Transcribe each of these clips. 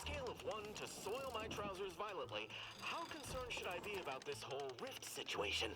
scale of 1 to soil my trousers violently, how concerned should I be about this whole rift situation?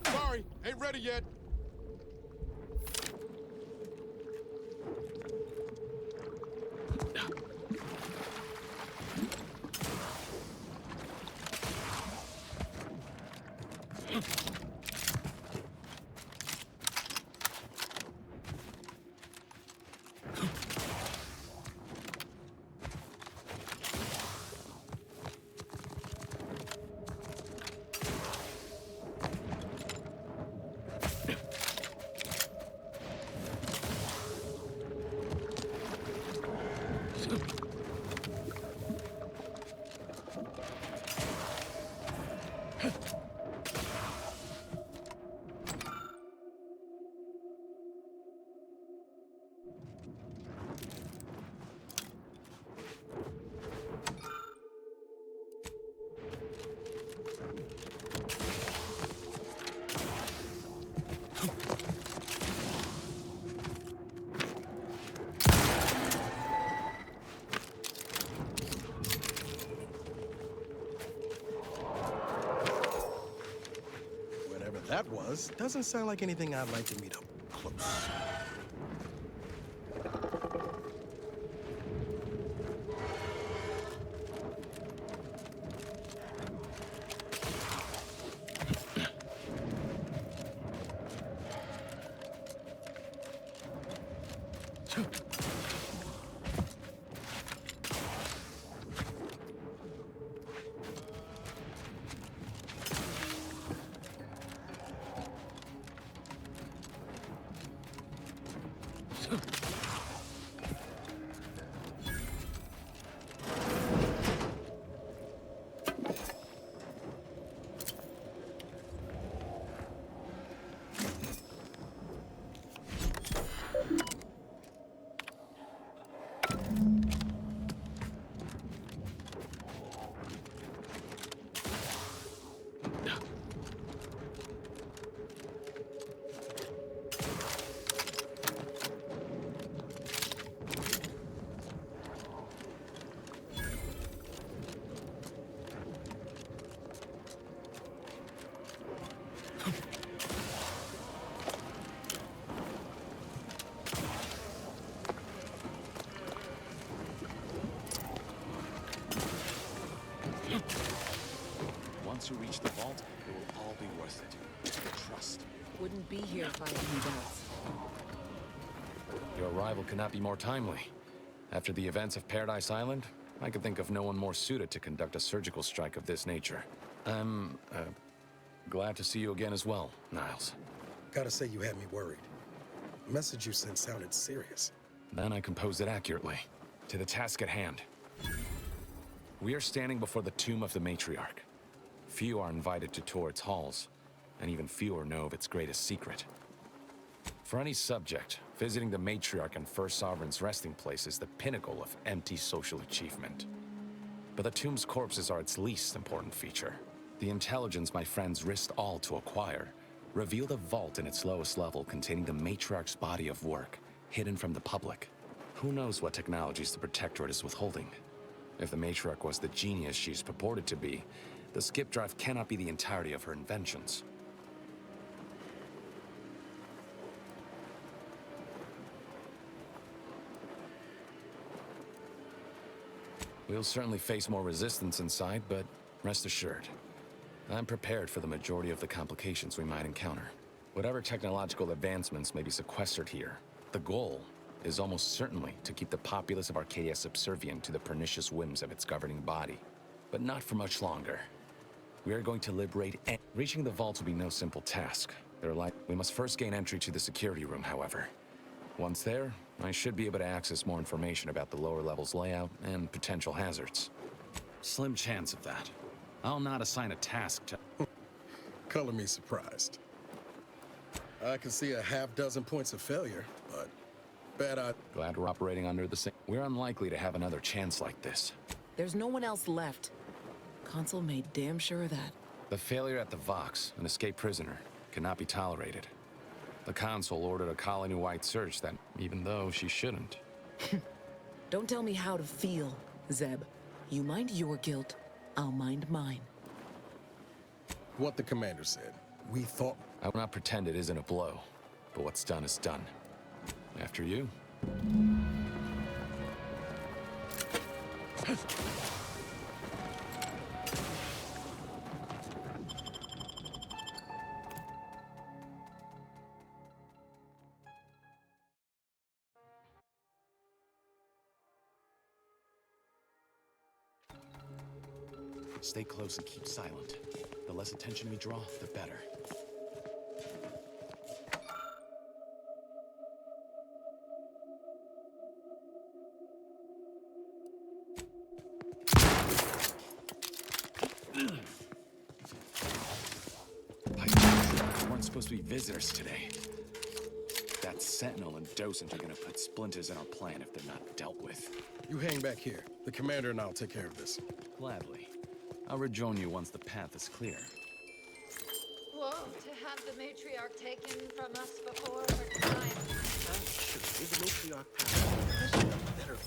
Sorry, ain't ready yet. That was doesn't sound like anything I'd like to meet up close. once you reach the vault, it will all be worth it. Trust. Wouldn't be here if I didn't doubt. Your arrival could not be more timely. After the events of Paradise Island, I could think of no one more suited to conduct a surgical strike of this nature. I'm, glad to see you again as well, Niles. Gotta say you had me worried. The message you sent sounded serious. Then I composed it accurately. To the task at hand. We are standing before the tomb of the Matriarch. Few are invited to tour its halls, and even fewer know of its greatest secret. For any subject, visiting the Matriarch and First Sovereign's resting place is the pinnacle of empty social achievement. But the tomb's corpses are its least important feature. The intelligence my friends risked all to acquire revealed a vault in its lowest level containing the Matriarch's body of work, hidden from the public. Who knows what technologies the Protectorate is withholding? If the Matriarch was the genius she's purported to be, the skip drive cannot be the entirety of her inventions. We'll certainly face more resistance inside, but rest assured, I'm prepared for the majority of the complications we might encounter. Whatever technological advancements may be sequestered here, the goal is almost certainly to keep the populace of Arcadia subservient to the pernicious whims of its governing body. But not for much longer. We are going to liberate and reaching the vault will be no simple task. We must first gain entry to the security room, however. Once there, I should be able to access more information about the lower level's layout and potential hazards. Slim chance of that. I'll not assign a task to... Color me surprised. I can see a half-dozen points of failure, but Glad we're operating under the same... We're unlikely to have another chance like this. There's no one else left. Consul made damn sure of that. The failure at the Vox, an escaped prisoner, cannot be tolerated. The Consul ordered a colony-wide search that, even though she shouldn't. Don't tell me how to feel, Zeb. You mind your guilt, I'll mind mine. what the commander said. We thought... I will not pretend it isn't a blow, but what's done is done. After you. Stay close and keep silent. The less attention we draw, the better. We weren't supposed to be visitors today. That Sentinel and Docent are gonna put splinters in our plan if they're not dealt with. You hang back here. The commander and I'll take care of this. Gladly. I'll rejoin you once the path is clear. Whoa, to have the matriarch taken from us before our time. The matriarch path. Better.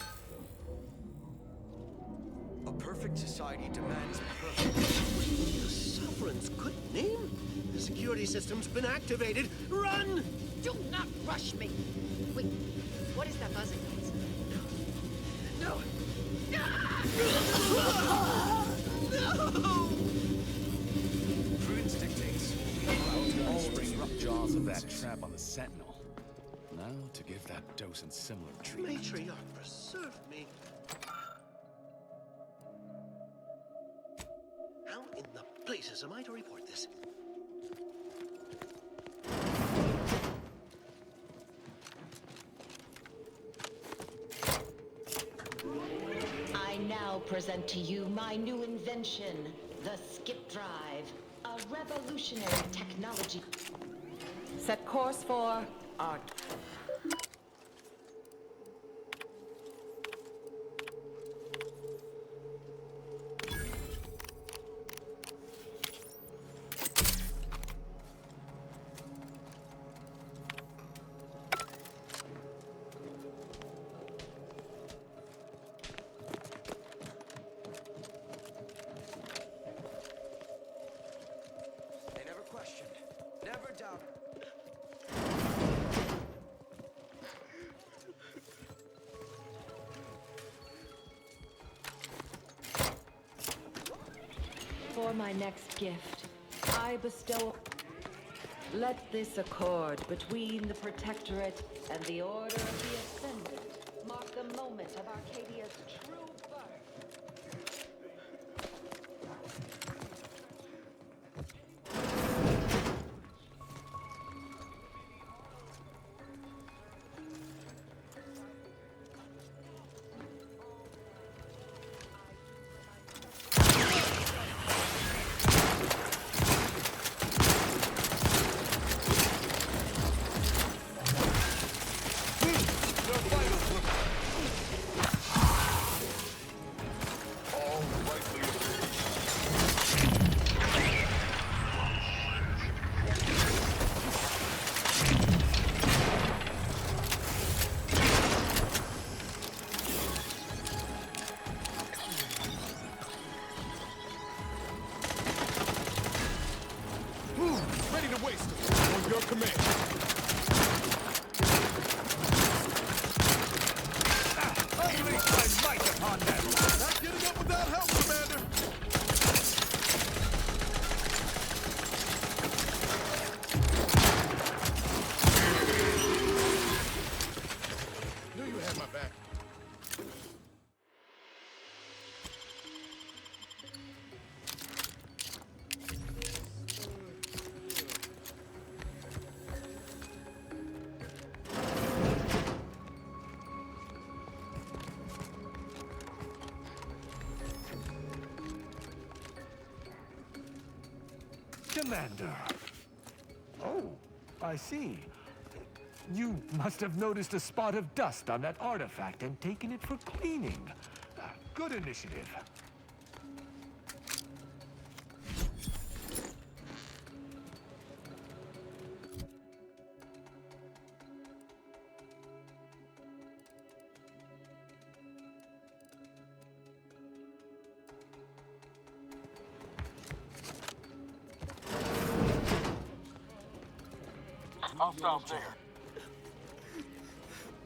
A perfect society demands perfect. The Sovereign's good name? The security system's been activated. Run! Do not rush me! Wait, what is that buzzing noise? No! Prudence dictates. All spring rough jaws of that trap on the Sentinel. Now to give that Docent similar treatment. Matriarch, preserve me. How in the blazes am I to report this? I now present to you my new invention, the Skip Drive, a revolutionary technology. Set course for art. They never questioned, never doubted. for my next gift, I bestow... Let this accord between the Protectorate and the Order of the Ascendant mark the moment of Arcadia's true birth. Ready to waste it. On your command. Unleash my might upon them! Not getting up without help, Commander. Knew you had my back. Commander. Oh, I see. You must have noticed a spot of dust on that artifact and taken it for cleaning. Good initiative. I'll stop there.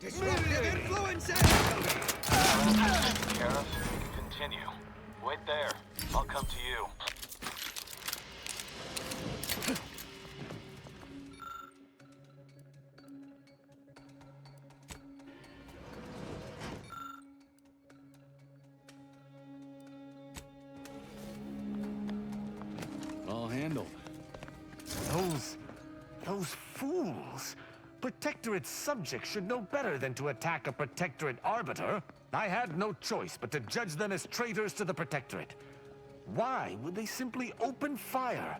Disruptive influences! Gareth, continue. Wait there. I'll come to you. All handled. Those fools! Protectorate subjects should know better than to attack a Protectorate Arbiter. I had no choice but to judge them as traitors to the Protectorate. Why would they simply open fire?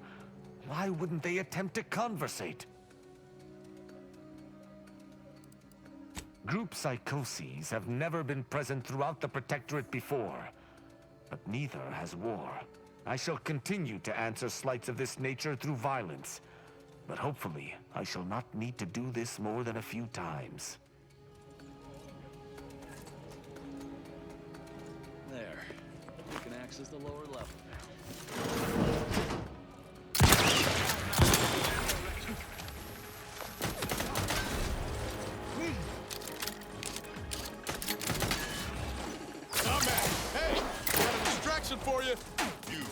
Why wouldn't they attempt to conversate? Group psychoses have never been present throughout the Protectorate before, but neither has war. I shall continue to answer slights of this nature through violence, but hopefully I shall not need to do this more than a few times. There. You can access the lower level I'm at it. Hey, got a distraction for you. You.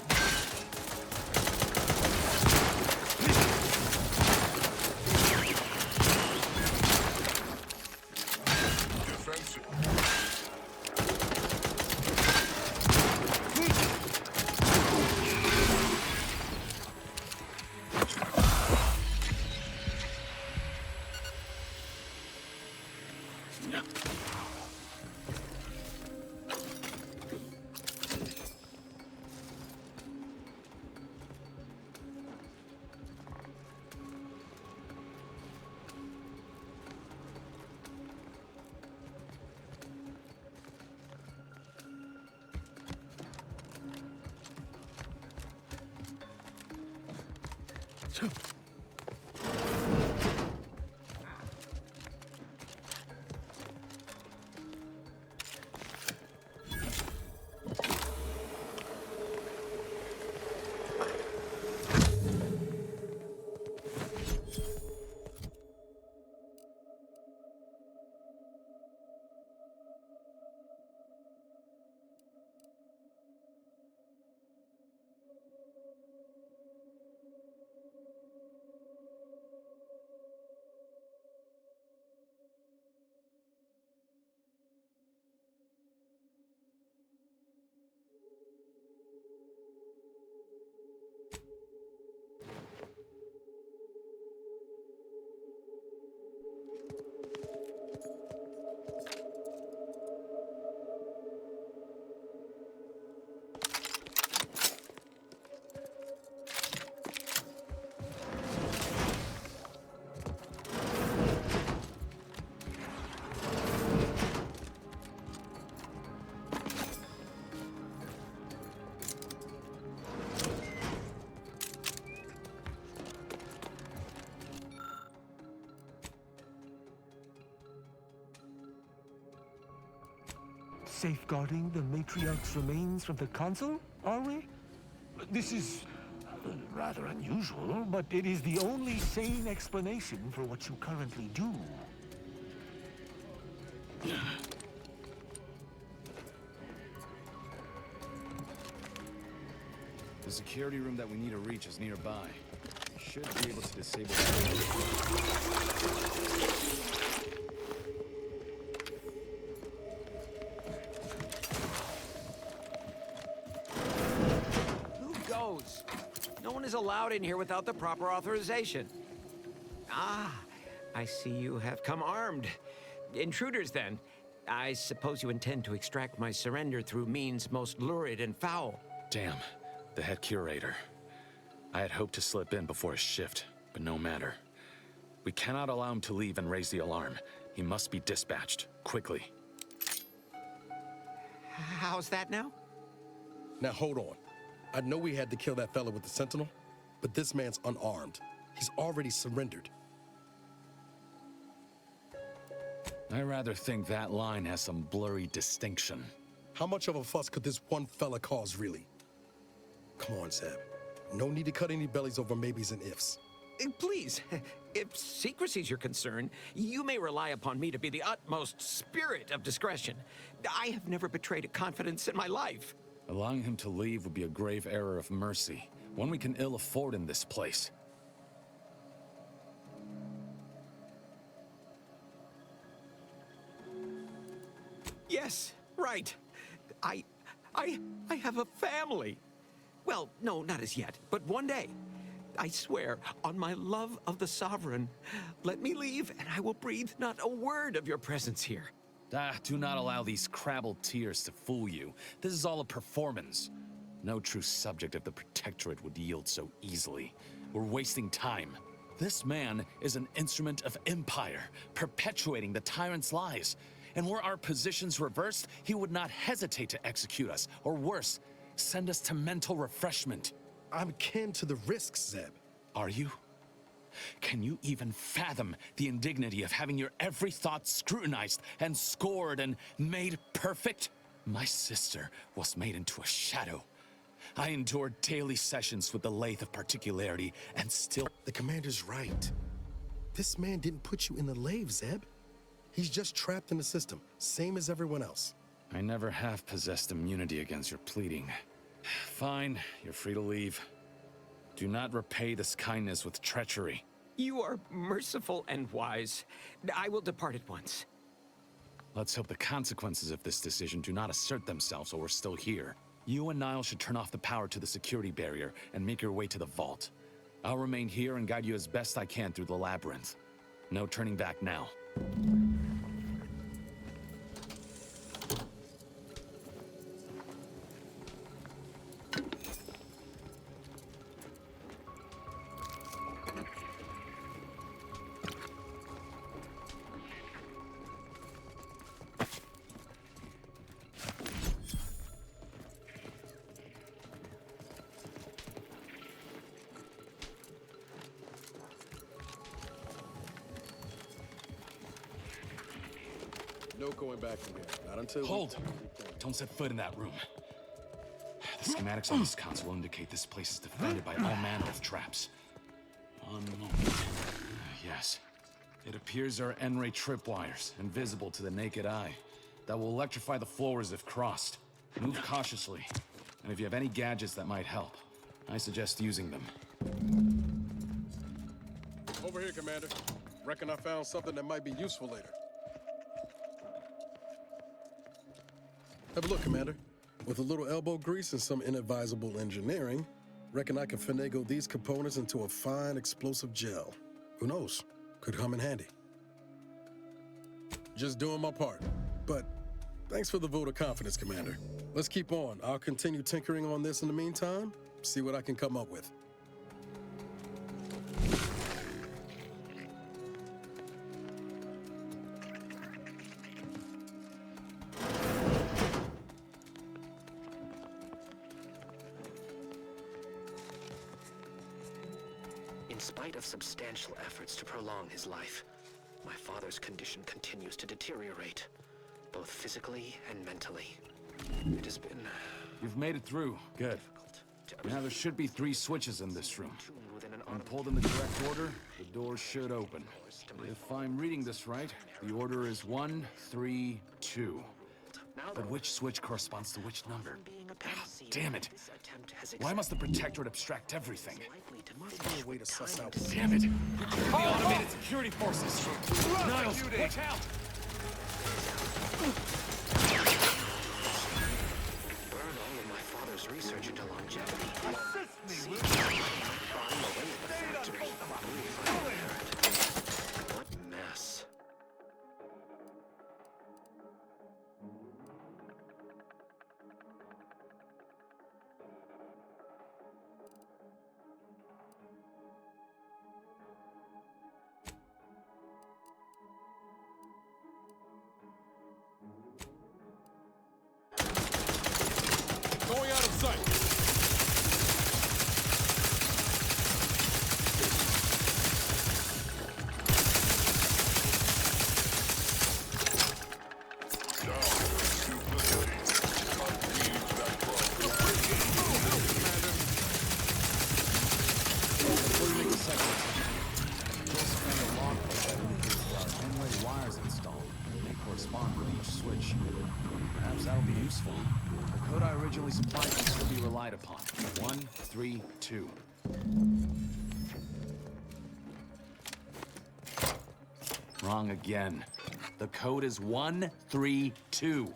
safeguarding the matriarch's remains from the council, are we? This is rather unusual, but it is the only sane explanation for what you currently do. The security room that we need to reach is nearby. Should be able to disable. Who goes? No one is allowed in here without the proper authorization. Ah, I see you have come armed. Intruders, then. I suppose you intend to extract my surrender through means most lurid and foul. Damn, the head curator. I had hoped to slip in before his shift, but no matter. We cannot allow him to leave and raise the alarm. He must be dispatched, quickly. How's that now? Now hold on. I know we had to kill that fella with the Sentinel, but this man's unarmed. He's already surrendered. I rather think that line has some blurry distinction. How much of a fuss could this one fella cause, really? Come on, Zeb. No need to cut any bellies over maybes and ifs. Please, if secrecy's your concern, you may rely upon me to be the utmost spirit of discretion. I have never betrayed a confidence in my life. Allowing him to leave would be a grave error of mercy, one we can ill afford in this place. Yes, right. I have a family. Well, no, not as yet, but one day. I swear, on my love of the Sovereign, let me leave and I will breathe not a word of your presence here. Do not allow these crabbled tears to fool you. This is all a performance. No true subject of the Protectorate would yield so easily. We're wasting time. This man is an instrument of Empire, perpetuating the tyrant's lies. And were our positions reversed, he would not hesitate to execute us, or worse, send us to mental refreshment. I'm kin to the risks, Zeb. Are you? Can you even fathom the indignity of having your every thought scrutinized and scored and made perfect? My sister was made into a shadow. I endured daily sessions with the lathe of particularity, and still... The commander's right. This man didn't put you in the lathe, Zeb. He's just trapped in the system, same as everyone else. I never have possessed immunity against your pleading. Fine, you're free to leave. Do not repay this kindness with treachery. You are merciful and wise. I will depart at once. Let's hope the consequences of this decision do not assert themselves while we're still here. You and Niall should turn off the power to the security barrier and make your way to the vault. I'll remain here and guide you as best I can through the labyrinth. No turning back now. No going back from here. Not until... Hold! Don't set foot in that room. The schematics on this console indicate this place is defended by all manner of traps. One moment. Yes. It appears there are N-ray tripwires, invisible to the naked eye, that will electrify the floors if crossed. Move cautiously, and if you have any gadgets that might help, I suggest using them. Over here, Commander. Reckon I found something that might be useful later. Have a look, Commander. With a little elbow grease and some inadvisable engineering, reckon I can finagle these components into a fine explosive gel. Who knows? Could come in handy. Just doing my part. But thanks for the vote of confidence, Commander. Let's keep on. I'll continue tinkering on this in the meantime, see what I can come up with. In spite of substantial efforts to prolong his life, my father's condition continues to deteriorate. both physically and mentally. It has been You've made it through. Good. difficult to Now there should be 3 switches in this room. tune within an When pulled in the correct order, the door should open. If I'm reading this right, the order is 1, 3, 2. Now, But which switch corresponds to which number? being a patsy, Damn it! this attempt has Why must the Protectorate abstract everything? likely to Must be a way to suss out. Damn it! The automated security forces! Niles, watch out! burn all of my father's research into longevity. Assist me, will What mess. Going out of sight. Before you make a second attempt, just find a logbook that indicates there are 10-way wires installed. They correspond with each switch. Perhaps that'll be useful. The code I originally supplied can still be relied upon. 1, 3, 2. Wrong again. The code is 1, 3, 2.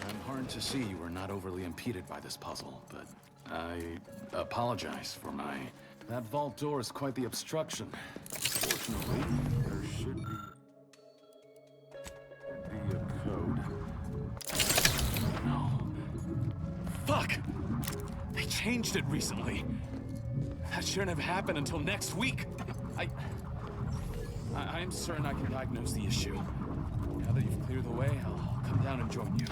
I'm heartened to see you were not overly impeded by this puzzle, but I apologize for my... That vault door is quite the obstruction. Fortunately, there should be a code. No. Fuck! They changed it recently. That shouldn't have happened until next week. I'm certain I can diagnose the issue. Now that you've cleared the way, I'll come down and join you.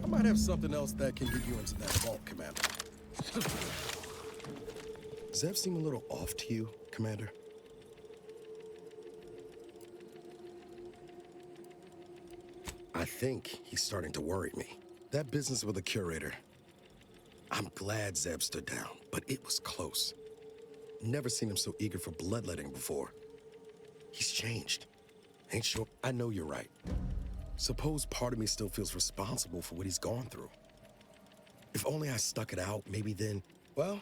I might have something else that can get you into that vault, Commander. Zev seem a little off to you, Commander? I think he's starting to worry me. That business with the curator. I'm glad Zeb stood down, but it was close. Never seen him so eager for bloodletting before. He's changed. Ain't sure. I know you're right. Suppose part of me still feels responsible for what he's gone through. If only I stuck it out, maybe then, well,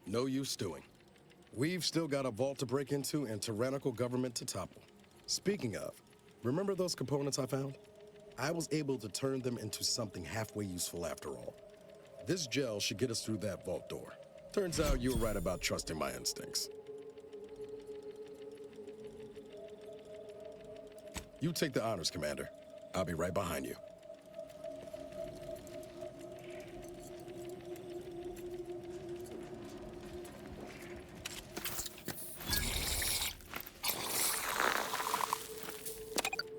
no use stewing. We've still got a vault to break into and tyrannical government to topple. Speaking of, remember those components I found? I was able to turn them into something halfway useful after all. This gel should get us through that vault door. Turns out you were right about trusting my instincts. You take the honors, Commander. I'll be right behind you.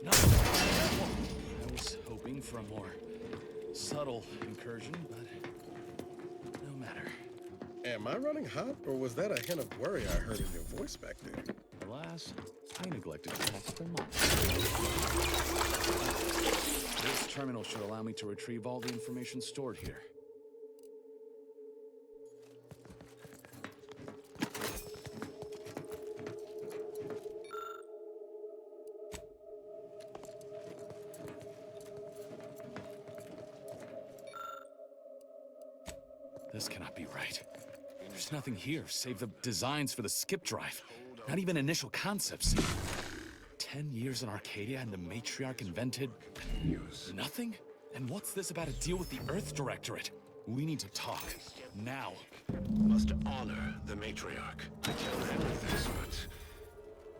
No. I was hoping for a more subtle incursion, but no matter. am I running hot, or was that a hint of worry I heard in your voice back there? Alas, I neglected to test them all. This terminal should allow me to retrieve all the information stored here. This cannot be right. There's nothing here save the designs for the skip drive. Not even initial concepts. 10 years in Arcadia and the Matriarch invented nothing? And what's this about a deal with the Earth Directorate? We need to talk. Now. Must honor the Matriarch. I tell Henry this, but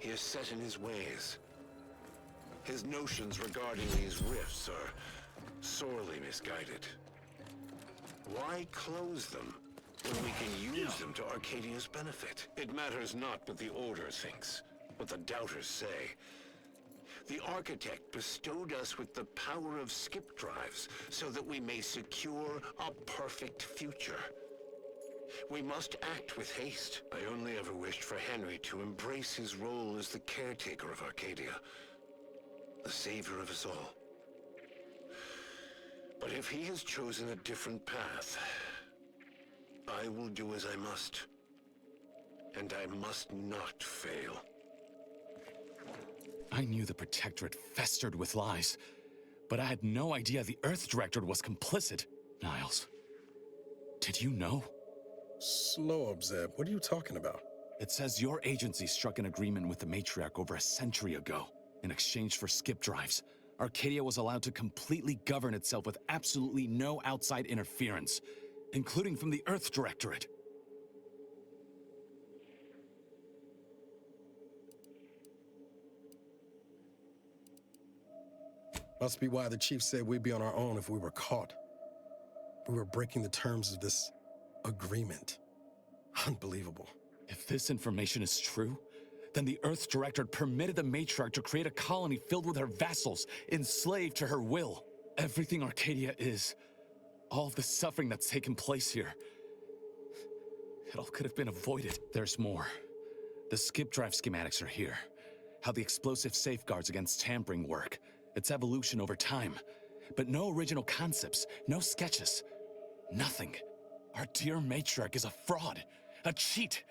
he is set in his ways. His notions regarding these rifts are sorely misguided. Why close them when we can use them to Arcadia's benefit? It matters not what the Order thinks, what the Doubters say. The Architect bestowed us with the power of skip drives so that we may secure a perfect future. We must act with haste. I only ever wished for Henry to embrace his role as the caretaker of Arcadia, the savior of us all. But if he has chosen a different path, I will do as I must. And I must not fail. I knew the Protectorate festered with lies, but I had no idea the Earth Directorate was complicit. Niles, did you know? Slow up, Zeb. What are you talking about? It says your agency struck an agreement with the Matriarch over a century ago. In exchange for skip drives, Arcadia was allowed to completely govern itself with absolutely no outside interference, including from the Earth Directorate. Must be why the chief said we'd be on our own if we were caught. We were breaking the terms of this agreement. Unbelievable. If this information is true, then the Earth Directorate permitted the Matriarch to create a colony filled with her vassals, enslaved to her will. Everything Arcadia is, all of the suffering that's taken place here, it all could have been avoided. There's more. The skip drive schematics are here. How the explosive safeguards against tampering work, its evolution over time. But no original concepts, no sketches, nothing. Our dear Matriarch is a fraud, a cheat.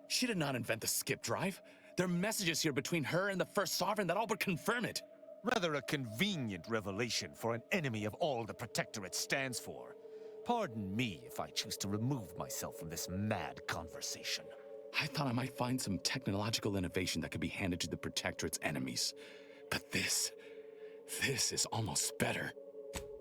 She did not invent the skip drive. There are messages here between her and the First Sovereign that all but confirm it. Rather a convenient revelation for an enemy of all the Protectorate stands for. Pardon me if I choose to remove myself from this mad conversation. I thought I might find some technological innovation that could be handed to the Protectorate's enemies. But this is almost better.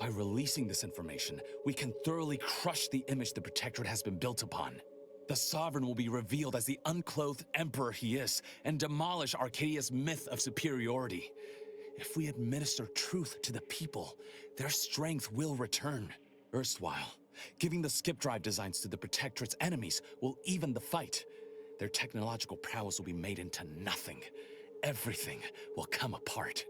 By releasing this information, we can thoroughly crush the image the Protectorate has been built upon. The Sovereign will be revealed as the unclothed Emperor he is, and demolish Arcadia's myth of superiority. If we administer truth to the people, their strength will return. Erstwhile, giving the skip drive designs to the Protectorate's enemies will even the fight. Their technological prowess will be made into nothing. Everything will come apart.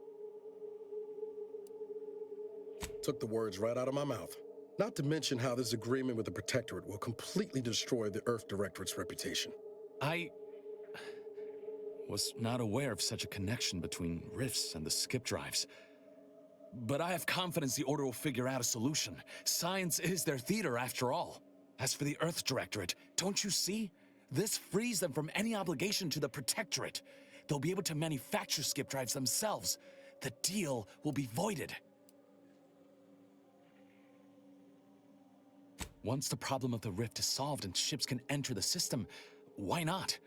Took the words right out of my mouth. Not to mention how this agreement with the Protectorate will completely destroy the Earth Directorate's reputation. I was not aware of such a connection between rifts and the skip drives. But I have confidence the Order will figure out a solution. Science is their theater, after all. As for the Earth Directorate, don't you see? This frees them from any obligation to the Protectorate. They'll be able to manufacture skip drives themselves. The deal will be voided. Once the problem of the rift is solved and ships can enter the system, why not?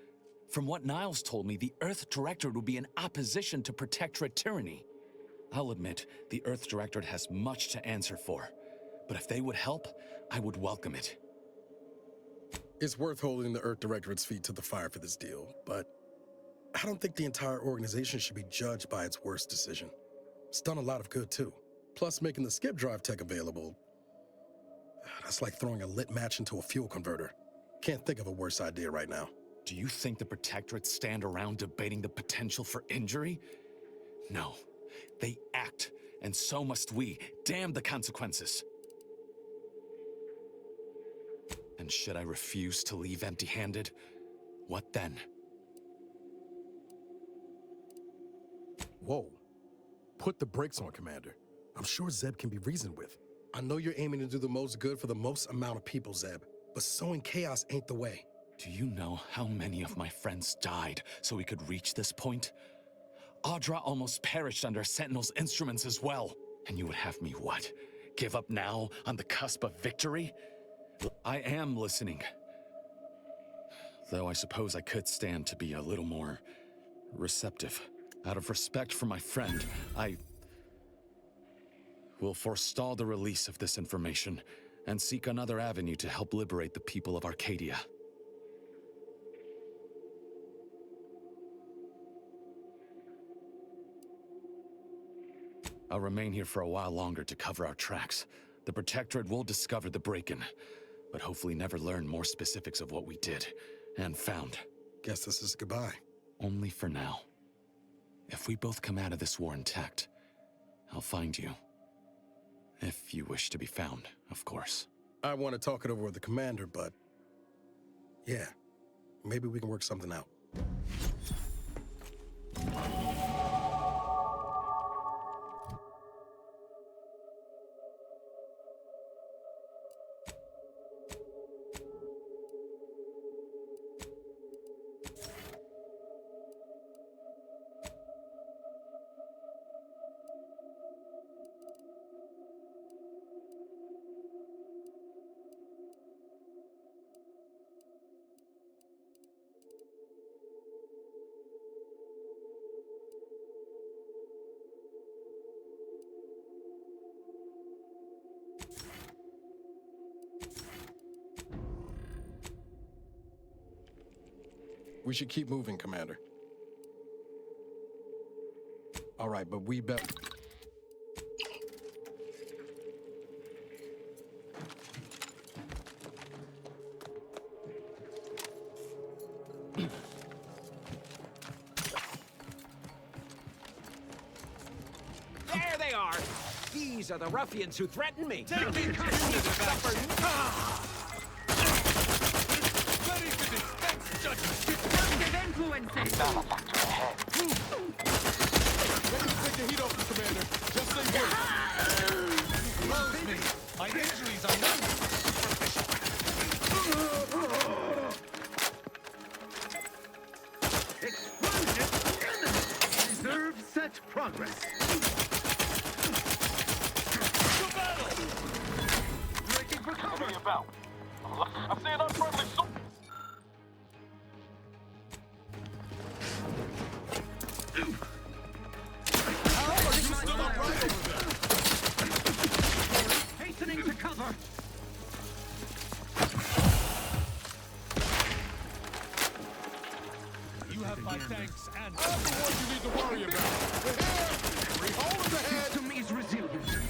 From what Niles told me, the Earth Directorate would be in opposition to Protectorate tyranny. I'll admit, the Earth Directorate has much to answer for. But if they would help, I would welcome it. It's worth holding the Earth Directorate's feet to the fire for this deal, but I don't think the entire organization should be judged by its worst decision. It's done a lot of good, too. Plus, making the skip drive tech available, that's like throwing a lit match into a fuel converter. Can't think of a worse idea right now. Do you think the Protectorate stand around debating the potential for injury? No. They act, and so must we. Damn the consequences. And And should I refuse to leave empty-handed, what then? Whoa. Put the brakes on, Commander. I'm sure Zeb can be reasoned with. I know you're aiming to do the most good for the most amount of people, Zeb, but sowing chaos ain't the way. Do you know how many of my friends died so we could reach this point? Audra almost perished under Sentinel's instruments as well. And you would have me what? Give up now on the cusp of victory? I am listening. Though I suppose I could stand to be a little more receptive. Out of respect for my friend, I will forestall the release of this information and seek another avenue to help liberate the people of Arcadia. I'll remain here for a while longer to cover our tracks. The Protectorate will discover the break-in, but hopefully never learn more specifics of what we did and found. Guess this is goodbye. Only for now. If we both come out of this war intact, I'll find you. If you wish to be found, of course. I want to talk it over with the Commander, but... yeah, maybe we can work something out. We should keep moving, Commander. All right, but we bet... There they are! These are the ruffians who threatened me! Take me! Ready to dispense judgment! Destructive influences! Let me take the heat off the Commander. Just stay here. Close me! My injuries are not Explosive enemy! Reserve set progress! to battle! Breaking for cover! I'm seeing unfriendly soldiers! Hastening to cover! You have my thanks and... I'm the one you need to worry about! We're here! Three holes ahead! System is resilient.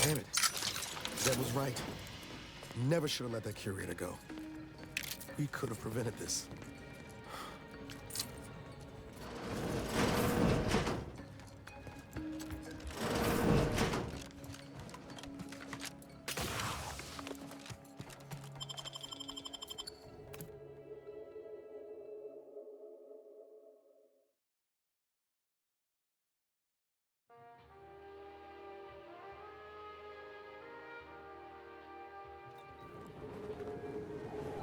Damn it. Zeb was right. Never should have let that curator go. We could have prevented this.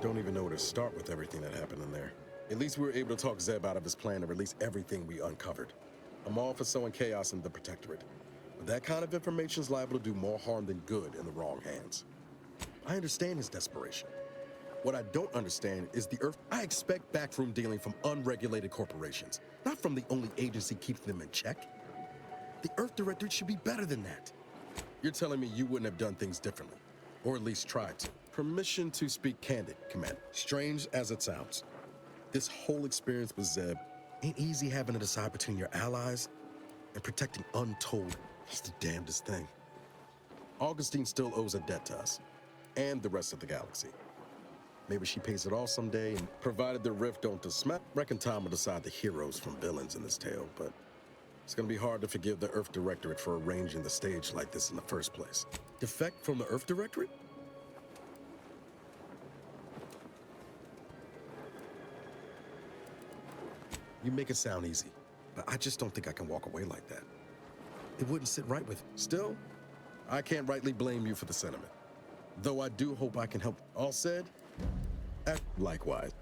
Don't even know where to start with everything that happened in there. At least we were able to talk Zeb out of his plan to release everything we uncovered. I'm all for sowing chaos in the Protectorate, but that kind of information is liable to do more harm than good in the wrong hands. I understand his desperation. What I don't understand is the Earth. I expect backroom dealing from unregulated corporations, not from the only agency keeping them in check. The Earth Directorate should be better than that. You're telling me you wouldn't have done things differently, or at least tried to. Permission to speak candid, Commander. Strange as it sounds, this whole experience with Zeb ain't easy having to decide between your allies and protecting Untold. It's the damnedest thing. Augustine still owes a debt to us and the rest of the galaxy. Maybe she pays it off someday, and provided the rift don't dismantle, reckon time will decide the heroes from villains in this tale, but it's gonna be hard to forgive the Earth Directorate for arranging the stage like this in the first place. Defect from the Earth Directorate? You make it sound easy, but I just don't think I can walk away like that. It wouldn't sit right with me. Still, I can't rightly blame you for the sentiment. Though I do hope I can help. All said, likewise.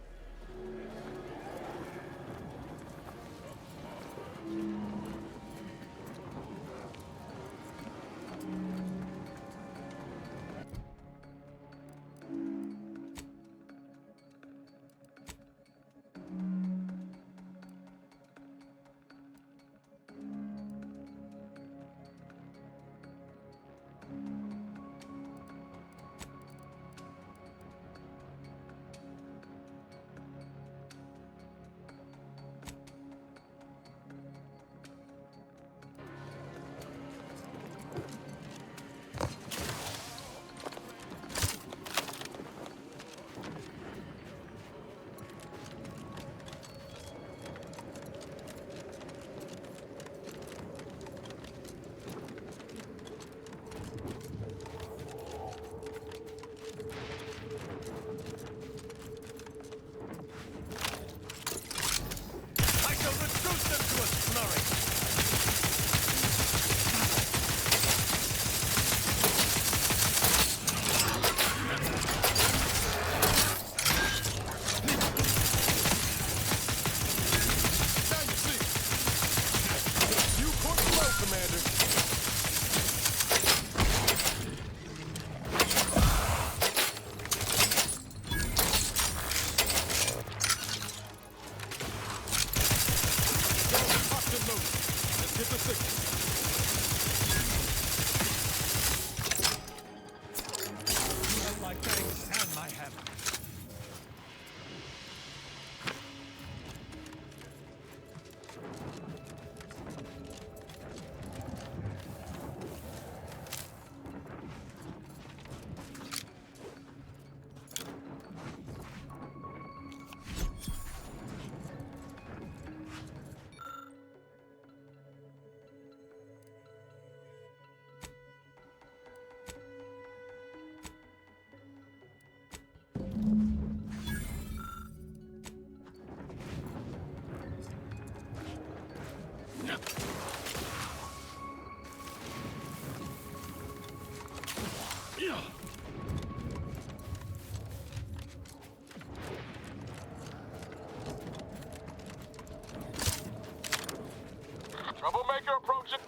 Troublemaker approaching.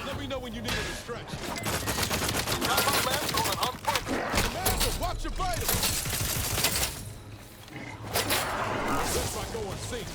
Let me know when you need a distraction. Got my lens on an unfriendly. Commander, watch your vitals! Looks like go on sync.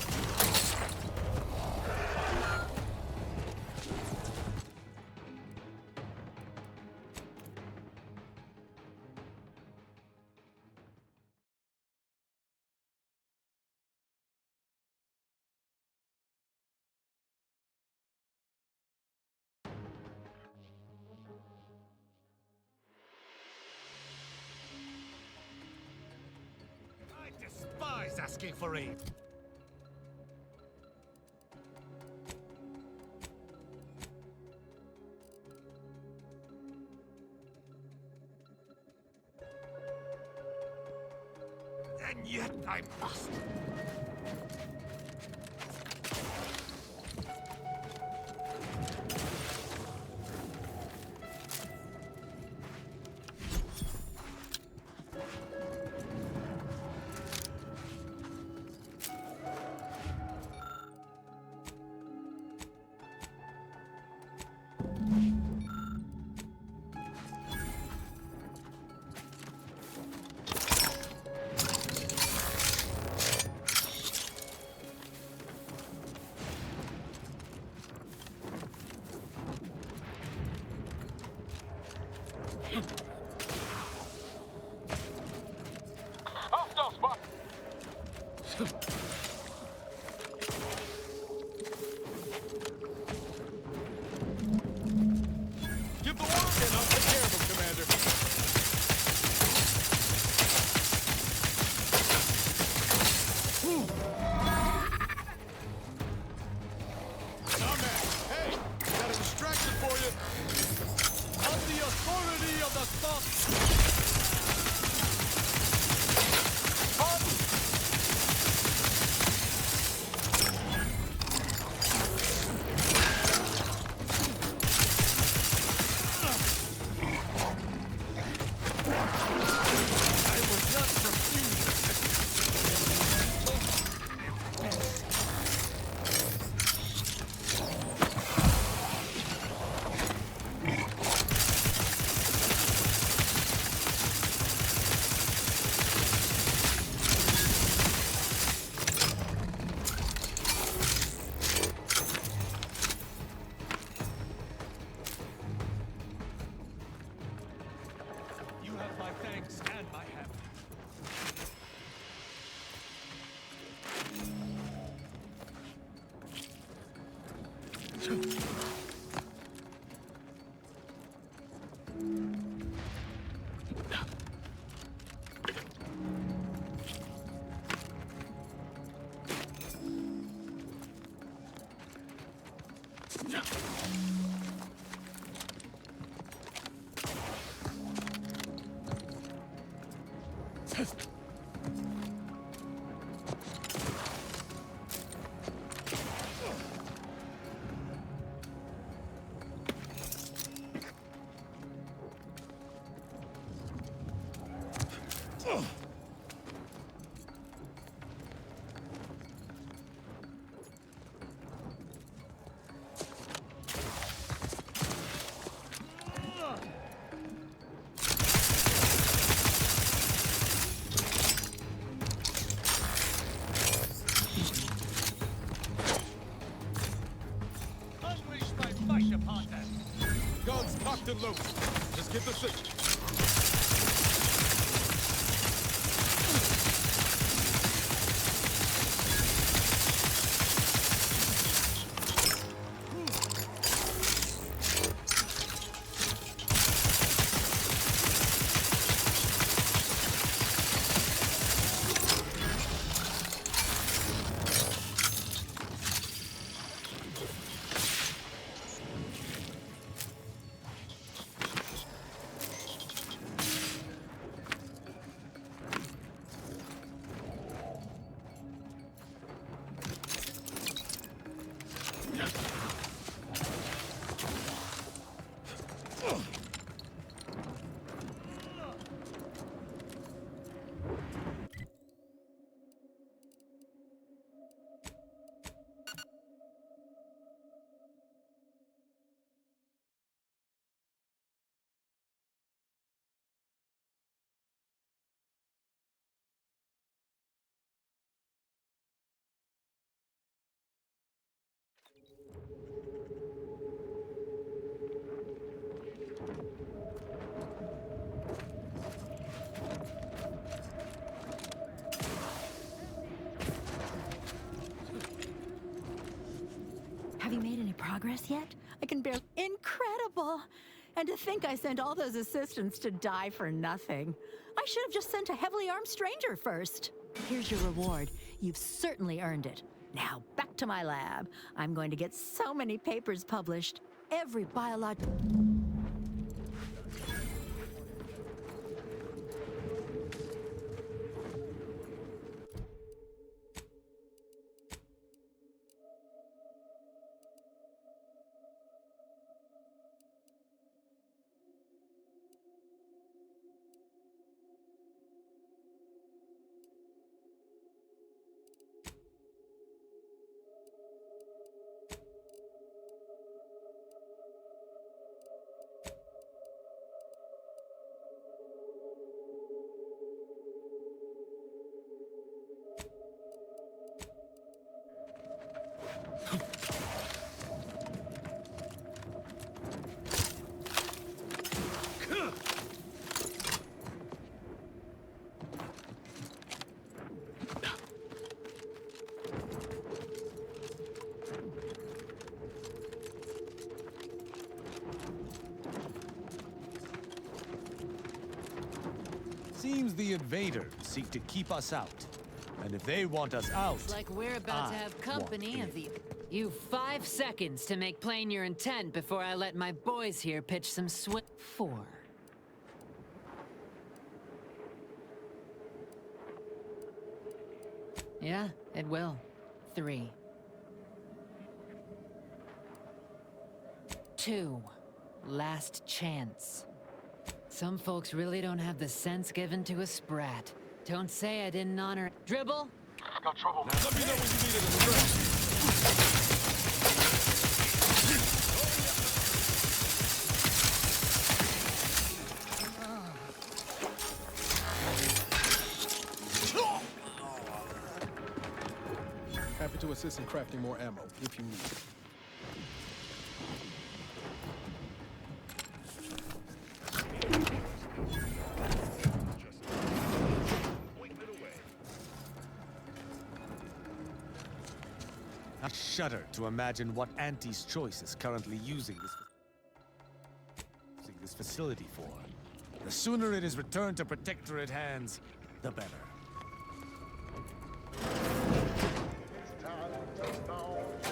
Despise asking for aid. And yet I must. Guns cocked and loaded. Just get the signal. Have you made any progress yet? I can barely... Incredible! And to think I sent all those assistants to die for nothing. I should have just sent a heavily armed stranger first. Here's your reward. You've certainly earned it. Now, back to my lab. I'm going to get so many papers published. Every biological... Seems the invaders seek to keep us out. And if they want us out... It's like we're about to have company of the... You 5 seconds to make plain your intent before I let my boys here pitch some 4. Yeah, it will. 3. 2. Last chance. Some folks really don't have the sense given to a sprat. Don't say I didn't honor... Dribble? Got trouble. Now, let me know when you need it addressed. Happy to assist in crafting more ammo, if you need it. I shudder to imagine what Auntie's Choice is currently using this facility for. The sooner it is returned to Protectorate hands, the better. It's time to bounce,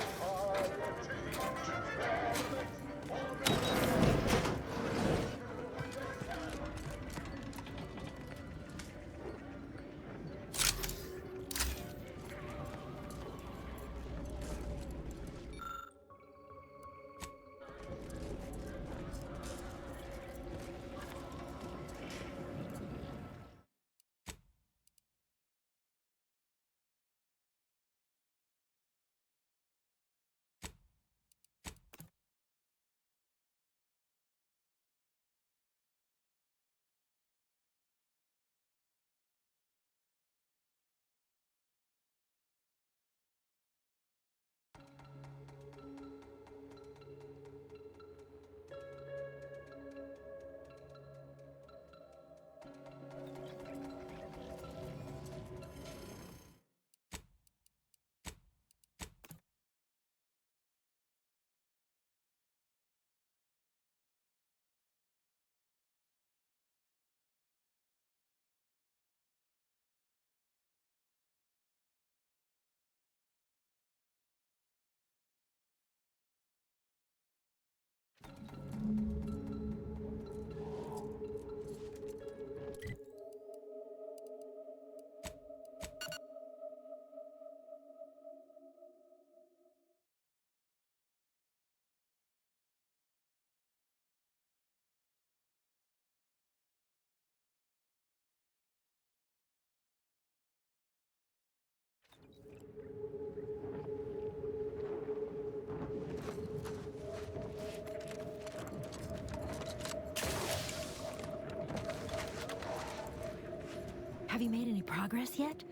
progress yet?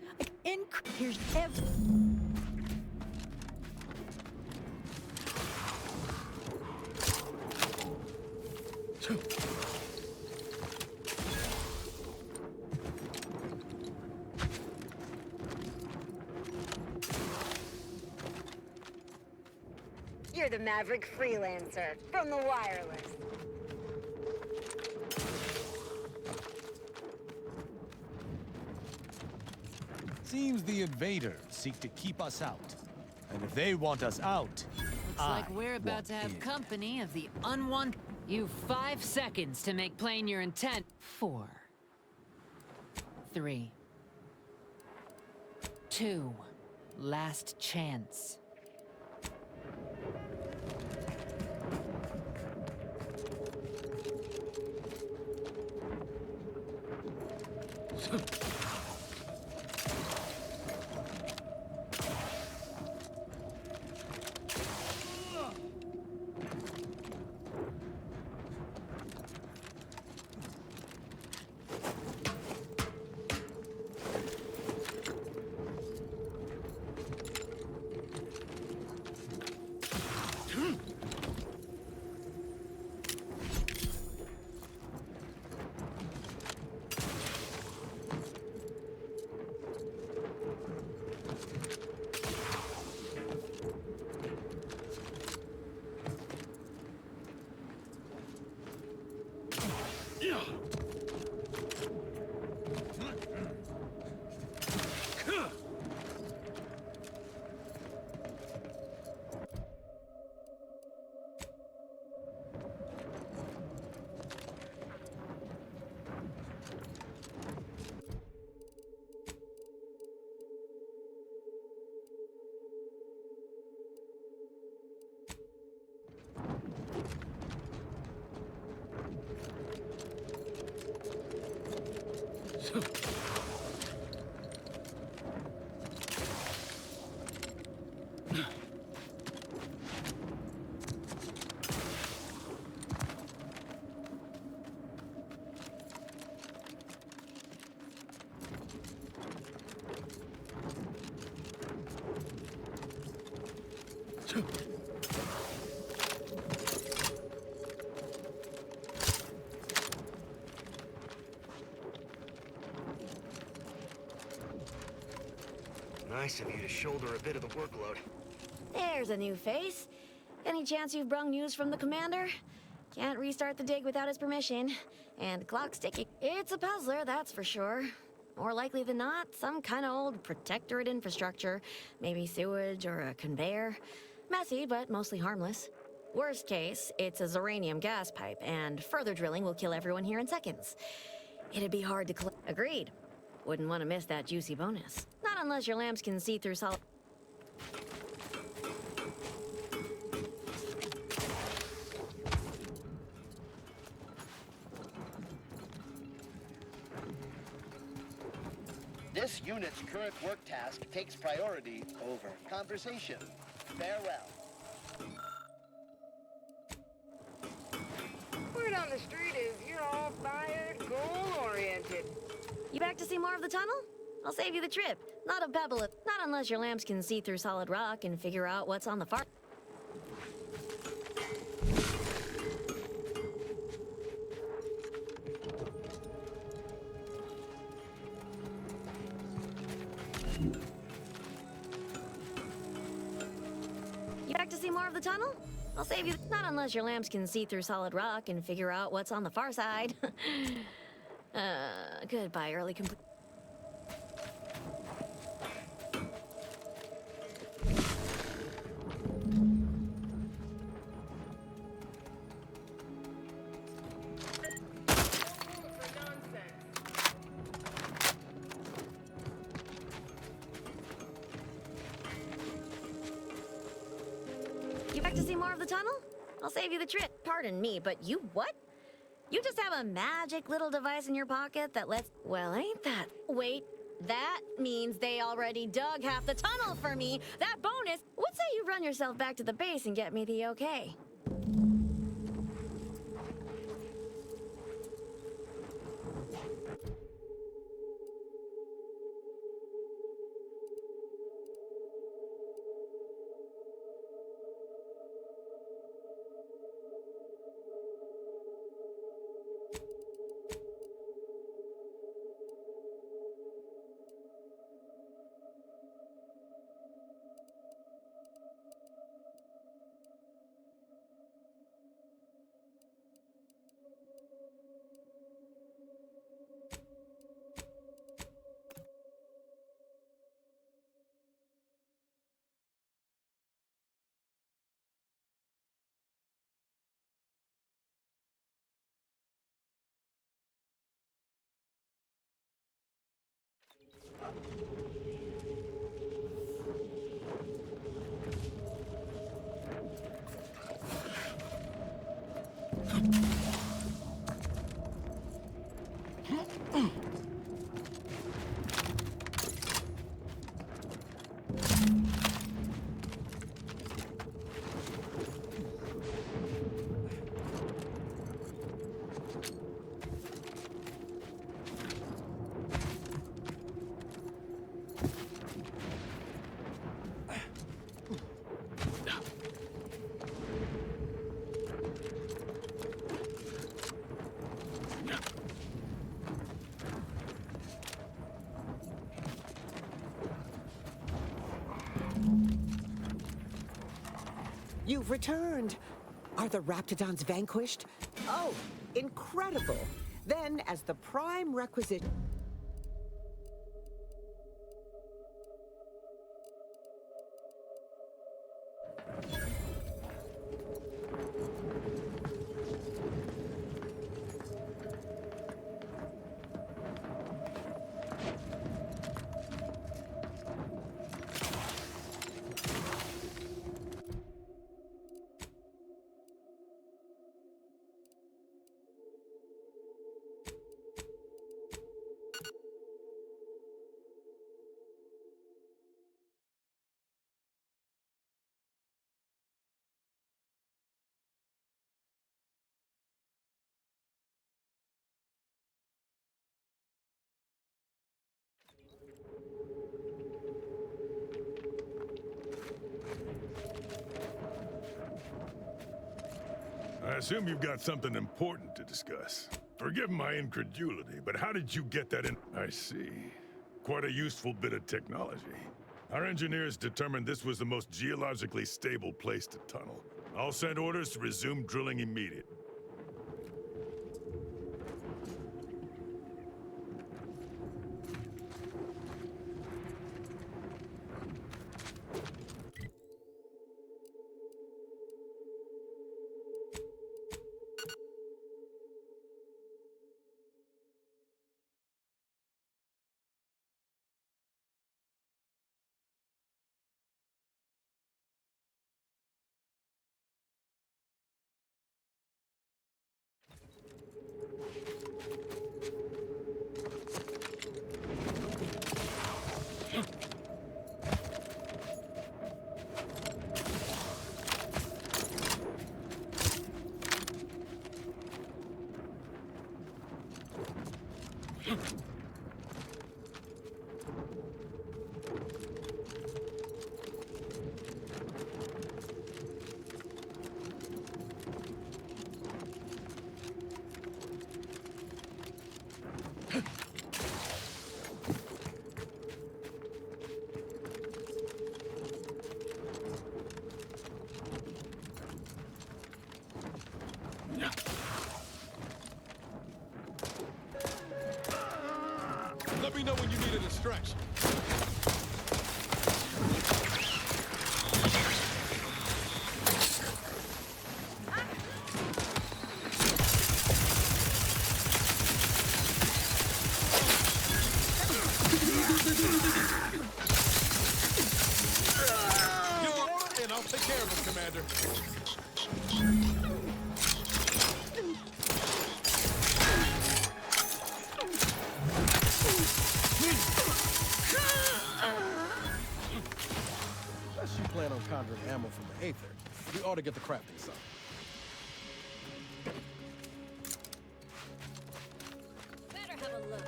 Here's every... You're the Maverick Freelancer from the Wireless. Seems the invaders seek to keep us out. And if they want us out, Looks like we're about to have company of the unwanted. You've 5 seconds to make plain your intent. 4, 3, 2, last chance. Nice of you to shoulder a bit of the workload. There's a new face. Any chance you've brung news from the commander? Can't restart the dig without his permission. And clock's ticking. It's a puzzler, that's for sure. More likely than not, some kind of old protectorate infrastructure. Maybe sewage or a conveyor. Messy, but mostly harmless. Worst case, it's a Zeranium gas pipe, and further drilling will kill everyone here in seconds. It'd be hard to Agreed. Wouldn't want to miss that juicy bonus. Not unless your lamps can see through solid... This unit's current work task takes priority over conversation. Farewell. Word on the street is you're all fired, goal-oriented. You back to see more of the tunnel? I'll save you the trip. Not a pebble. Not unless your lamps can see through solid rock and figure out what's on the far... You back to see more of the tunnel? I'll save you... Not unless your lamps can see through solid rock and figure out what's on the far side. Goodbye, early complete... You back to see more of the tunnel? I'll save you the trip. Pardon me, but you what? You just have a magic little device in your pocket that lets... Well, ain't that... Wait, that means they already dug half the tunnel for me. That bonus... What say you run yourself back to the base and get me the okay? You've returned. Are the Raptidons vanquished? Oh, incredible. Then, as the prime requisite... I assume you've got something important to discuss. Forgive my incredulity, but how did you get that in? I see. Quite a useful bit of technology. Our engineers determined this was the most geologically stable place to tunnel. I'll send orders to resume drilling immediately. Let me know when you need a distraction. Give the order and I'll take care of him, Commander. Unless you plan on conjuring ammo from the Aether, we ought to get the crafting some. Better have a look.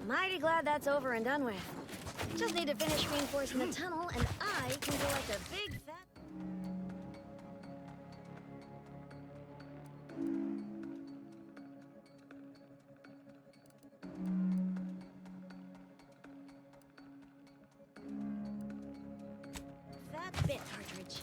Mighty glad that's over and done with. Just need to finish reinforcing the tunnel, and I can go like a big fat... fat bit cartridge.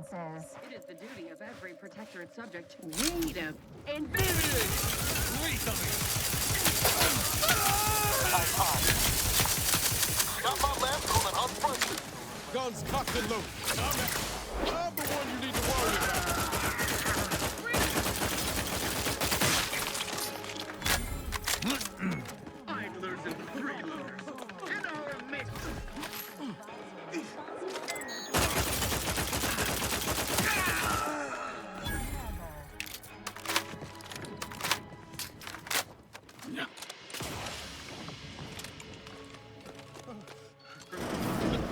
says. It is the duty of every protectorate subject to read and Got my landfill and unfriendly. Guns cocked and loaded. I'm the one you need to worry about. Idlers and freeloaders. In our midst.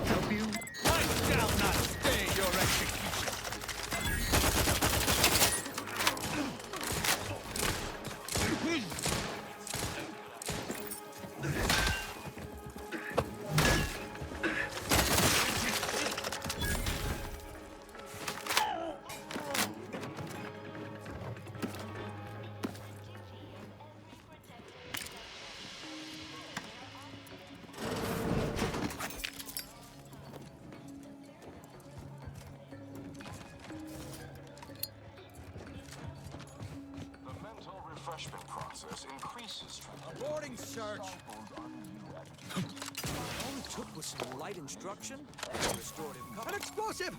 Help you? I shall not stay your execution. Refreshment process increases. Aborting search. All it took was some light instruction. Restorative cover. An explosive!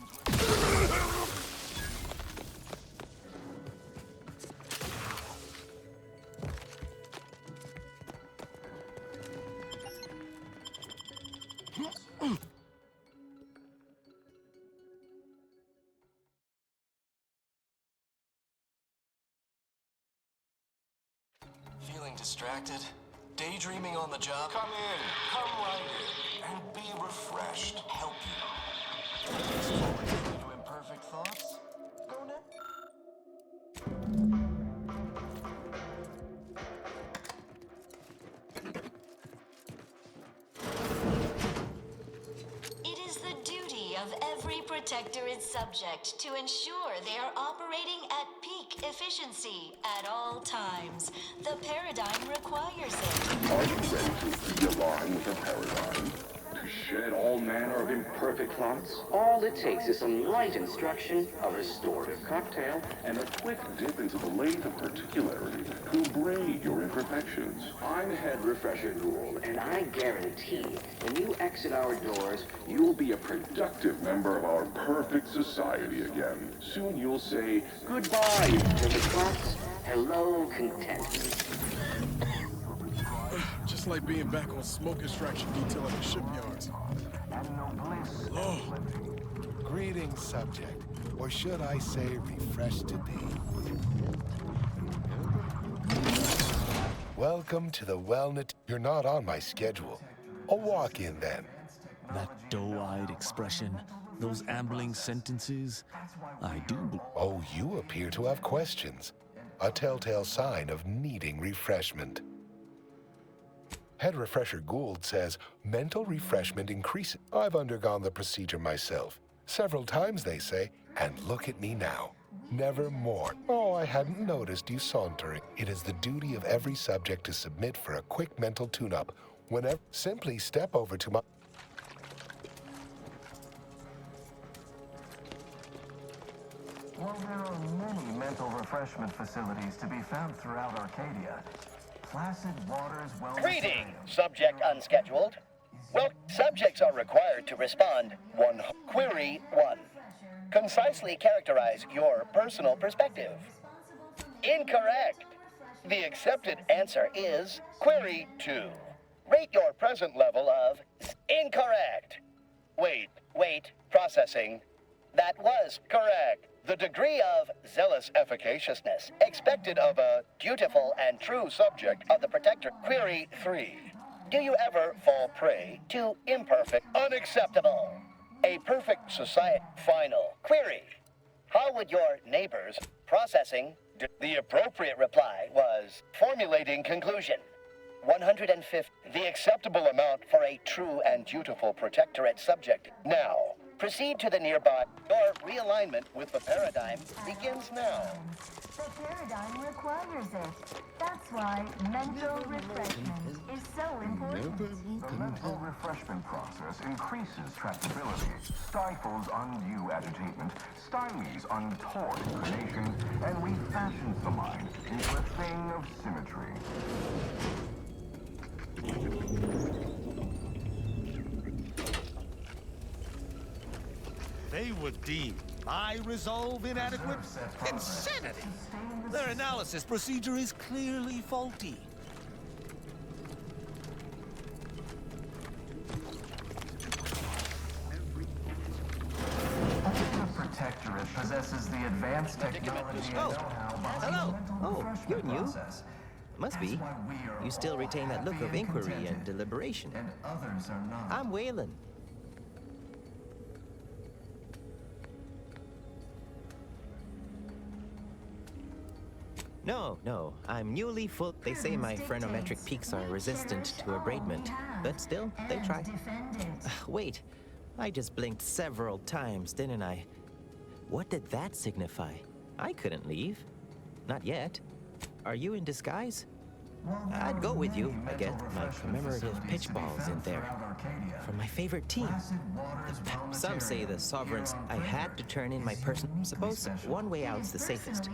Feeling distracted? Daydreaming on the job? Come right in, and be refreshed. Help you. This is what we're to imperfect thoughts? Go next. It is the duty of every protectorate subject to ensure they are operating at peak efficiency at all times. The paradigm requires it. Are you ready to realign with the paradigm? To shed all manner of imperfect thoughts? All it takes is some light instruction, a restorative cocktail, And a quick dip into the lake of particularity to abrade your imperfections. I'm Head Refresher Gould, and I guarantee when you exit our doors, You'll be a productive member of our perfect society again. Soon you'll say goodbye to the thoughts, hello, contentment. Just like being back on smoke extraction detail at the shipyards. Oh. Greetings, subject. Or should I say, refreshed to be. Welcome to the Wellnet. You're not on my schedule. A walk-in then. That doe-eyed expression, those ambling sentences, I do. Oh, you appear to have questions. A telltale sign of needing refreshment. Head Refresher Gould says mental refreshment increases. I've undergone the procedure myself. Several times, they say, and look at me now. Never more. Oh, I hadn't noticed you sauntering. It is the duty of every subject to submit for a quick mental tune-up. Whenever, simply step over to my... Well, there are many mental refreshment facilities to be found throughout Arcadia. Placid waters, well... Greeting, subject unscheduled. Well, subjects are required to respond. Query 1. Concisely characterize your personal perspective. Incorrect. The accepted answer is Query 2. Rate your present level of... Incorrect. Wait, processing. That was correct. The degree of zealous efficaciousness expected of a dutiful and true subject of the Protector. Query 3. Do you ever fall prey to imperfect, unacceptable, a perfect society? Final. Query. How would your neighbors processing? The appropriate reply was formulating conclusion. 150. The acceptable amount for a true and dutiful protectorate subject. Now, Proceed to the nearby. Your realignment with the paradigm begins now. The paradigm requires it. That's why mental refreshment is so important. The mental refreshment process increases tractability, stifles undue agitation, stymies untoward inclinations, and refashions the mind into a thing of symmetry. They would deem my resolve inadequate? Insanity! Their analysis procedure is clearly faulty. The Protectorate possesses the advanced technology and know-how behind the mental refreshment process. Must be. You still retain that look of inquiry and deliberation. And others are not. I'm Waylon. No, I'm newly full. They say my phrenometric peaks are resistant to abradement, but still, they try. Wait, I just blinked several times, didn't I? What did that signify? I couldn't leave. Not yet. Are you in disguise? I'd go with you. I get my commemorative pitch balls in there. From my favorite team. Some say the Sovereigns. I had to turn in my person. Suppose one way out's the safest.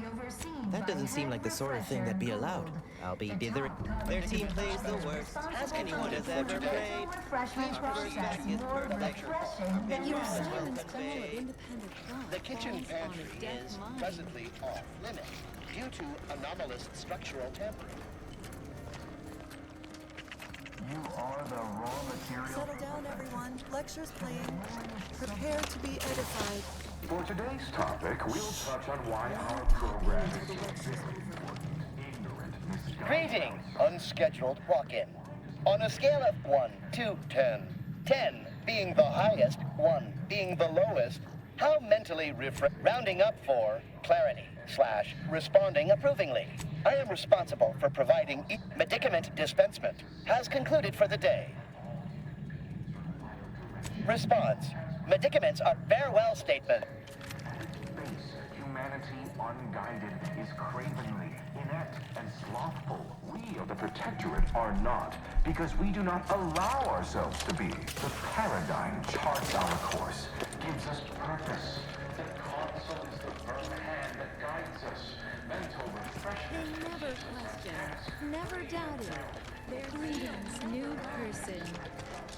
That doesn't seem like the sort of thing that'd be allowed. I'll be dithering. Their team plays the worst. Ask anyone has ever played. The kitchen pantry is presently off limit due to anomalous structural tampering. You are the raw material. Settle down, everyone. Lecture's playing. Prepare to be edified. For today's topic, we'll touch on why our program is so very important. Ignorant, misguided. Greetings, unscheduled walk-in. On a scale of 1 to 10, 10 being the highest, 1 being the lowest, how mentally rounding up for clarity / responding approvingly. I am responsible for providing medicament dispensement. Has concluded for the day. Response. Medicaments are farewell statement. Humanity unguided is cravenly, inept, and slothful. We of the Protectorate are not, because we do not allow ourselves to be. The paradigm charts our course, gives us purpose. The console is the firm hand that guides us. Mental refreshment. They never questioned, never doubted. Their greetings, new person.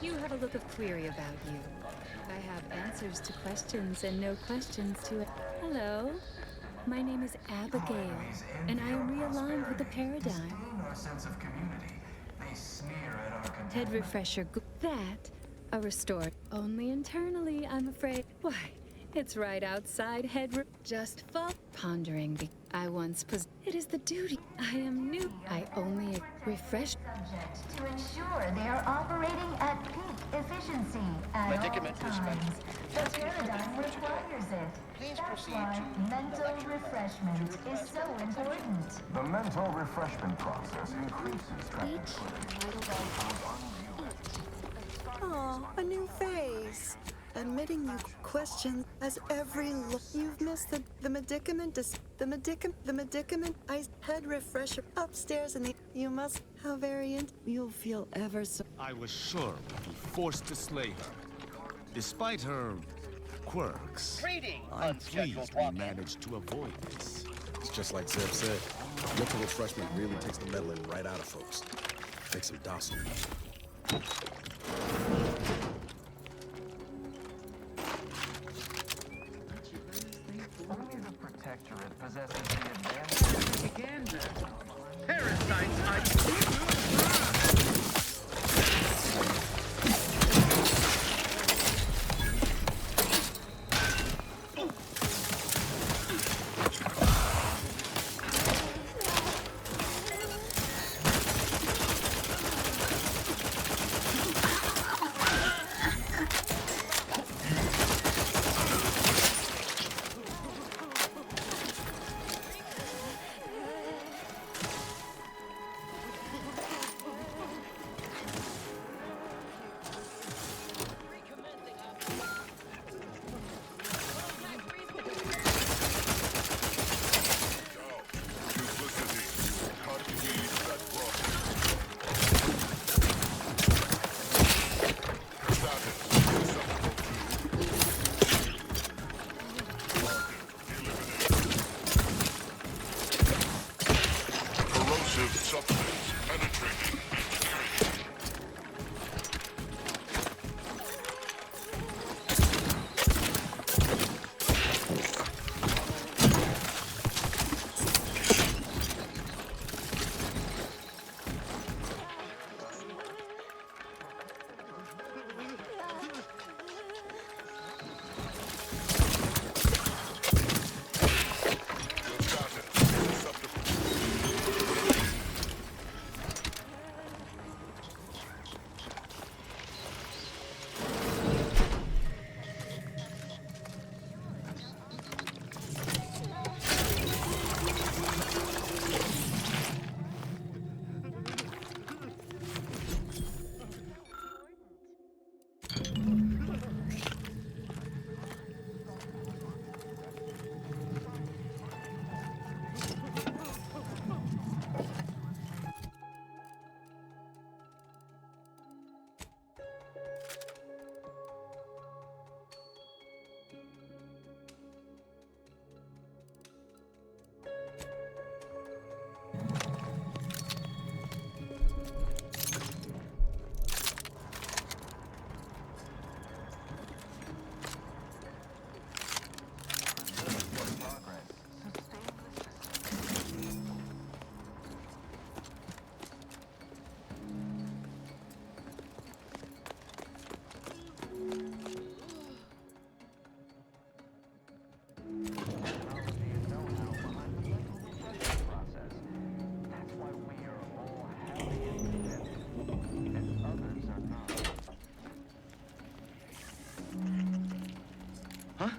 You have a look of query about you. I have answers to questions and no questions to it. Hello, my name is Abigail, and I am realigned with the paradigm. Our sense of community. They sneer at our contempt. Head refresher, that, a restore. Only internally, I'm afraid. Why, it's right outside just fall. Pondering the, I once it is the duty. I am new. I only refresh. Subject to ensure they are operating at peak efficiency at Medicament all times. The paradigm requires it. That's why mental refreshment is so important. The mental refreshment process increases tractability. Aw, a new face. Admitting you question as every look you've missed the medicament I head refresher upstairs and you must how very you'll feel ever so. I was sure we'd be forced to slay her. Despite her quirks, I'm pleased we managed to avoid this. It's just like Zeb said. Mental refreshment really takes the meddling right out of folks. Makes them docile. Only the Protectorate possesses the advanced Propaganda. Parasites are... technology and know-how behind the mental refreshment process. That's why we are all happy and content, and others are not. Huh?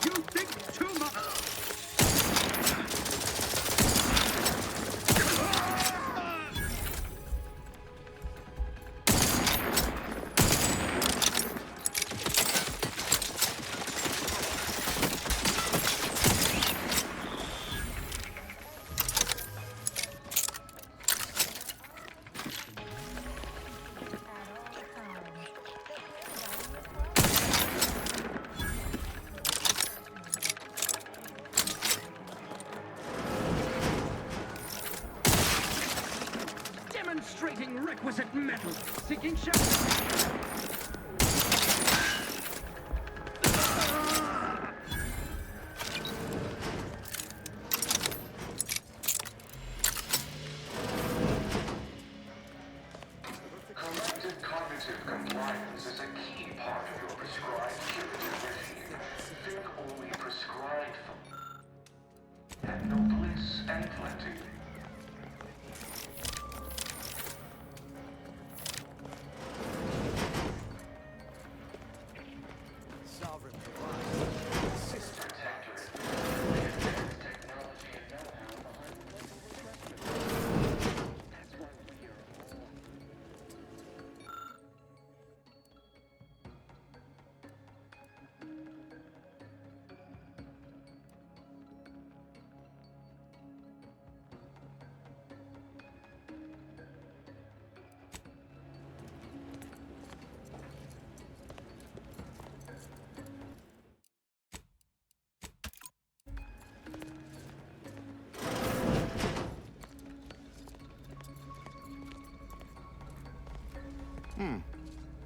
You think too much! Demonstrating requisite metal, seeking shelter. Collective cognitive compliance is a key part of your prescribed curative regime. Think only prescribed for and no bliss and plenty. Sovereign Protectorate. The advanced technology and know-how behind the mental refreshment. That's why we are all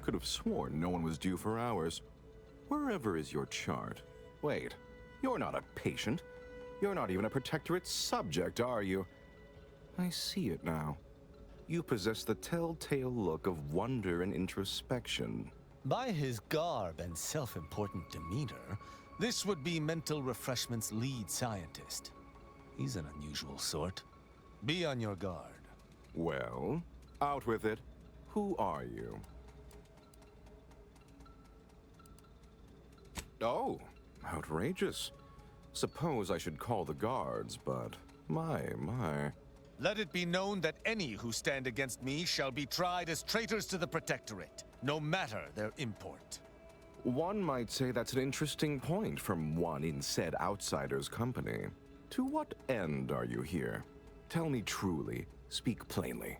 Could have sworn no one was due for hours. Wherever is your chart? Wait, you're not a patient. You're not even a Protectorate subject, are you? I see it now. You possess the telltale look of wonder and introspection. By his garb and self-important demeanor, this would be Mental Refreshment's lead scientist. He's an unusual sort. Be on your guard. Well, out with it. Who are you? Oh, outrageous. Suppose I should call the guards, but my. Let it be known that any who stand against me shall be tried as traitors to the Protectorate, no matter their import. One might say that's an interesting point from one in said outsider's company. To what end are you here? Tell me truly. Speak plainly.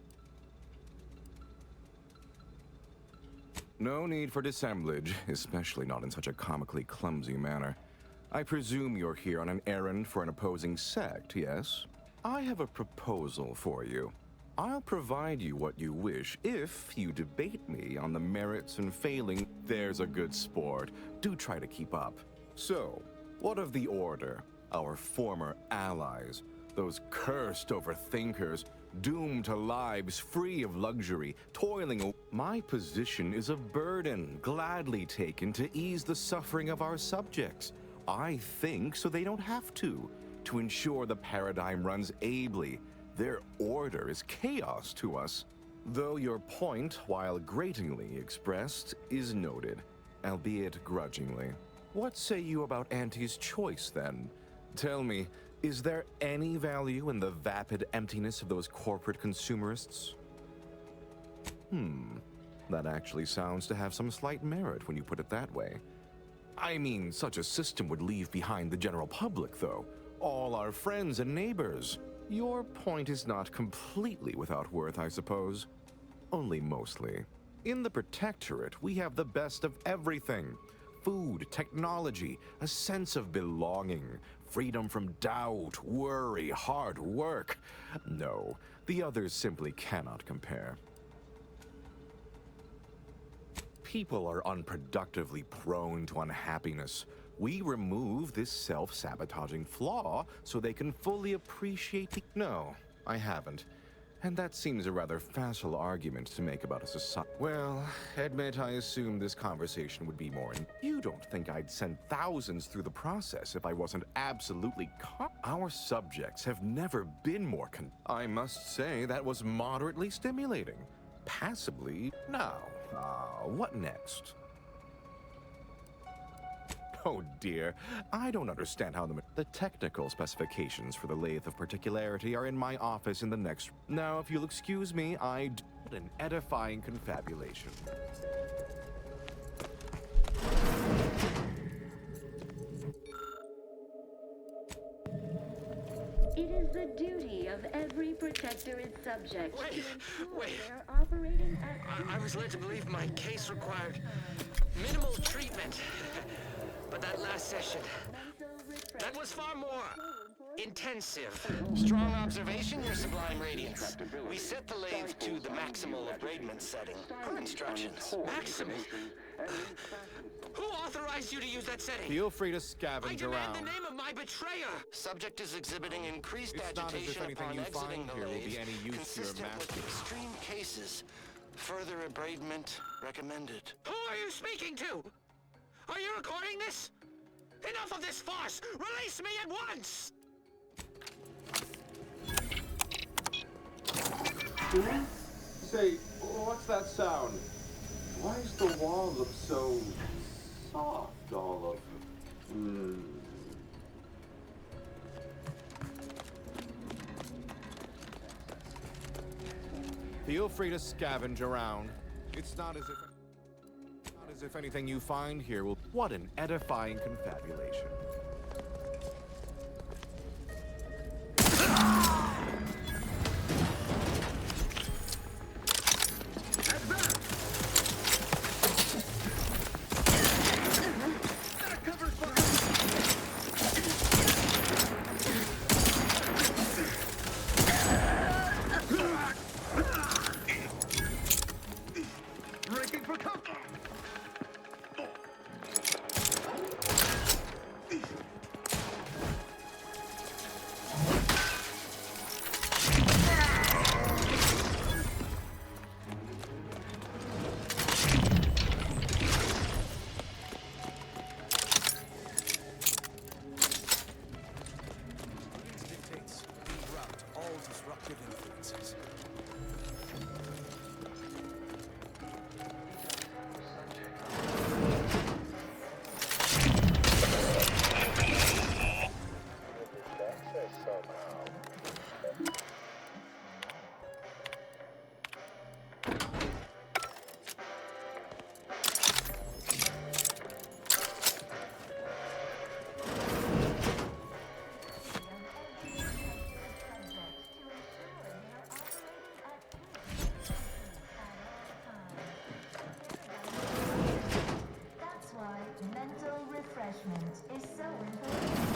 No need for dissemblage, especially not in such a comically clumsy manner. I presume you're here on an errand for an opposing sect, yes? I have a proposal for you. I'll provide you what you wish if you debate me on the merits and failing. There's a good sport. Do try to keep up. So, what of the Order? Our former allies? Those cursed overthinkers, doomed to lives free of luxury, toiling. My position is a burden, gladly taken to ease the suffering of our subjects. I think so they don't have to ensure the paradigm runs ably. Their order is chaos to us. Though your point, while gratingly expressed, is noted, albeit grudgingly. What say you about Auntie's choice, then? Tell me, is there any value in the vapid emptiness of those corporate consumerists? That actually sounds to have some slight merit when you put it that way. I mean, such a system would leave behind the general public, though. All our friends and neighbors. Your point is not completely without worth, I suppose. Only mostly. In the Protectorate, we have the best of everything. Food, technology, a sense of belonging, freedom from doubt, worry, hard work. No, the others simply cannot compare. People are unproductively prone to unhappiness. We remove this self-sabotaging flaw so they can fully appreciate the— No, I haven't. And that seems a rather facile argument to make about a society. Well, admit I assumed this conversation would be more You don't think I'd send thousands through the process if I wasn't absolutely Our subjects have never been more I must say that was moderately stimulating. Passably. Now, what next? Oh dear, I don't understand how the technical specifications for the Lathe of Particularity are in my office in the next— Now, if you'll excuse me, I'd— An edifying confabulation. It is the duty of every Protectorate subject Wait. they're operating at— I was led to believe my case required minimal treatment. But that last session, that was far more intensive. Strong observation, Your Sublime Radiance. We set the lathe to the maximal abradement setting. Per instructions. Maximal? Who authorized you to use that setting? Feel free to scavenge around. I demand the name of my betrayer. Subject is exhibiting increased It's not as if agitation anything upon you exiting find the here will lathe, be any use to your consistent master. with extreme cases. Further abradement recommended. Who are you speaking to? Are you recording this? Enough of this farce! Release me at once! Say, what's that sound? Why does the wall look so soft all of Feel free to scavenge around. It's not as if anything you find here will— What an edifying confabulation. Breaking for cover! Dictates reroute all disruptive influences. That's why mental refreshment is so important.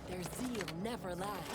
Their zeal never lags.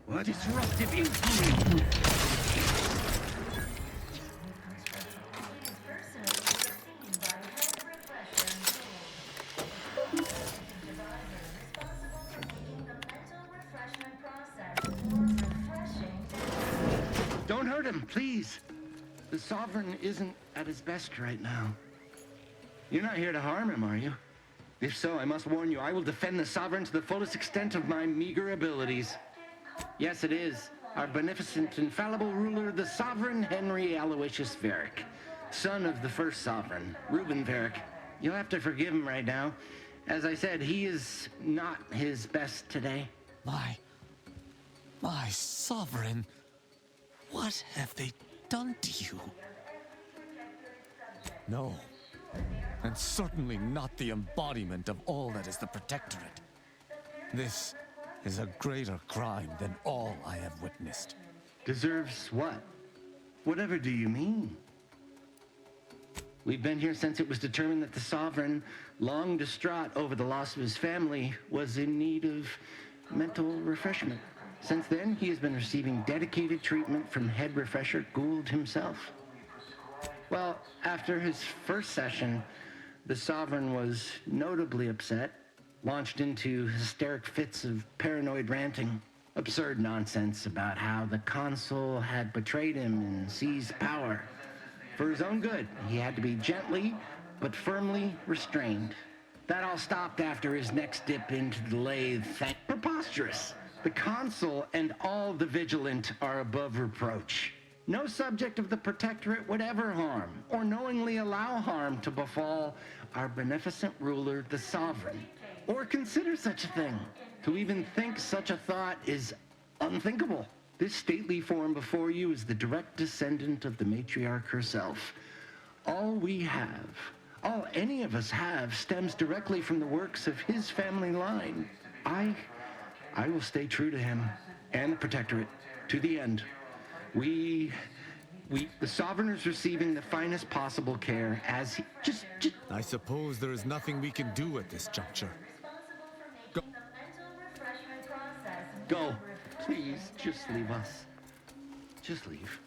What disruptive influence? Don't hurt him, please. The Sovereign isn't at his best right now. You're not here to harm him, are you? If so, I must warn you, I will defend the Sovereign to the fullest extent of my meager abilities. Yes, it is. Our beneficent, infallible ruler, the Sovereign Henry Aloysius Varric, son of the first Sovereign, Reuben Varric. You'll have to forgive him right now. As I said, he is not his best today. My Sovereign, what have they done to you? No, and certainly not the embodiment of all that is the Protectorate. This is a greater crime than all I have witnessed. Deserves what? Whatever do you mean? We've been here since it was determined that the Sovereign, long distraught over the loss of his family, was in need of mental refreshment. Since then, he has been receiving dedicated treatment from head refresher Gould himself. Well, after his first session, the Sovereign was notably upset, launched into hysteric fits of paranoid ranting, absurd nonsense about how the Consul had betrayed him and seized power. For his own good, he had to be gently but firmly restrained. That all stopped after his next dip into the lathe. Preposterous! The Consul and all the Vigilant are above reproach. No subject of the Protectorate would ever harm or knowingly allow harm to befall our beneficent ruler, the Sovereign, or consider such a thing. To even think such a thought is unthinkable. This stately form before you is the direct descendant of the matriarch herself. All we have, all any of us have, stems directly from the works of his family line. I will stay true to him and the Protectorate to the end. The Sovereign is receiving the finest possible care as he just... I suppose there is nothing we can do at this juncture. Go. Please, just leave us. Just leave.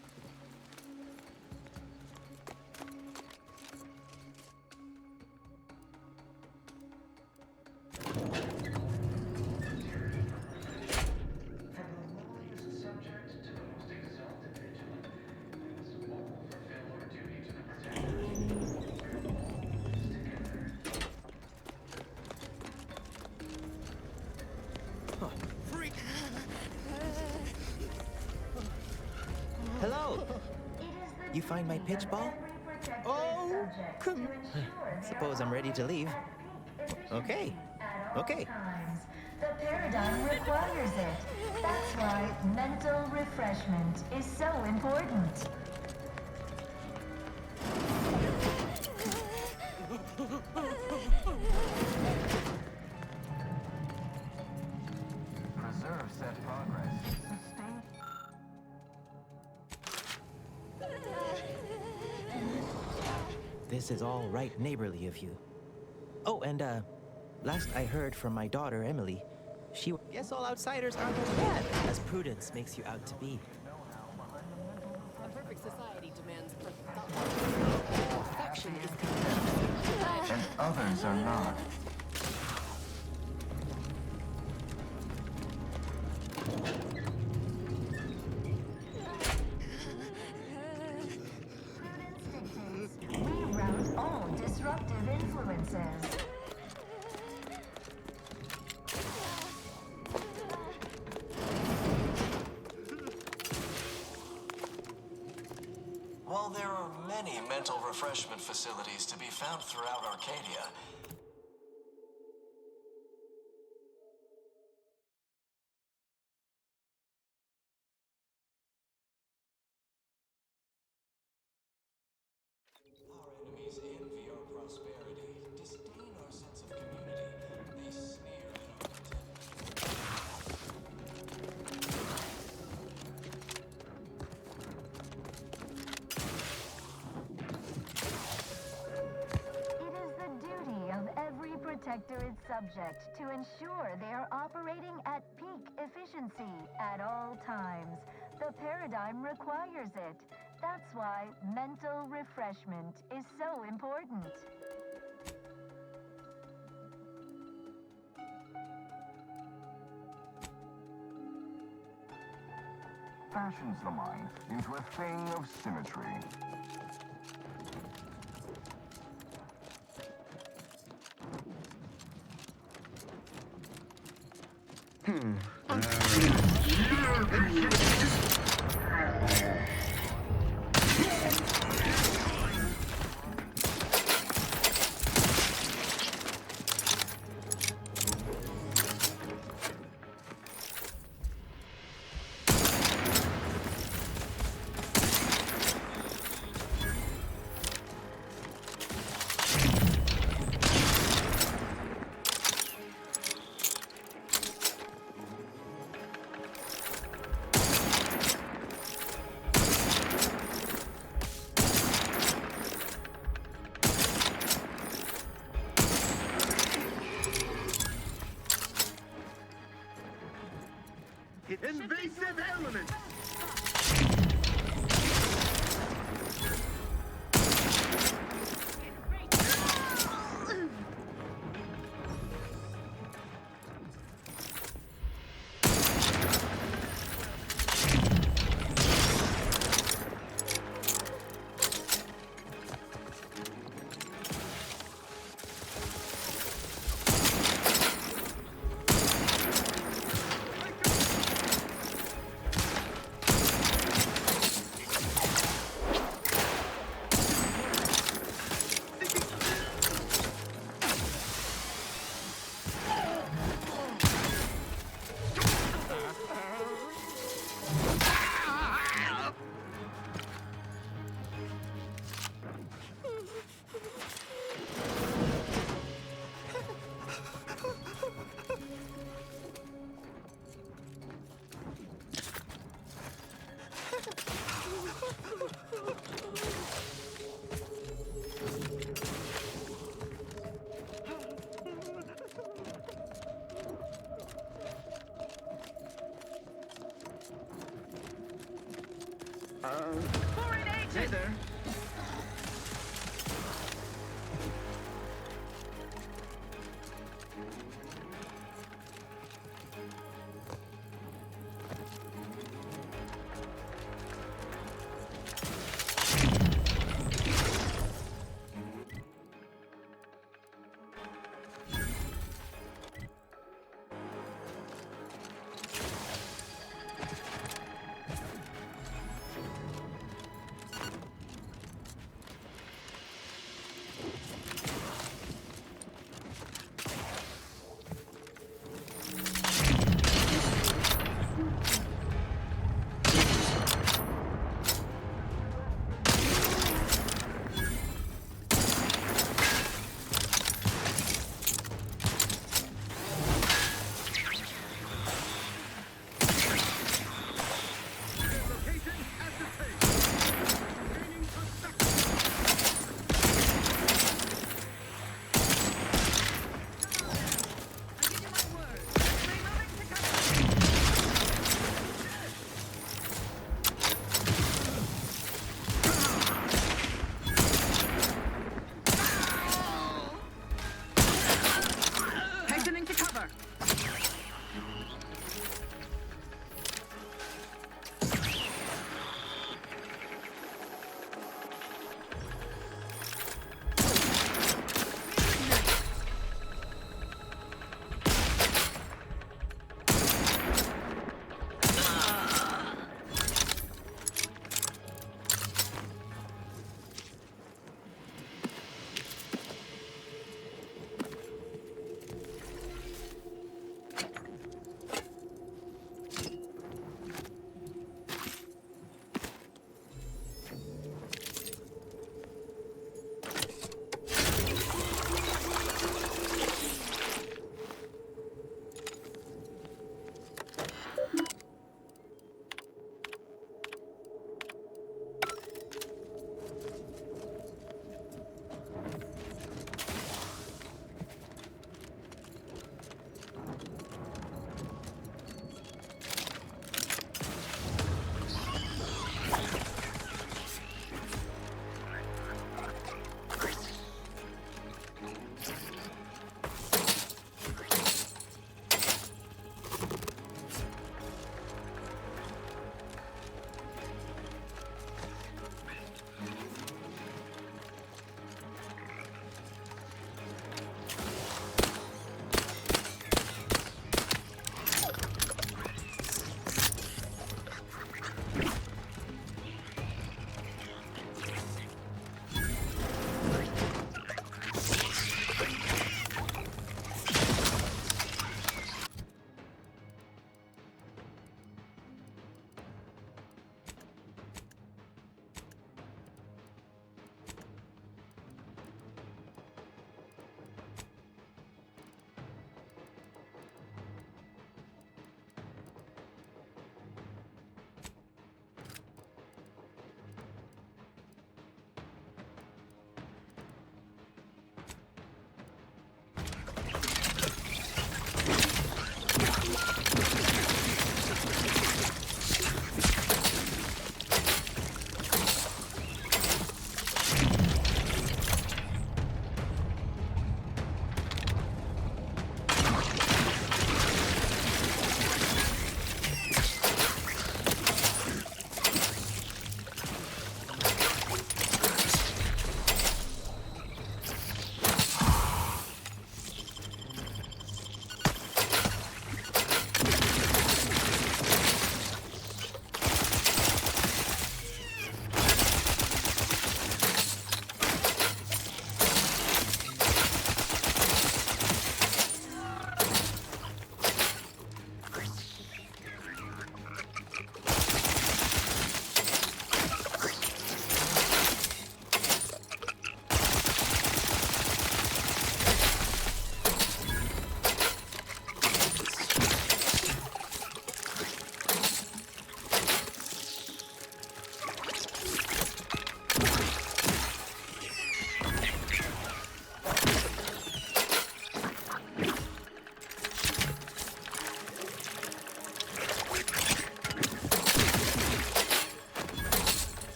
Hello! You find my pitch ball? Oh, come. Suppose I'm ready to leave. Okay. Okay. The paradigm requires it. That's why mental refreshment is so important. Preserve said progress. Sustain. This is all right neighborly of you. Oh, and last I heard from my daughter, Emily, she... Guess all outsiders aren't as bad as Prudence makes you out to be. A perfect society demands perfection is conditioned. And others are not. Reroute all disruptive influences. While there are many mental refreshment facilities to be found throughout Arcadia, our enemies envy our prosperity, disdain our sense of community. They sneer at our protector its subject to ensure they are operating at peak efficiency at all times. The paradigm requires it. That's why mental refreshment is so important. Fashions the mind into a thing of symmetry. Invasive element! Hey there.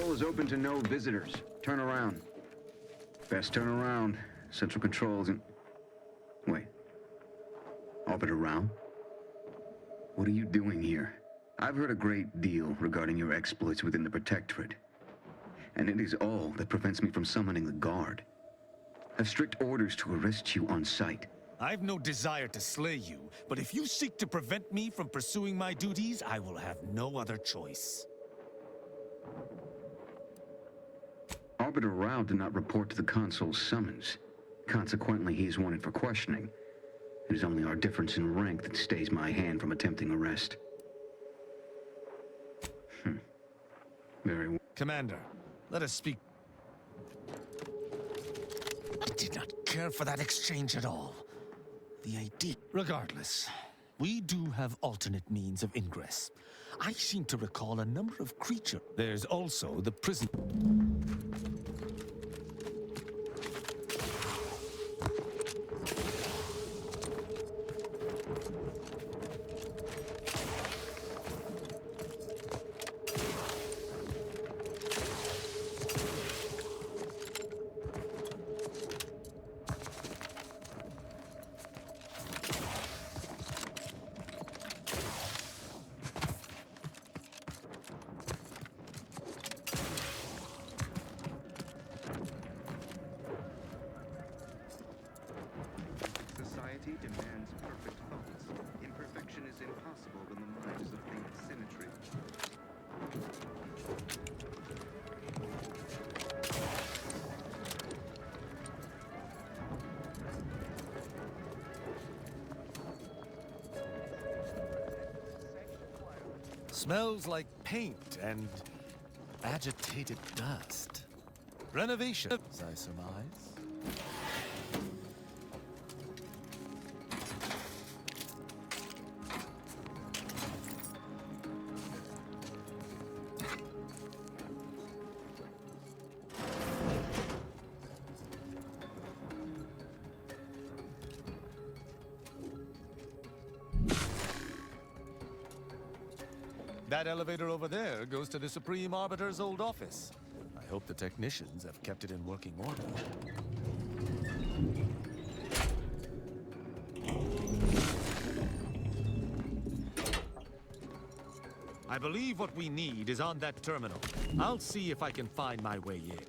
Control is open to no visitors. Turn around. Best turn around. Central Control isn't... Wait. Orbiter Rao? What are you doing here? I've heard a great deal regarding your exploits within the Protectorate. And it is all that prevents me from summoning the Guard. I have strict orders to arrest you on sight. I've no desire to slay you, but if you seek to prevent me from pursuing my duties, I will have no other choice. Arbiter Rao did not report to the Consul's summons. Consequently, he is wanted for questioning. It is only our difference in rank that stays my hand from attempting arrest. Very well. Commander, let us speak. I did not care for that exchange at all. The idea... Regardless, we do have alternate means of ingress. I seem to recall a number of creatures. There's also the prison... Society demands perfect focus. Imperfection is impossible when the mind is a thing of symmetry. Smells like paint and agitated dust. Renovation, I surmise. That elevator over there goes to the Supreme Arbiter's old office. I hope the technicians have kept it in working order. I believe what we need is on that terminal. I'll see if I can find my way in.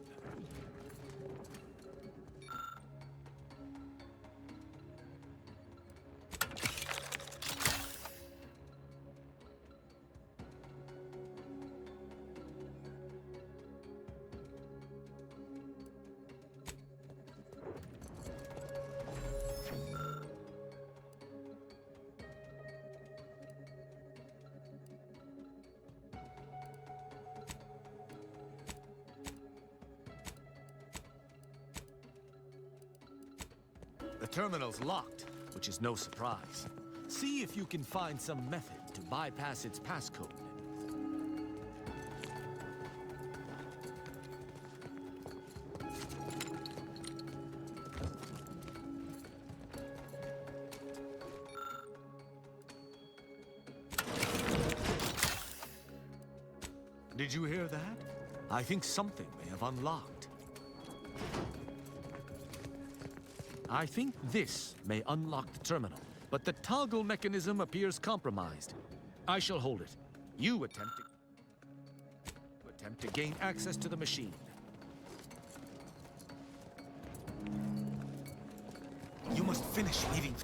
The terminal's locked, which is no surprise. See if you can find some method to bypass its passcode. Did you hear that? I think something may have unlocked. I think this may unlock the terminal, but the toggle mechanism appears compromised. I shall hold it. You attempt to gain access to the machine. You must finish reading.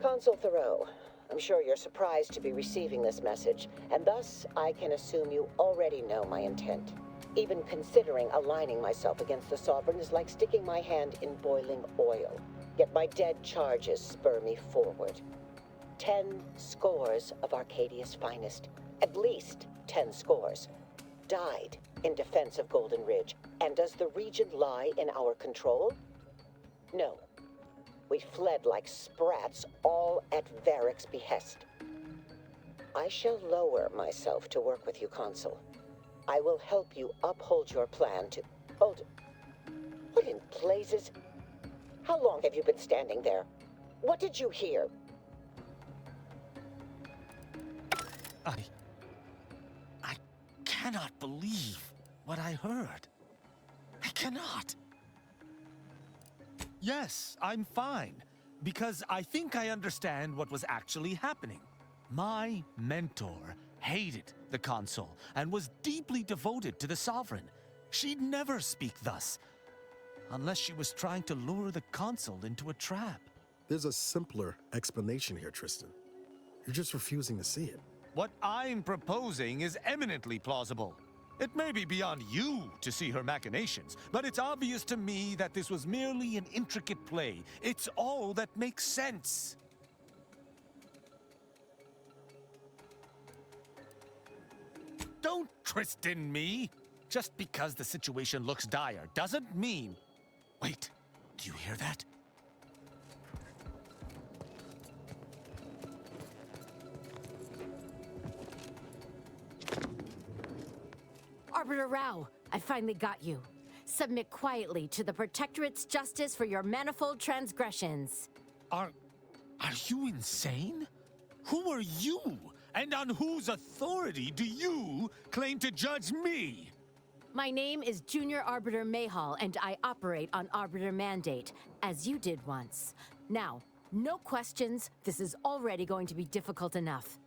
Consul Thoreau, I'm sure you're surprised to be receiving this message, and thus I can assume you already know my intent. Even considering aligning myself against the Sovereign is like sticking my hand in boiling oil. Yet my dead charges spur me forward. 10 scores of Arcadia's finest, at least 10 scores, died in defense of Golden Ridge. And does the region lie in our control? No. We fled like sprats, all at Varric's behest. I shall lower myself to work with you, Consul. I will help you uphold your plan to... Hold... What in blazes? How long have you been standing there? What did you hear? I cannot believe what I heard. I cannot. Yes, I'm fine, because I think I understand what was actually happening. My mentor hated the Consul and was deeply devoted to the Sovereign. She'd never speak thus, unless she was trying to lure the Consul into a trap. There's a simpler explanation here, Tristan. You're just refusing to see it. What I'm proposing is eminently plausible. It may be beyond you to see her machinations, but it's obvious to me that this was merely an intricate play. It's all that makes sense. Don't Tristan me. Just because the situation looks dire doesn't mean... Wait, do you hear that? Arbiter Rao, I finally got you. Submit quietly to the Protectorate's justice for your manifold transgressions. Are you insane? Who are you? And on whose authority do you claim to judge me? My name is Junior Arbiter Mayhall, and I operate on Arbiter Mandate, as you did once. Now, no questions. This is already going to be difficult enough.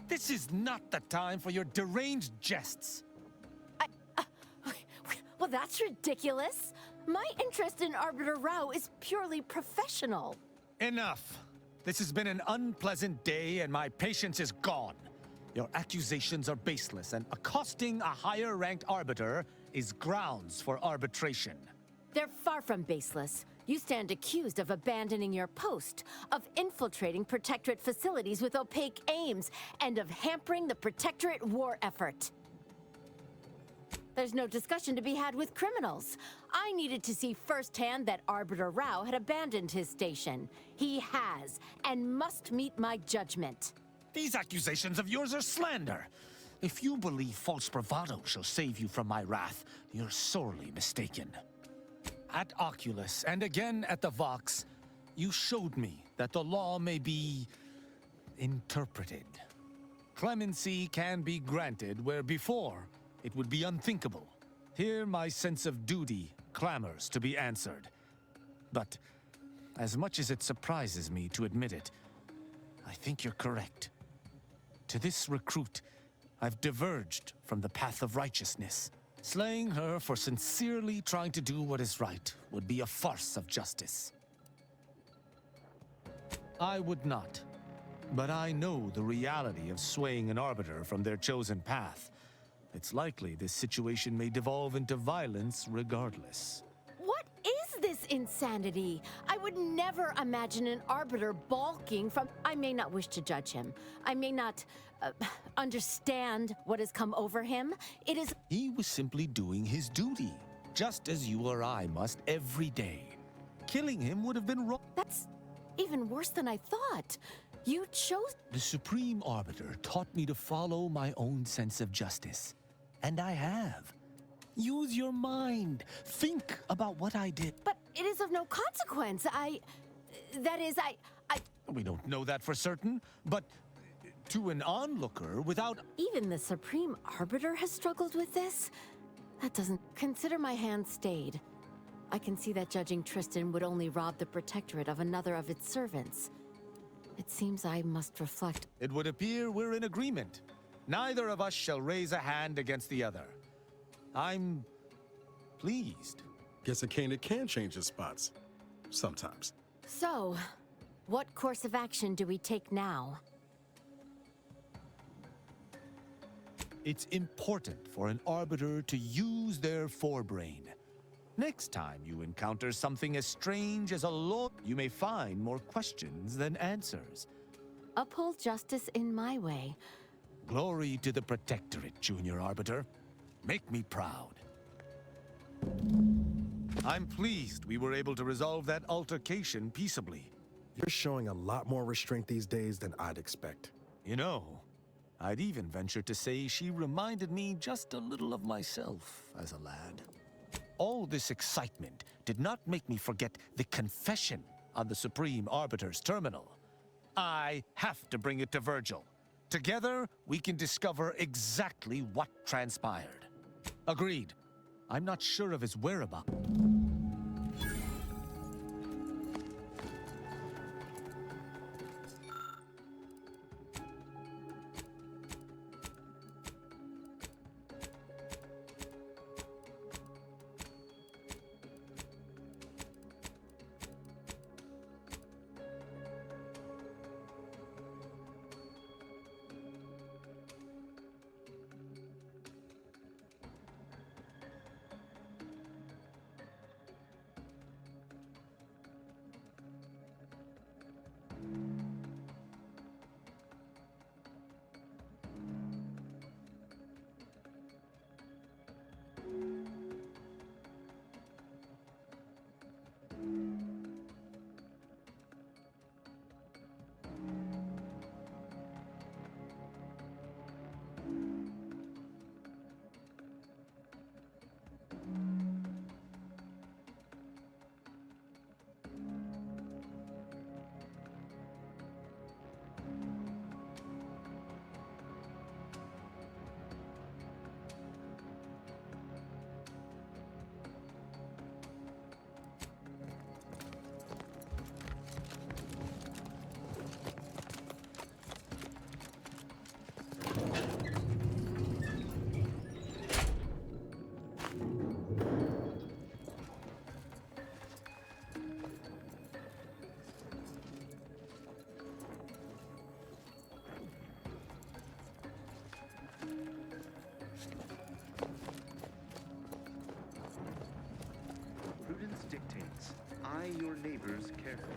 This is not the time for your deranged jests. Well, that's ridiculous. My interest in Arbiter Rao is purely professional. Enough. This has been an unpleasant day, and my patience is gone. Your accusations are baseless, and accosting a higher-ranked arbiter is grounds for arbitration. They're far from baseless. You stand accused of abandoning your post, of infiltrating Protectorate facilities with opaque aims, and of hampering the Protectorate war effort. There's no discussion to be had with criminals. I needed to see firsthand that Arbiter Rao had abandoned his station. He has, and must meet my judgment. These accusations of yours are slander. If you believe false bravado shall save you from my wrath, you're sorely mistaken. At Oculus, and again at the Vox, you showed me that the law may be interpreted. Clemency can be granted where before it would be unthinkable. Here my sense of duty clamors to be answered. But as much as it surprises me to admit it, I think you're correct. To this recruit, I've diverged from the path of righteousness. Slaying her for sincerely trying to do what is right would be a farce of justice. I would not, but I know the reality of swaying an arbiter from their chosen path. It's likely this situation may devolve into violence regardless. What is this insanity? I would never imagine an arbiter balking from... I may not wish to judge him. I may not understand what has come over him. It is... He was simply doing his duty, just as you or I must every day. Killing him would have been wrong. That's even worse than I thought. You chose... The Supreme Arbiter taught me to follow my own sense of justice. And I have. Use your mind. Think about what I did. But it is of no consequence. That is, We don't know that for certain, but to an onlooker without... Even the Supreme Arbiter has struggled with this? That doesn't... Consider my hand stayed. I can see that judging Tristan would only rob the Protectorate of another of its servants. It seems I must reflect... It would appear we're in agreement. Neither of us shall raise a hand against the other. I'm pleased. Guess a candidate can change his spots. Sometimes. So, what course of action do we take now? It's important for an arbiter to use their forebrain. Next time you encounter something as strange as a law, you may find more questions than answers. Uphold justice in my way. Glory to the Protectorate, Junior Arbiter. Make me proud. I'm pleased we were able to resolve that altercation peaceably. You're showing a lot more restraint these days than I'd expect. You know, I'd even venture to say she reminded me just a little of myself as a lad. All this excitement did not make me forget the confession on the Supreme Arbiter's terminal. I have to bring it to Virgil. Together, we can discover exactly what transpired. Agreed. I'm not sure of his whereabouts. Prudence dictates, eye your neighbors carefully.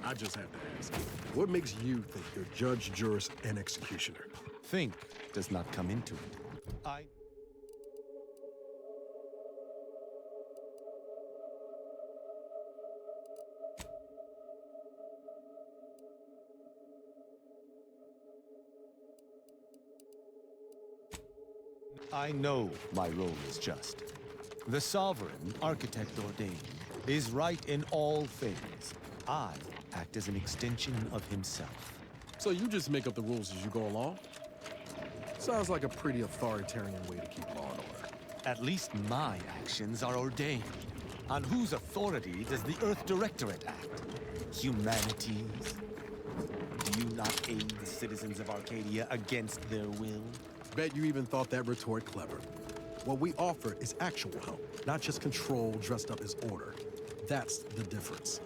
I just have to ask, what makes you think you're judge, jurist, and executioner? Think does not come into it. I know my role is just. The sovereign, architect ordained, is right in all things. I act as an extension of himself. So you just make up the rules as you go along? Sounds like a pretty authoritarian way to keep law and order. At least my actions are ordained. On whose authority does the Earth Directorate act? Humanities? Do you not aid the citizens of Arcadia against their will? Bet you even thought that retort clever. What we offer is actual help, not just control dressed up as order. That's the difference.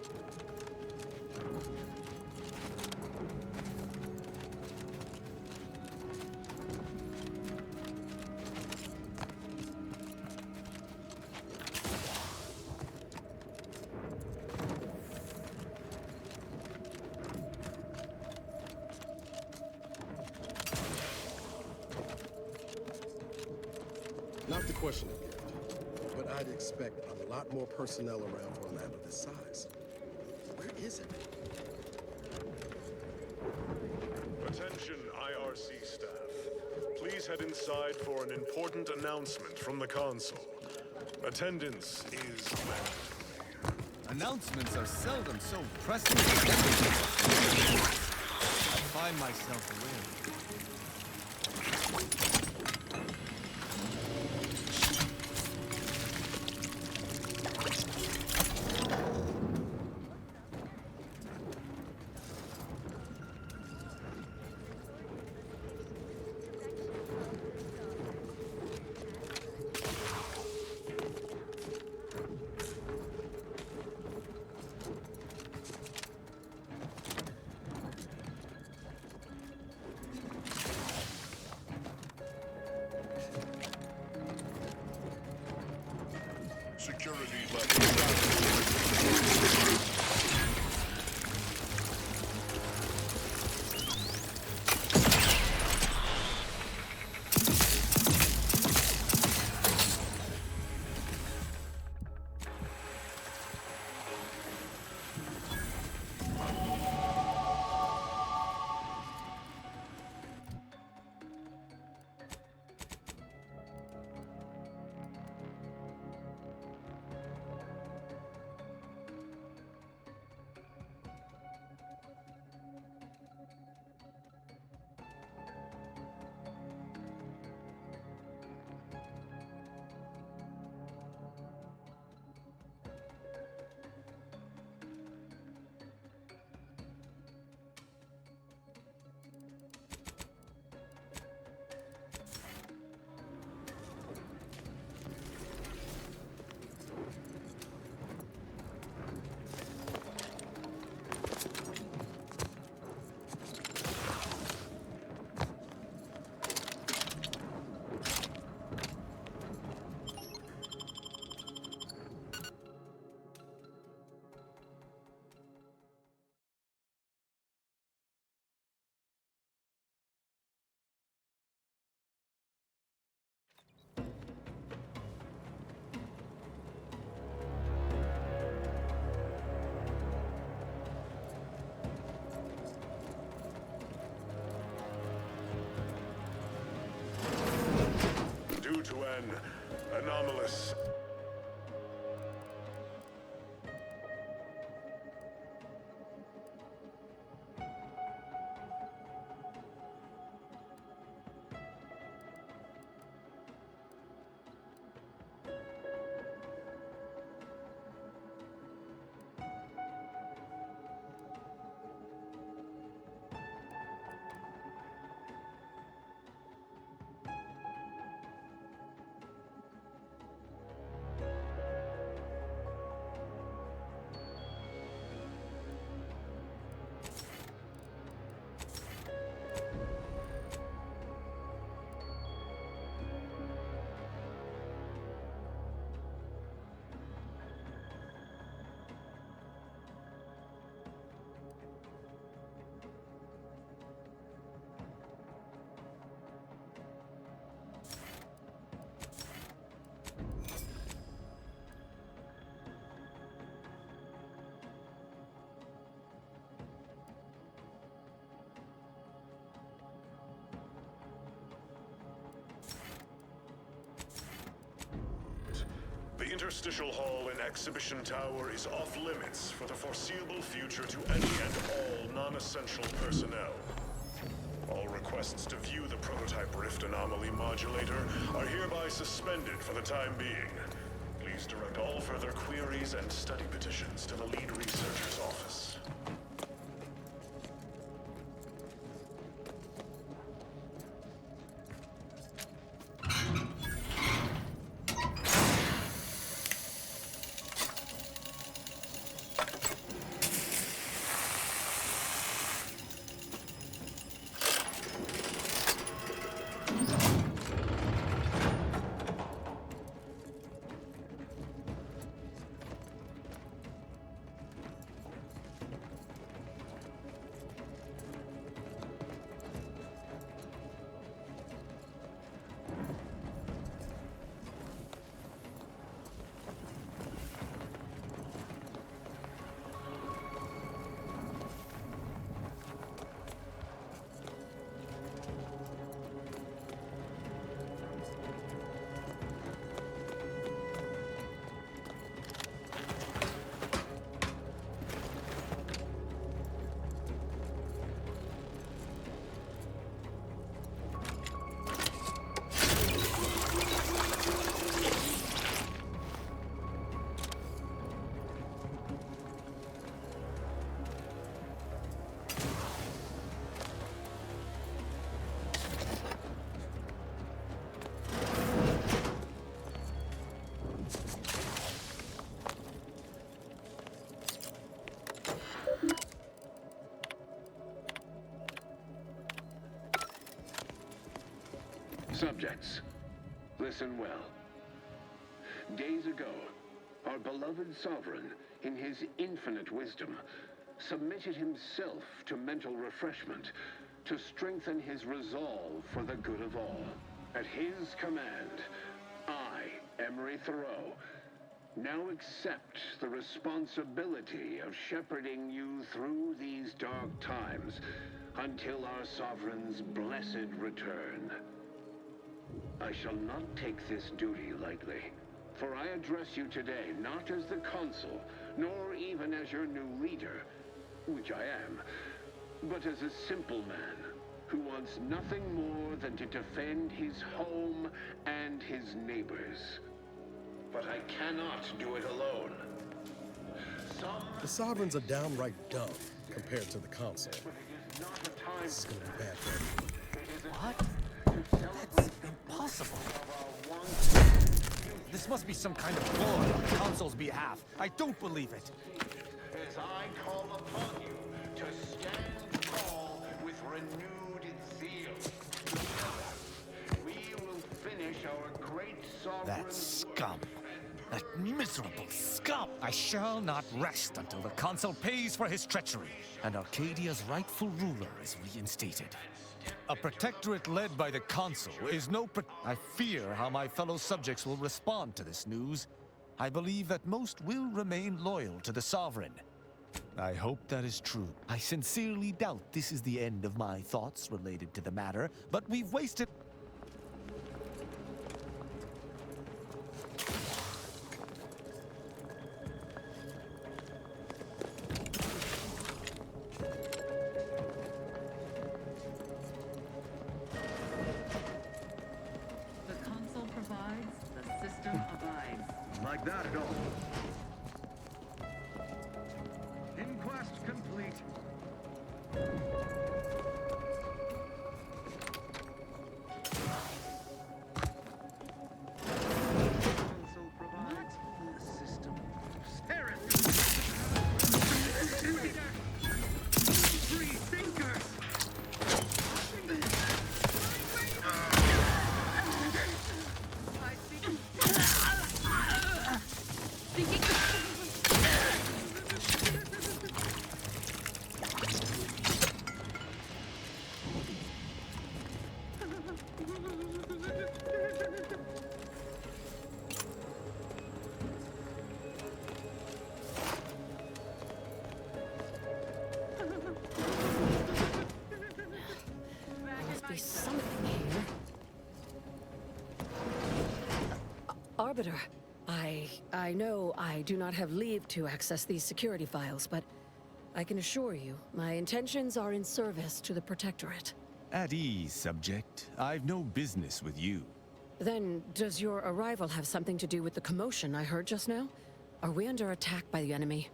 Not to question it, Garrett, but I'd expect a lot more personnel around for a lab of this size. Where is it? Attention, IRC staff. Please head inside for an important announcement from the console. Attendance is mandatory. Announcements are seldom so pressing. I find myself aware. security level. Due to an anomalous The Interstitial Hall in Exhibition Tower is off limits for the foreseeable future to any and all non-essential personnel. All requests to view the prototype Rift Anomaly Modulator are hereby suspended for the time being. Please direct all further queries and study petitions to the lead researcher's office. Subjects, listen well. Days ago, Our beloved sovereign, in his infinite wisdom, submitted himself to mental refreshment to strengthen his resolve for the good of all. At his command, I, Emery Thoreau, now accept the responsibility of shepherding you through these dark times until our sovereign's blessed return. I shall not take this duty lightly, for I address you today not as the consul, nor even as your new leader, which I am, but as a simple man who wants nothing more than to defend his home and his neighbors. But I cannot do it alone. The Sovereigns are downright dumb compared to the Council. This is gonna be bad for everyone. What? That's impossible. This must be some kind of ploy on the Council's behalf. I don't believe it. As I call upon you to stand tall with renewed zeal. Together, we will finish our great sovereign's That scum. That miserable scum! I shall not rest until the Consul pays for his treachery, and Arcadia's rightful ruler is reinstated. A protectorate led by the Consul is no I fear how my fellow subjects will respond to this news. I believe that most will remain loyal to the Sovereign. I hope that is true. I sincerely doubt this is the end of my thoughts related to the matter, but we've wasted... The console provides, the system abides. Like that at all. Inquest complete. Console provides the system. Stare at me. Free thinkers. Must be something here. Arbiter, I know I do not have leave to access these security files, but I can assure you, my intentions are in service to the Protectorate. At ease, subject. I've no business with you. Then, does your arrival have something to do with the commotion I heard just now? Are we under attack by the enemy?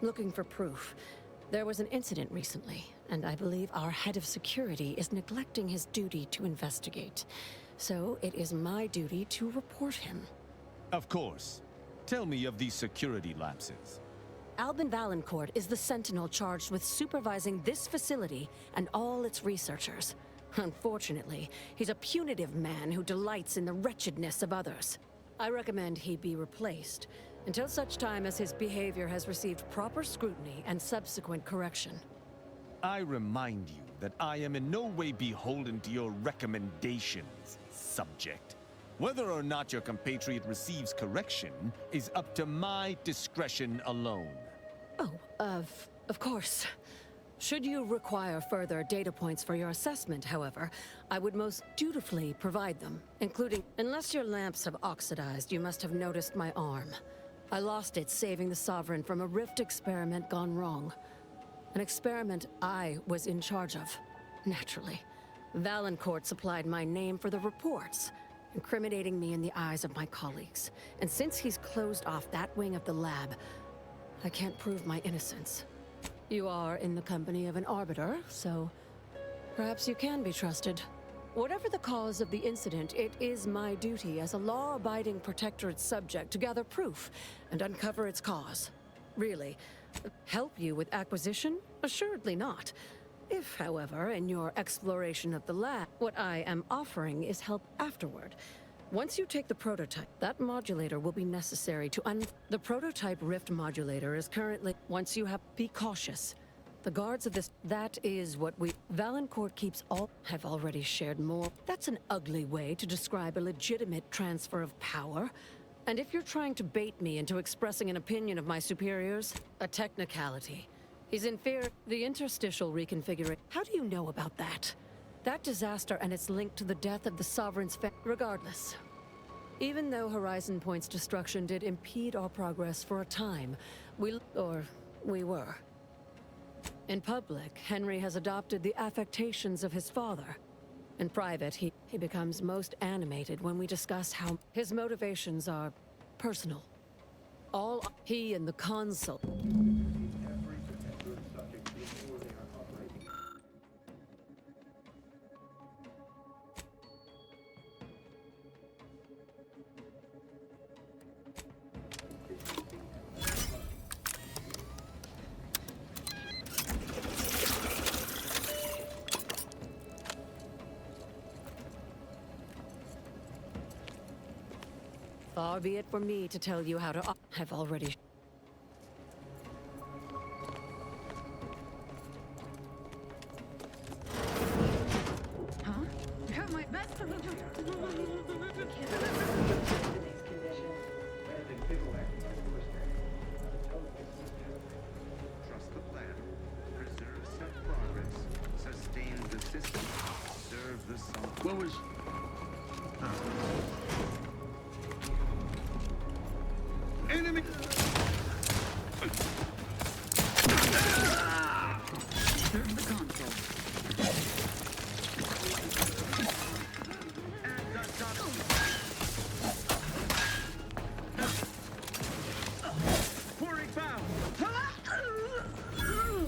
Looking for proof. There was an incident recently, and I believe our head of security is neglecting his duty to investigate. So it is my duty to report him. Of course. Tell me of these security lapses. Albin Valancourt is the sentinel charged with supervising this facility and all its researchers. Unfortunately, he's a punitive man who delights in the wretchedness of others. I recommend he be replaced until such time as his behavior has received proper scrutiny and subsequent correction. I remind you that I am in no way beholden to your recommendations, subject. Whether or not your compatriot receives correction is up to my discretion alone. Oh, of course. Should you require further data points for your assessment, however, I would most dutifully provide them, including... Unless your lamps have oxidized, you must have noticed my arm. I lost it saving the Sovereign from a rift experiment gone wrong. An experiment I was in charge of, naturally. Valancourt supplied my name for the reports, incriminating me in the eyes of my colleagues. And since he's closed off that wing of the lab, I can't prove my innocence. You are in the company of an arbiter, so perhaps you can be trusted. Whatever the cause of the incident, it is my duty as a law-abiding Protectorate subject to gather proof and uncover its cause. Really, help you with acquisition? Assuredly not. If, however, in your exploration of the lab, what I am offering is help afterward, Once you take the prototype, that modulator will be necessary to The prototype rift modulator is currently... Once you have... Be cautious. The guards of this... That is what we... Valancourt keeps all... Have already shared more. That's an ugly way to describe a legitimate transfer of power. And if you're trying to bait me into expressing an opinion of my superiors, a technicality. He's in fear... The interstitial reconfiguration... How do you know about that? That disaster and its link to the death of the Sovereign's regardless. Even though Horizon Point's destruction did impede our progress for a time, we were. In public, Henry has adopted the affectations of his father. In private, he becomes most animated when we discuss how his motivations are personal. All he and the Consul... Far be it for me to tell you how to... I've already... Huh? You have my best... Trust the plan. Preserve set progress. Sustain the system. Serve the sun. What was... Enemy! Serve the console. Pouring bound!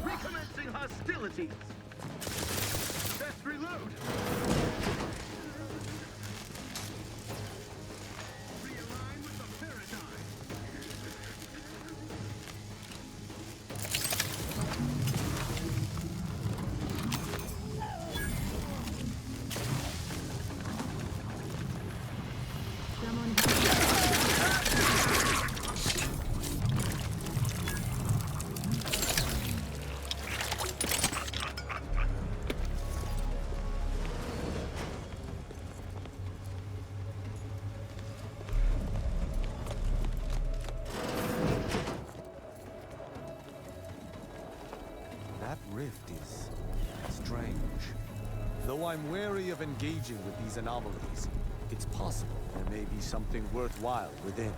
Recommencing hostilities! Best reload! Realign with the paradigm! That rift is strange. Though I'm wary of engaging with these anomalies, it's possible there may be something worthwhile within.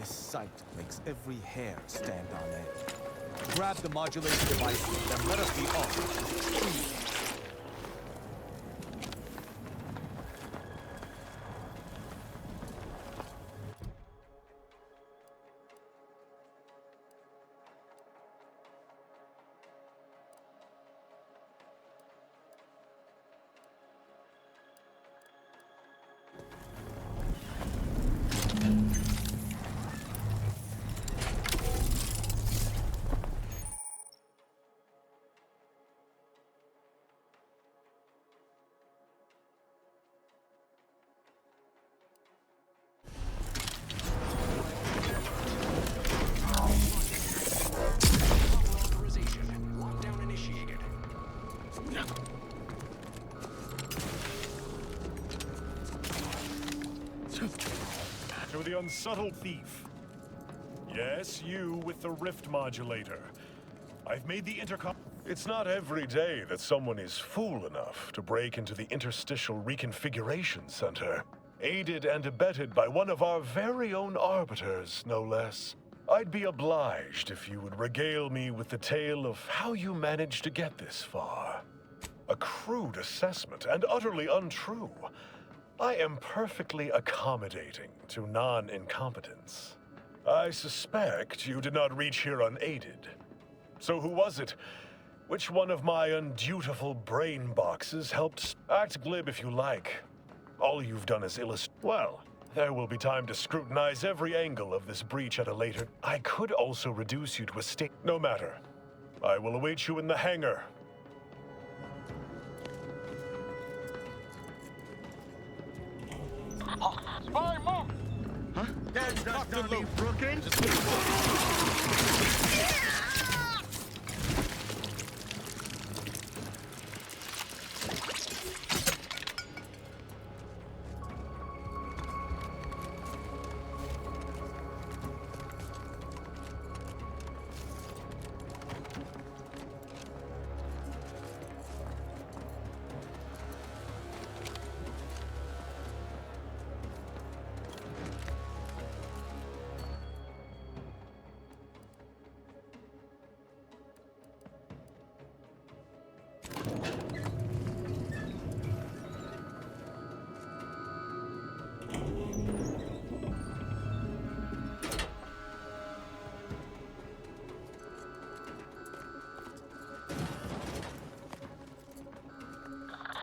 Sight makes every hair stand on end. Grab the modulation device, then let us be off. To the unsubtle thief. Yes, you with the rift modulator. I've made the intercom. It's not every day that someone is fool enough to break into the Interstitial Reconfiguration Center, aided and abetted by one of our very own arbiters, no less. I'd be obliged if you would regale me with the tale of how you managed to get this far. A crude assessment and utterly untrue. I am perfectly accommodating to non-incompetence. I suspect you did not reach here unaided. So who was it? Which one of my undutiful brain boxes helped? Act glib if you like. All you've done is illustrate. Well, there will be time to scrutinize every angle of this breach at a later. I could also reduce you to a state. No matter. I will await you in the hangar. Spy, move! Huh? That's not Dr. Brookins?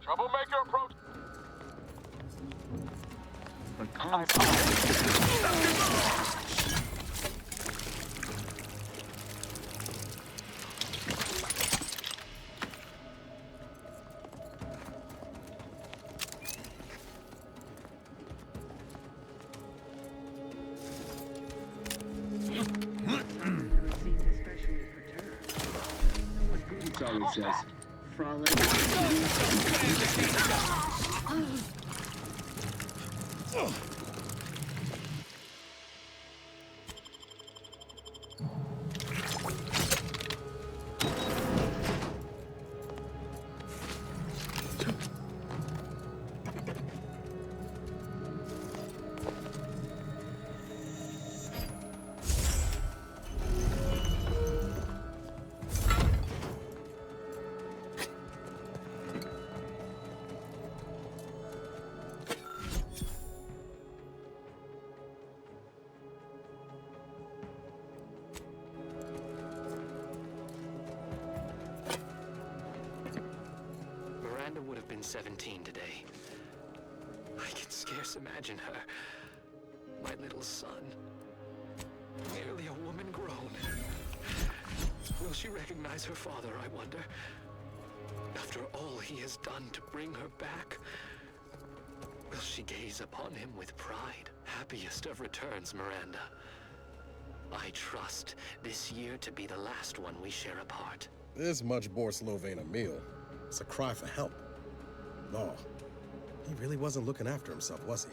Troublemaker approach. The console. That's all it says. Frolic. Miranda would have been 17 today. I can scarce imagine her. My little son. Nearly a woman grown. Will she recognize her father, I wonder? After all he has done to bring her back, will she gaze upon him with pride? Happiest of returns, Miranda. I trust this year to be the last one we share apart. This much Borslow ain't a meal. It's a cry for help. No, he really wasn't looking after himself, was he?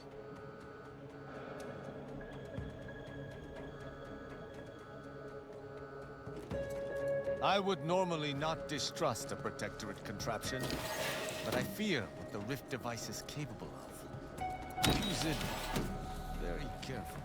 I would normally not distrust a Protectorate contraption, but I fear what the Rift device is capable of. Use it very carefully.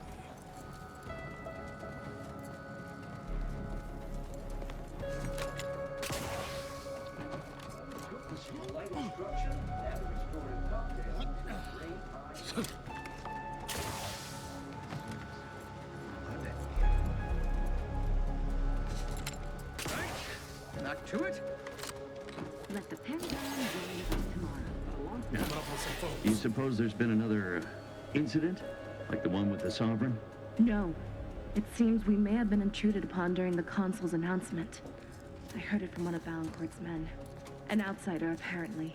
Not to it? Let the paradigm wave tomorrow. Do you suppose there's been another incident? Like the one with the Sovereign? No. It seems we may have been intruded upon during the Consul's announcement. I heard it from one of Valancourt's men. An outsider, apparently.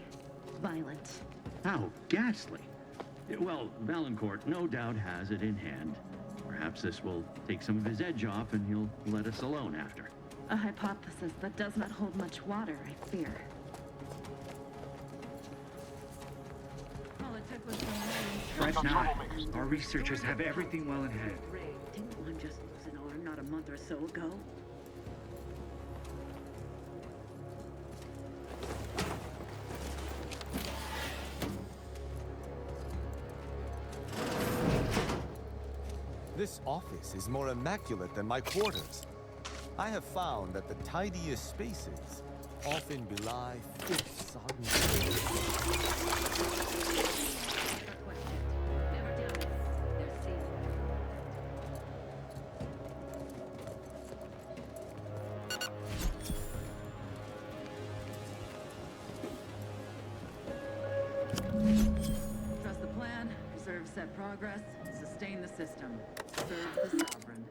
Violent. How ghastly. Well, Valancourt no doubt has it in hand. Perhaps this will take some of his edge off and he'll let us alone after. A hypothesis that does not hold much water, I fear. Well, it took us some Fret not. Our researchers have everything well in hand. Ray, didn't one just lose an arm not a month or so ago? This office is more immaculate than my quarters. I have found that the tidiest spaces often belie filth sodden Trust the plan, preserve set progress, sustain the system, serve the Sovereign.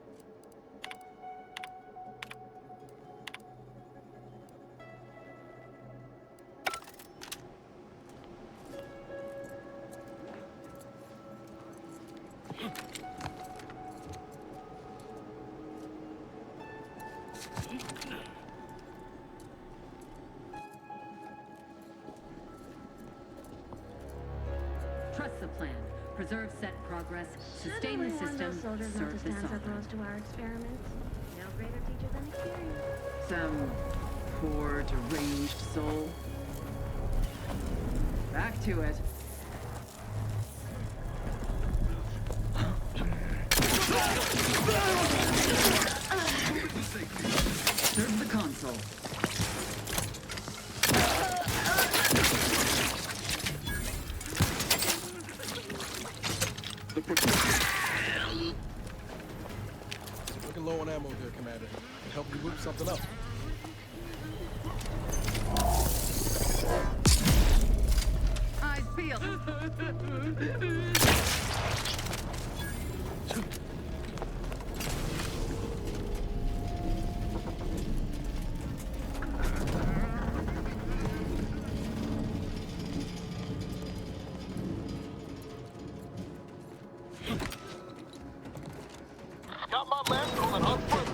Trust the plan. Preserve set progress, sustain the system, serve the Sovereign. to our experiments. No greater teacher than experience. Some poor, deranged soul. Back to it. Search the console. Looking low on ammo there, Commander. Can help you whip something up. Eyes peeled. Got my left on an unfriendly.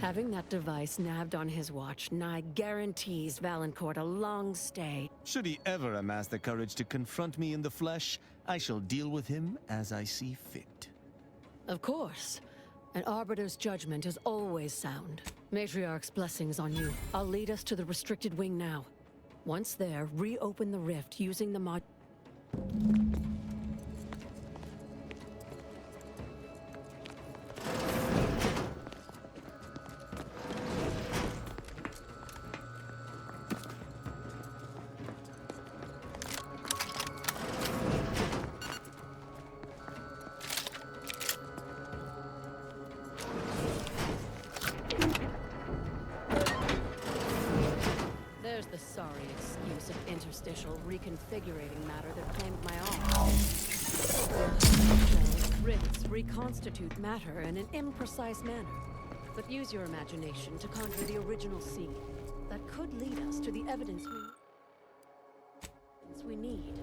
Having that device nabbed on his watch nigh guarantees Valancourt a long stay. Should he ever amass the courage to confront me in the flesh, I shall deal with him as I see fit. Of course. An Arbiter's judgment is always sound. Matriarch's blessings on you. I'll lead us to the restricted wing now. Once there, reopen the rift using the mod... There's the sorry excuse of interstitial reconfigurating matter that claimed my arm. Rifts reconstitute matter in an imprecise manner, but use your imagination to conjure the original seed that could lead us to the evidence we need.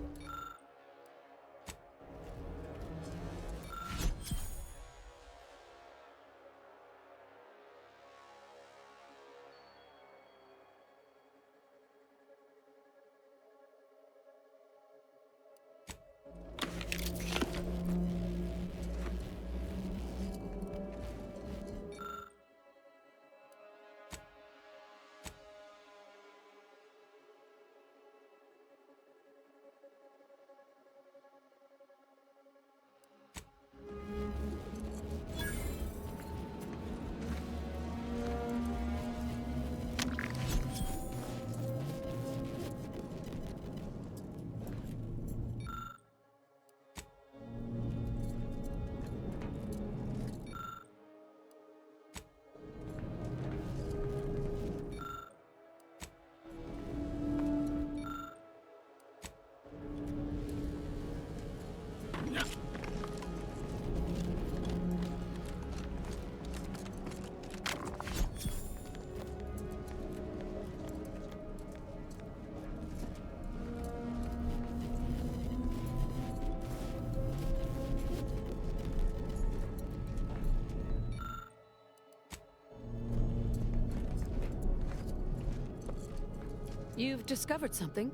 You've discovered something?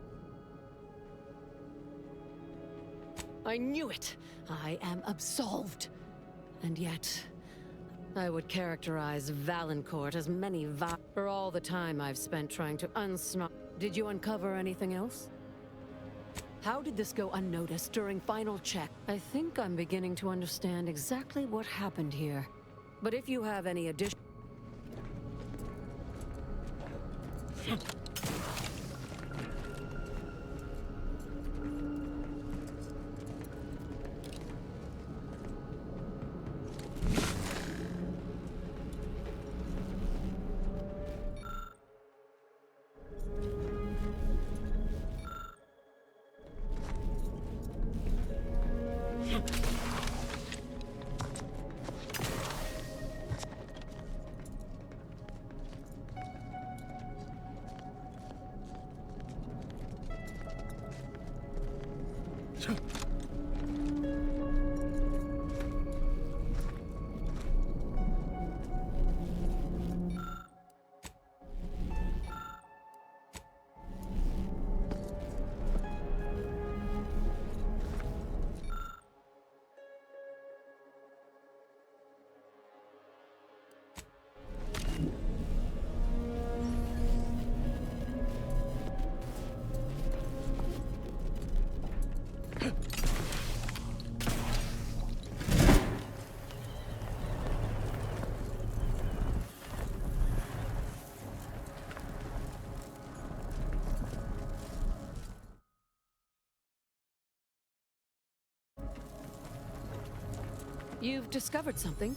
I knew it! I am absolved. And yet, I would characterize Valancourt as many for all the time I've spent trying to unsnark. Did you uncover anything else? How did this go unnoticed during final check? I think I'm beginning to understand exactly what happened here. But if you have any additional... You've discovered something?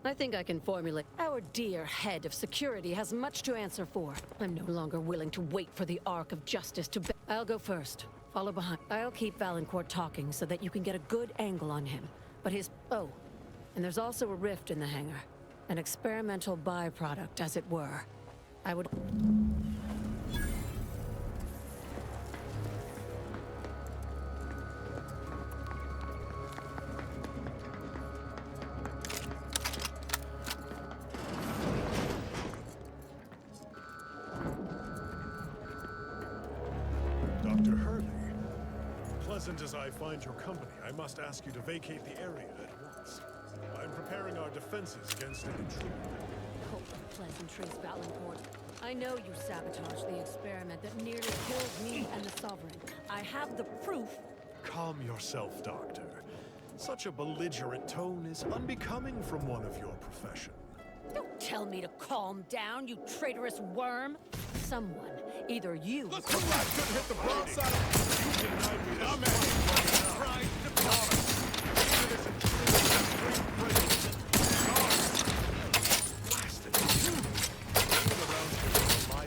I think I can formulate. Our dear head of security has much to answer for. I'm no longer willing to wait for the arc of justice to I'll go first. Follow behind. I'll keep Valancourt talking so that you can get a good angle on him. But his... Oh, and there's also a rift in the hangar. An experimental byproduct, as it were. I would... Dr. Hurley, pleasant as I find your company, I must ask you to vacate the area at once. I'm preparing our defenses against an intruder. Hope of pleasantries, Valancourt. I know you sabotaged the experiment that nearly killed me and the Sovereign. I have the proof. Calm yourself, Doctor. Such a belligerent tone is unbecoming from one of your profession. Don't tell me to calm down, you traitorous worm. Someone, either you... Let's go back to hit the broadside of... You denied me this pride to promise. Into this intruder blasted. Around here, my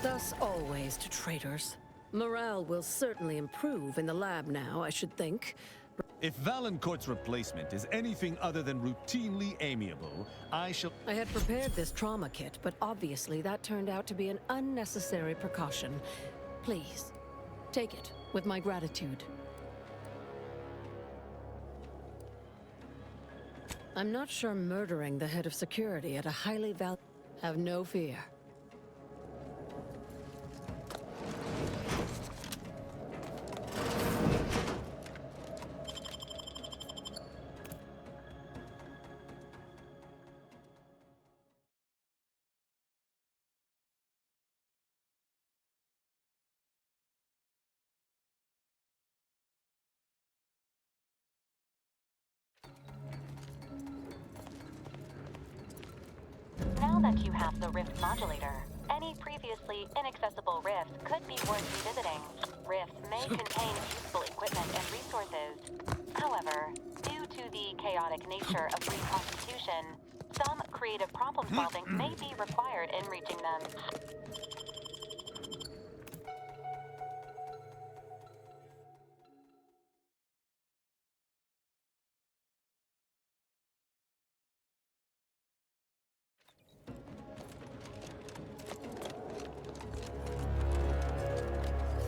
Thus always to traitors. Morale will certainly improve in the lab now, I should think. If Valancourt's replacement is anything other than routinely amiable, I had prepared this trauma kit, but obviously that turned out to be an unnecessary precaution. Please, take it with my gratitude. I'm not sure murdering the head of security at a highly Have no fear. Now that you have the Rift Modulator, any previously inaccessible rifts could be worth revisiting. Rifts may contain useful equipment and resources. However, due to the chaotic nature of reconstitution, some creative problem solving may be required in reaching them.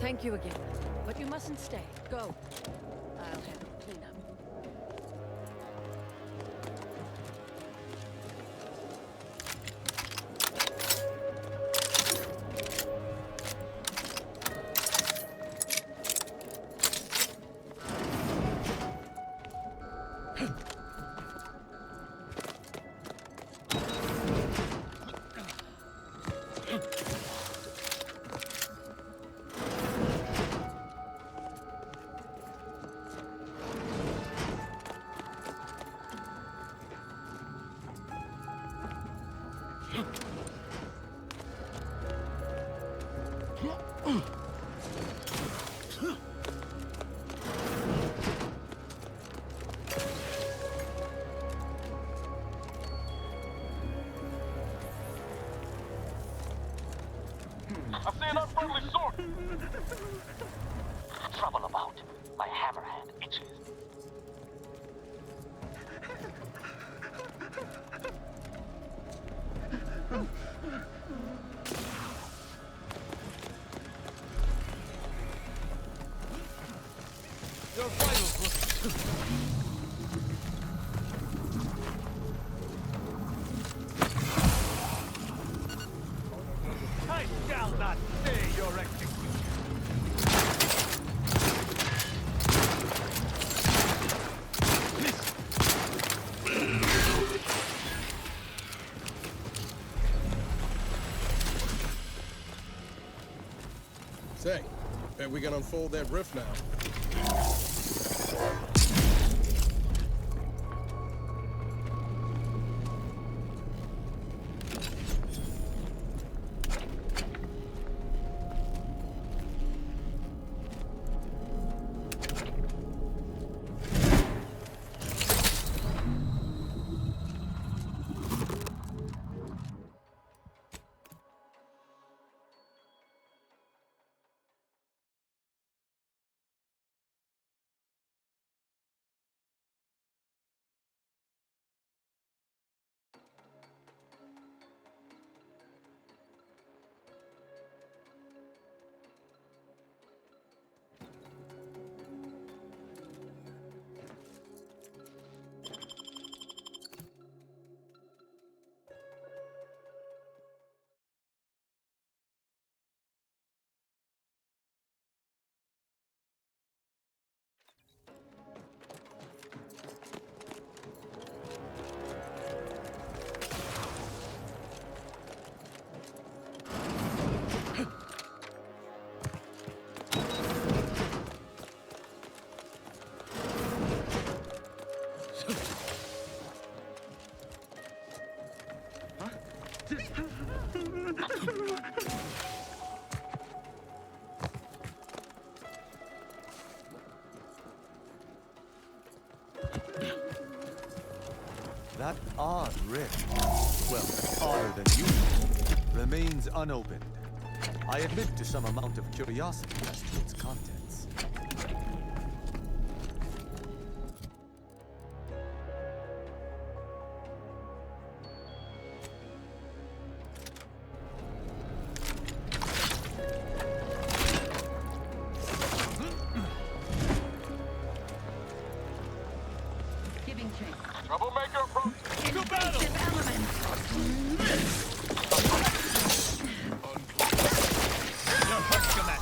Thank you again, but you mustn't stay. Go. I'll handle cleanup. I see an unfriendly sword! Trouble about. My hammerhand itches. Your vitals look... I shall not stay your execution. Say, bet we can unfold that rift now. That odd rift, well, odder than usual, remains unopened. I admit to some amount of curiosity as to its contents. Giving chase. Troublemaker approach! To battle! Your first command.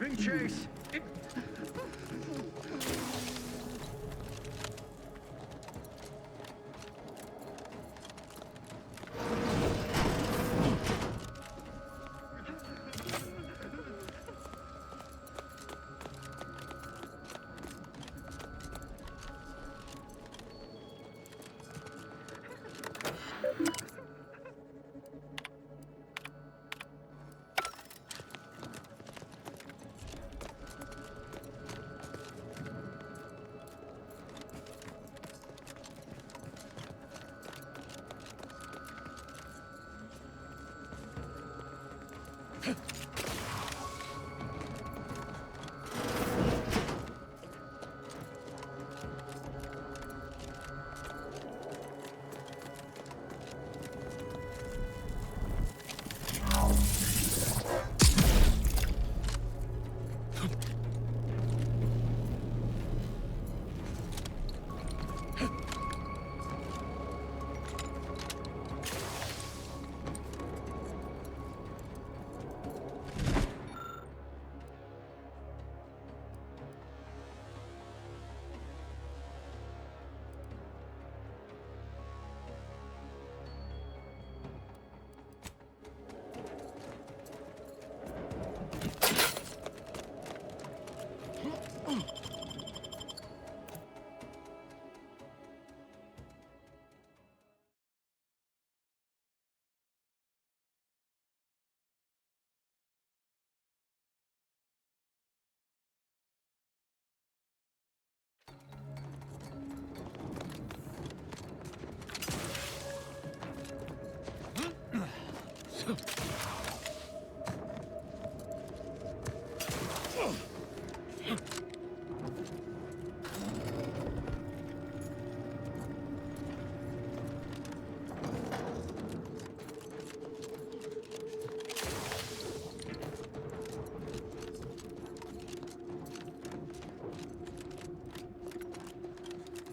Giving chase.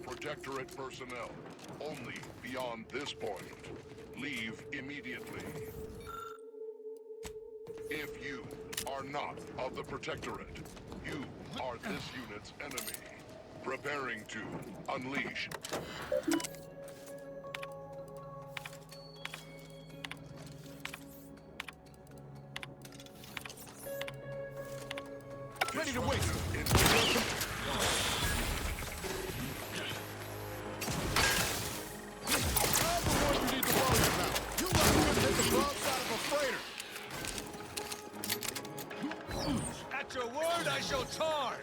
Protectorate personnel, only beyond this point. Leave immediately. If you are not of the Protectorate, you are this unit's enemy. Preparing to unleash. Ready to wait. At your word, I shall charge!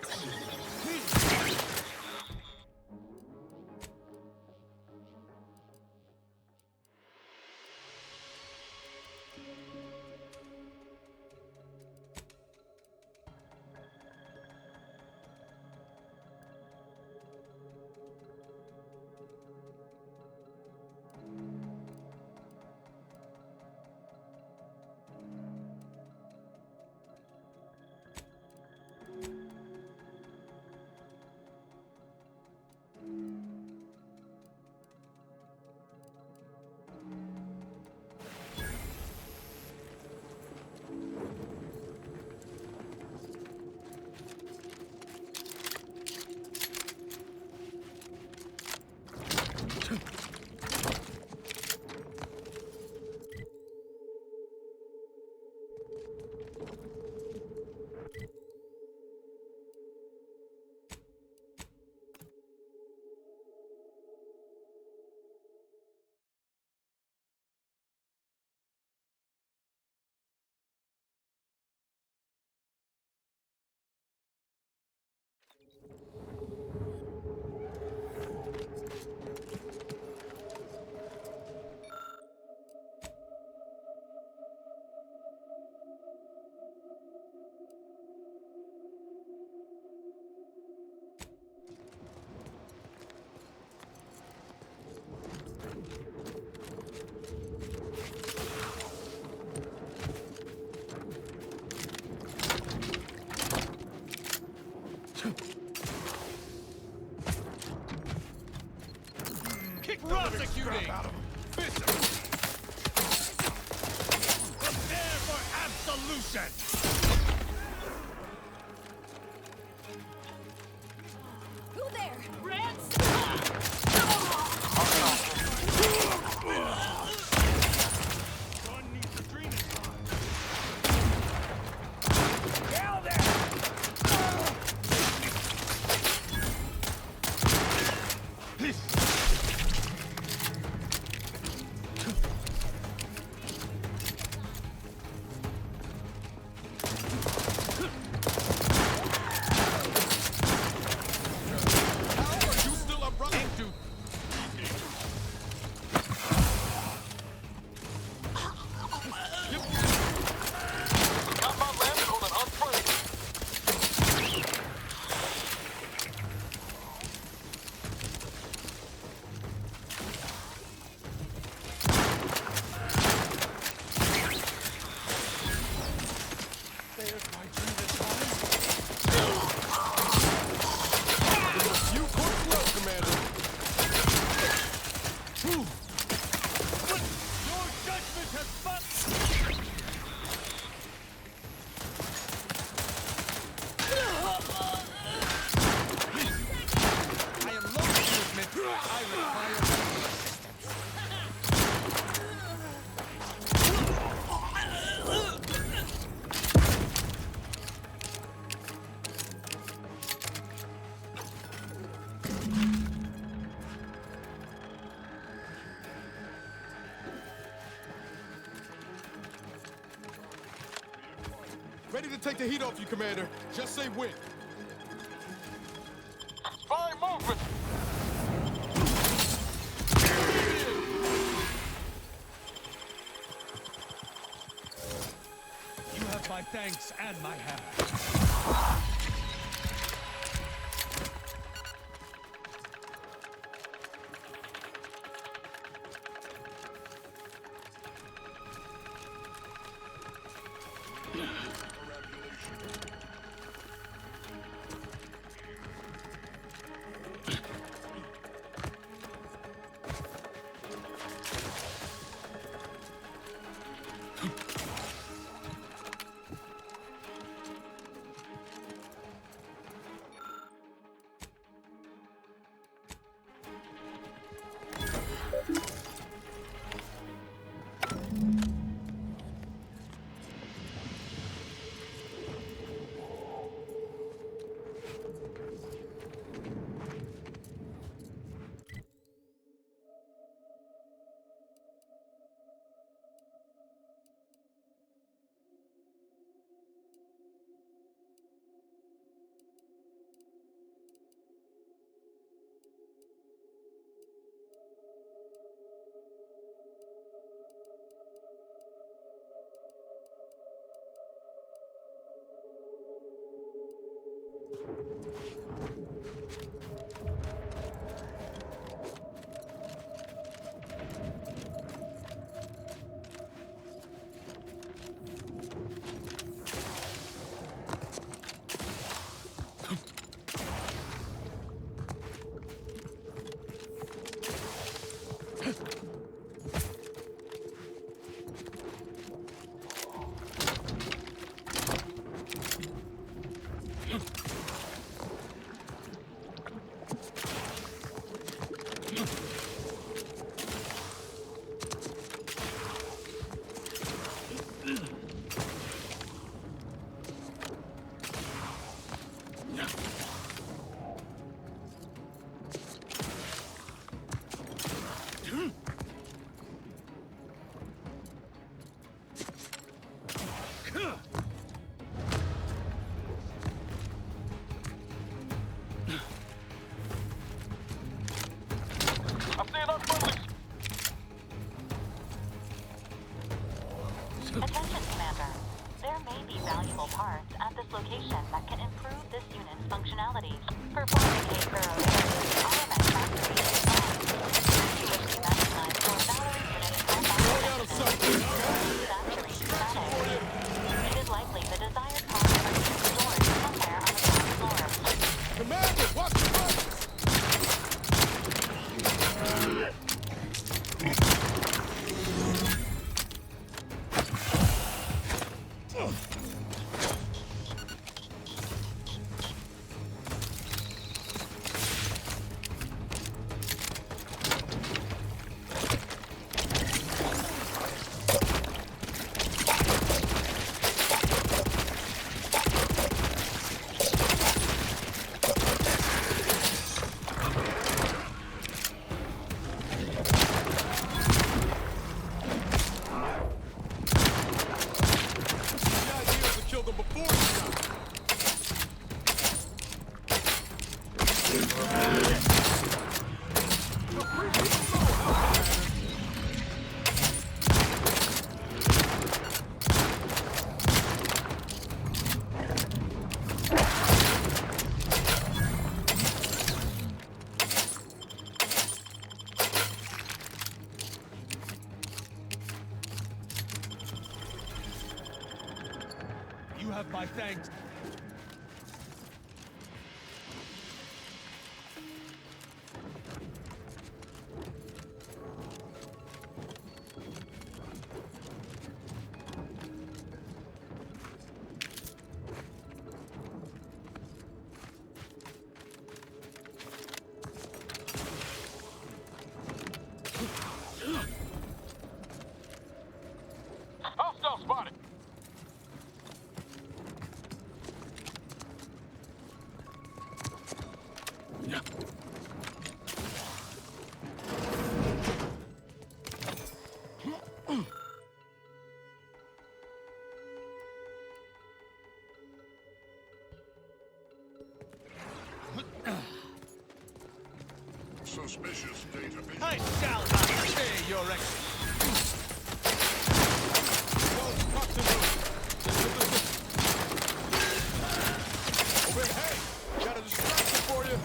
Prosecuting! Bishop! Prepare for absolution! Ready to take the heat off you, Commander. Just say when. Spy movement! You have my thanks and my hammer. Attention, Commander. There may be valuable parts at this location that can improve this unit's functionality. Performing a thorough automatic factory is designed. You wish to maximize your Valerie unit's It is likely the desired parts are being stored somewhere on the ground floor. Commander, watch the front! You have my thanks. Hostile spotted. Suspicious data. I shall not obey your excellency. Hey, got a distraction for you.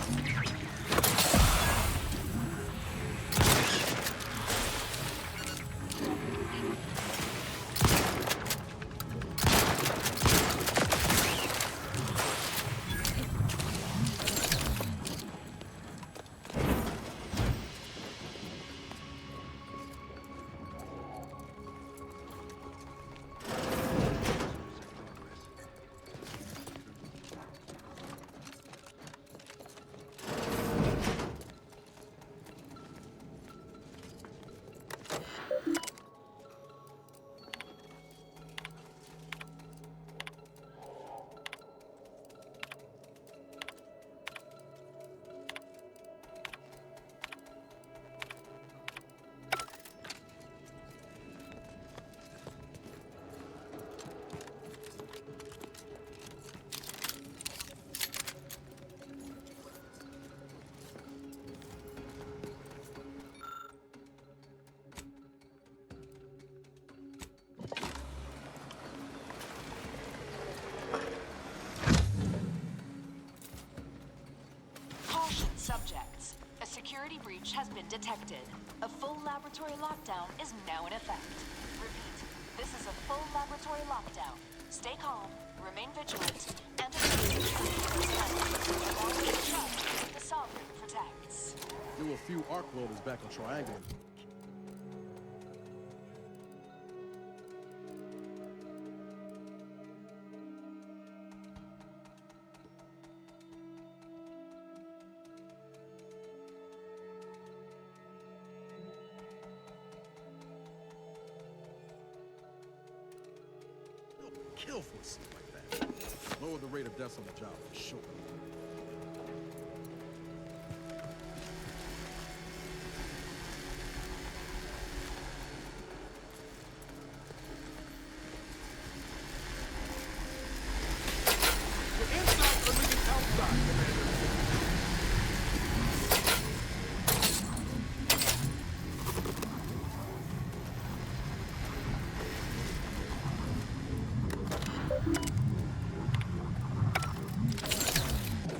Subjects, a security breach has been detected. A full laboratory lockdown is now in effect. Repeat, this is a full laboratory lockdown. Stay calm, remain vigilant, and the Sovereign protects. There were a few arc loaders back on Triangle. Kill for a scene like that. Lower the rate of deaths on the job for sure. We're inside, but we can outside, Commander.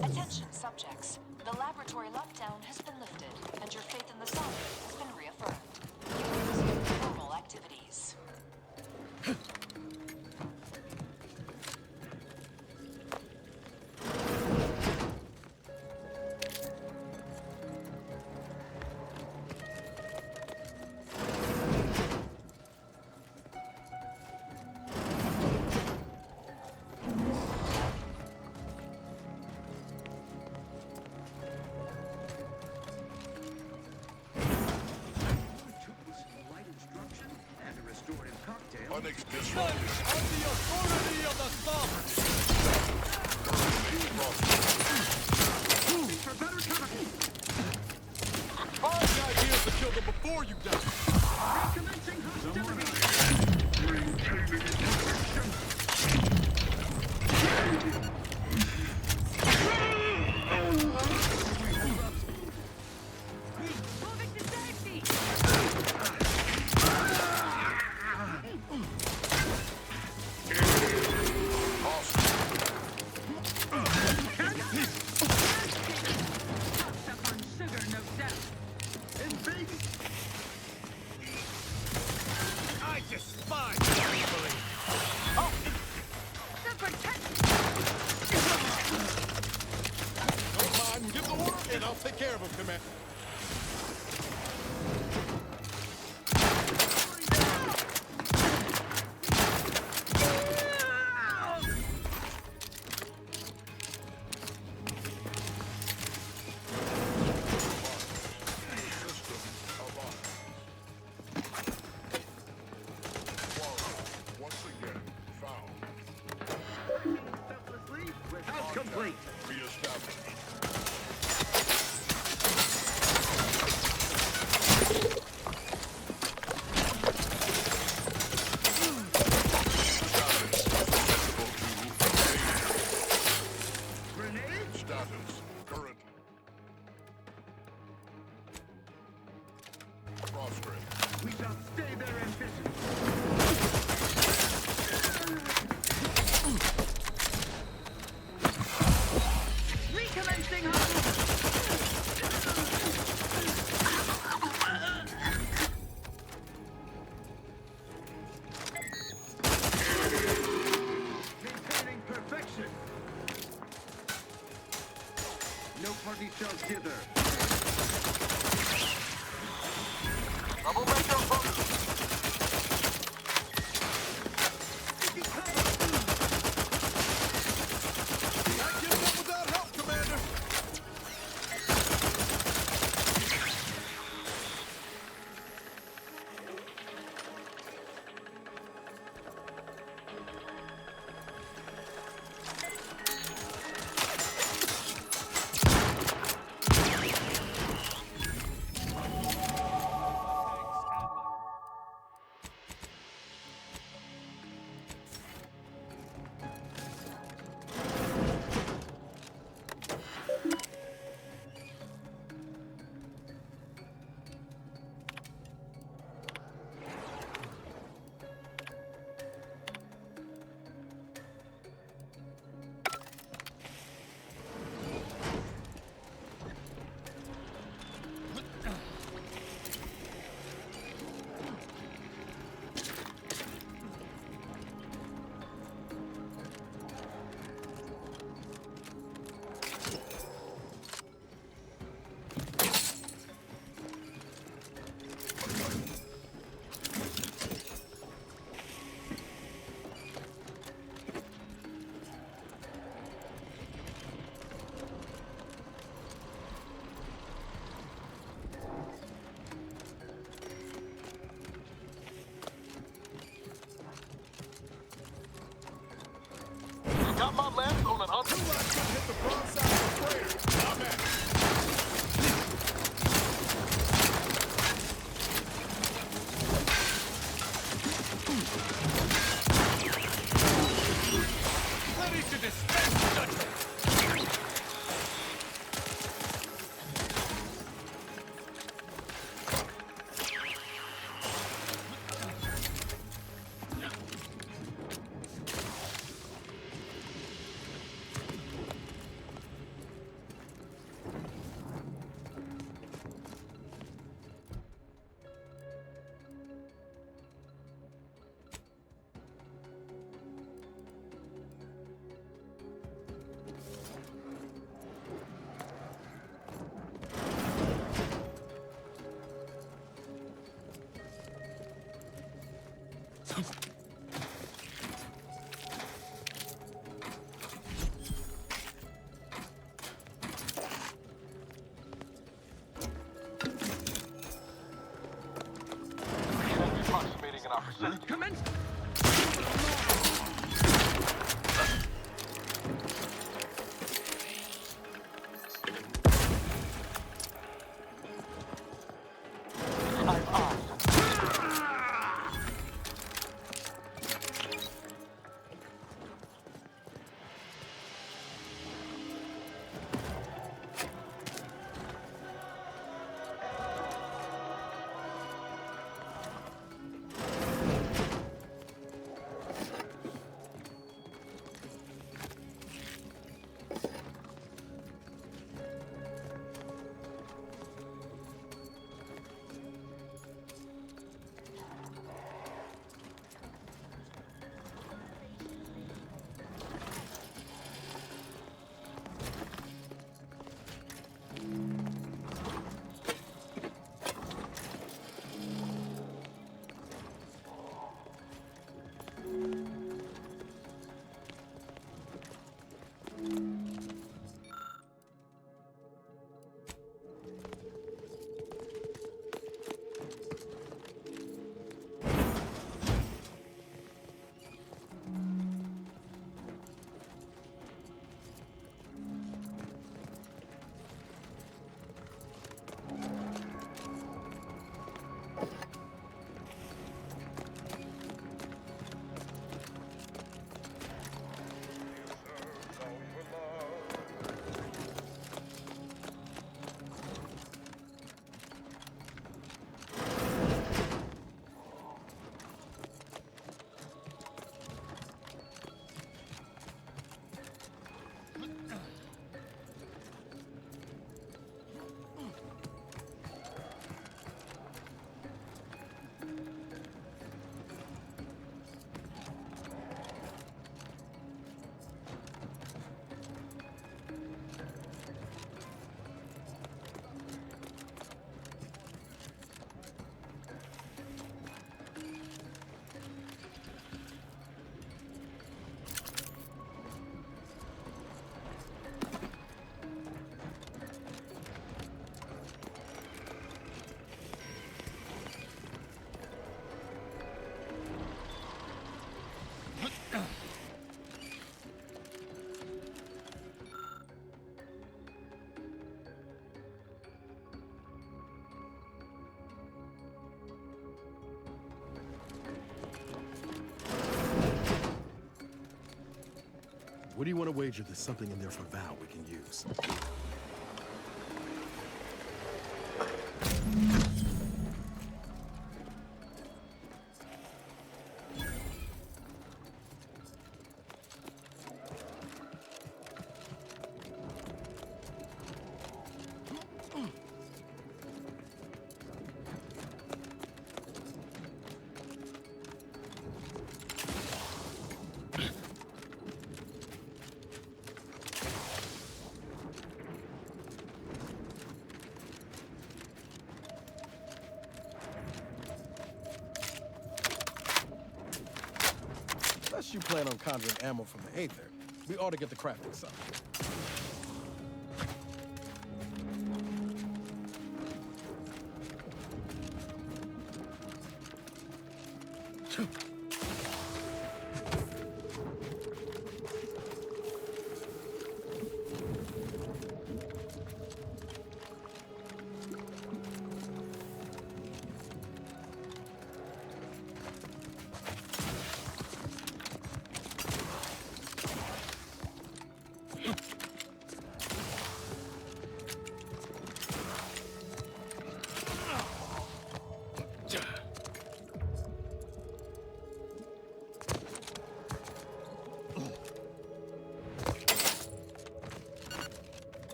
Attention subjects, the laboratory lockdown has been lifted, and your faith in the Sovereign has been reaffirmed. You can resume normal activities. Under the authority of the Sovereign! For better cover! Find ideas to kill them before you die! Recommencing hostilities! Maintaining protection! care of him, Commander. House complete. Reestablished. Grenade? Status. Current. Prostrate. We shall stay their ambitions. Recommencing maintaining perfection. No party shall dither. Troublemaker approaching. Not giving up without help, Commander. do you want to wager there's something in there for Val we can use? Unless you plan on conjuring ammo from the Aether, we ought to get the crafting some.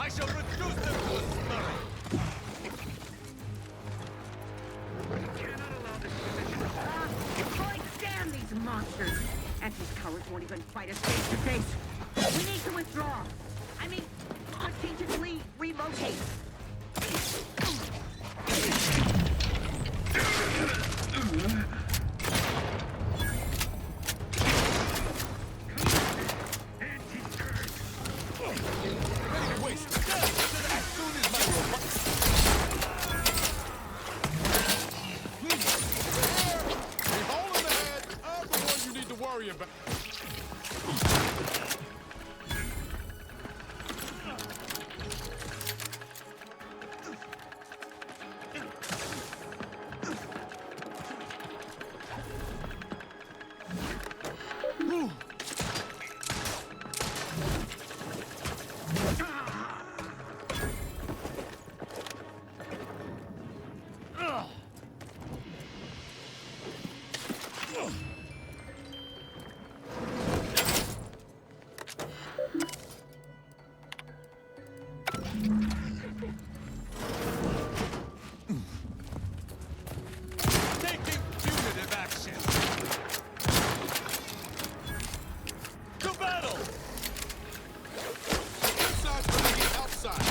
I shall reduce them to a slurry! Boy, damn these monsters! And these cowards won't even fight us face to face. We need to withdraw. I mean, strategically relocate. Worry about. Taking punitive action. To battle! Inside from the outside,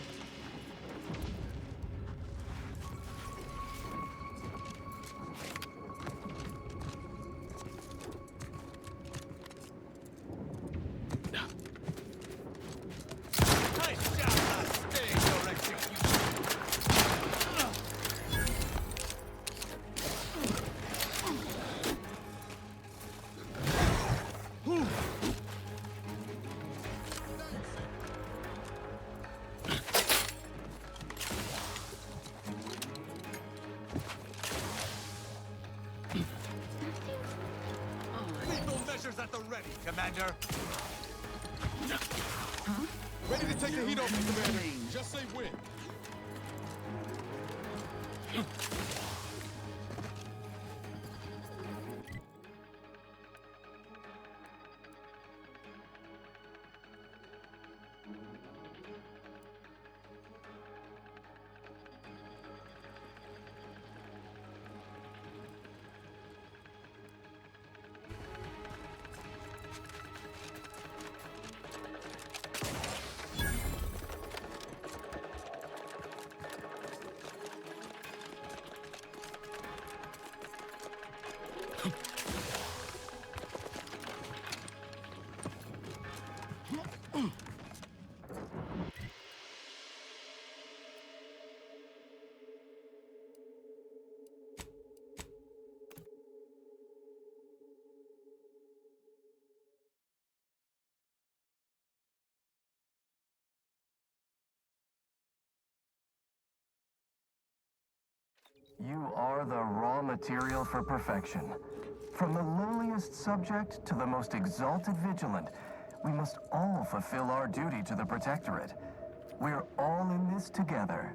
Commander. I shall not stay your execution. Lethal measures at the ready, Commander. Ready to take the heat off you, Commander. Just say when. You are the raw material for perfection. From the lowliest subject to the most exalted vigilant, we must all fulfill our duty to the Protectorate. We're all in this together.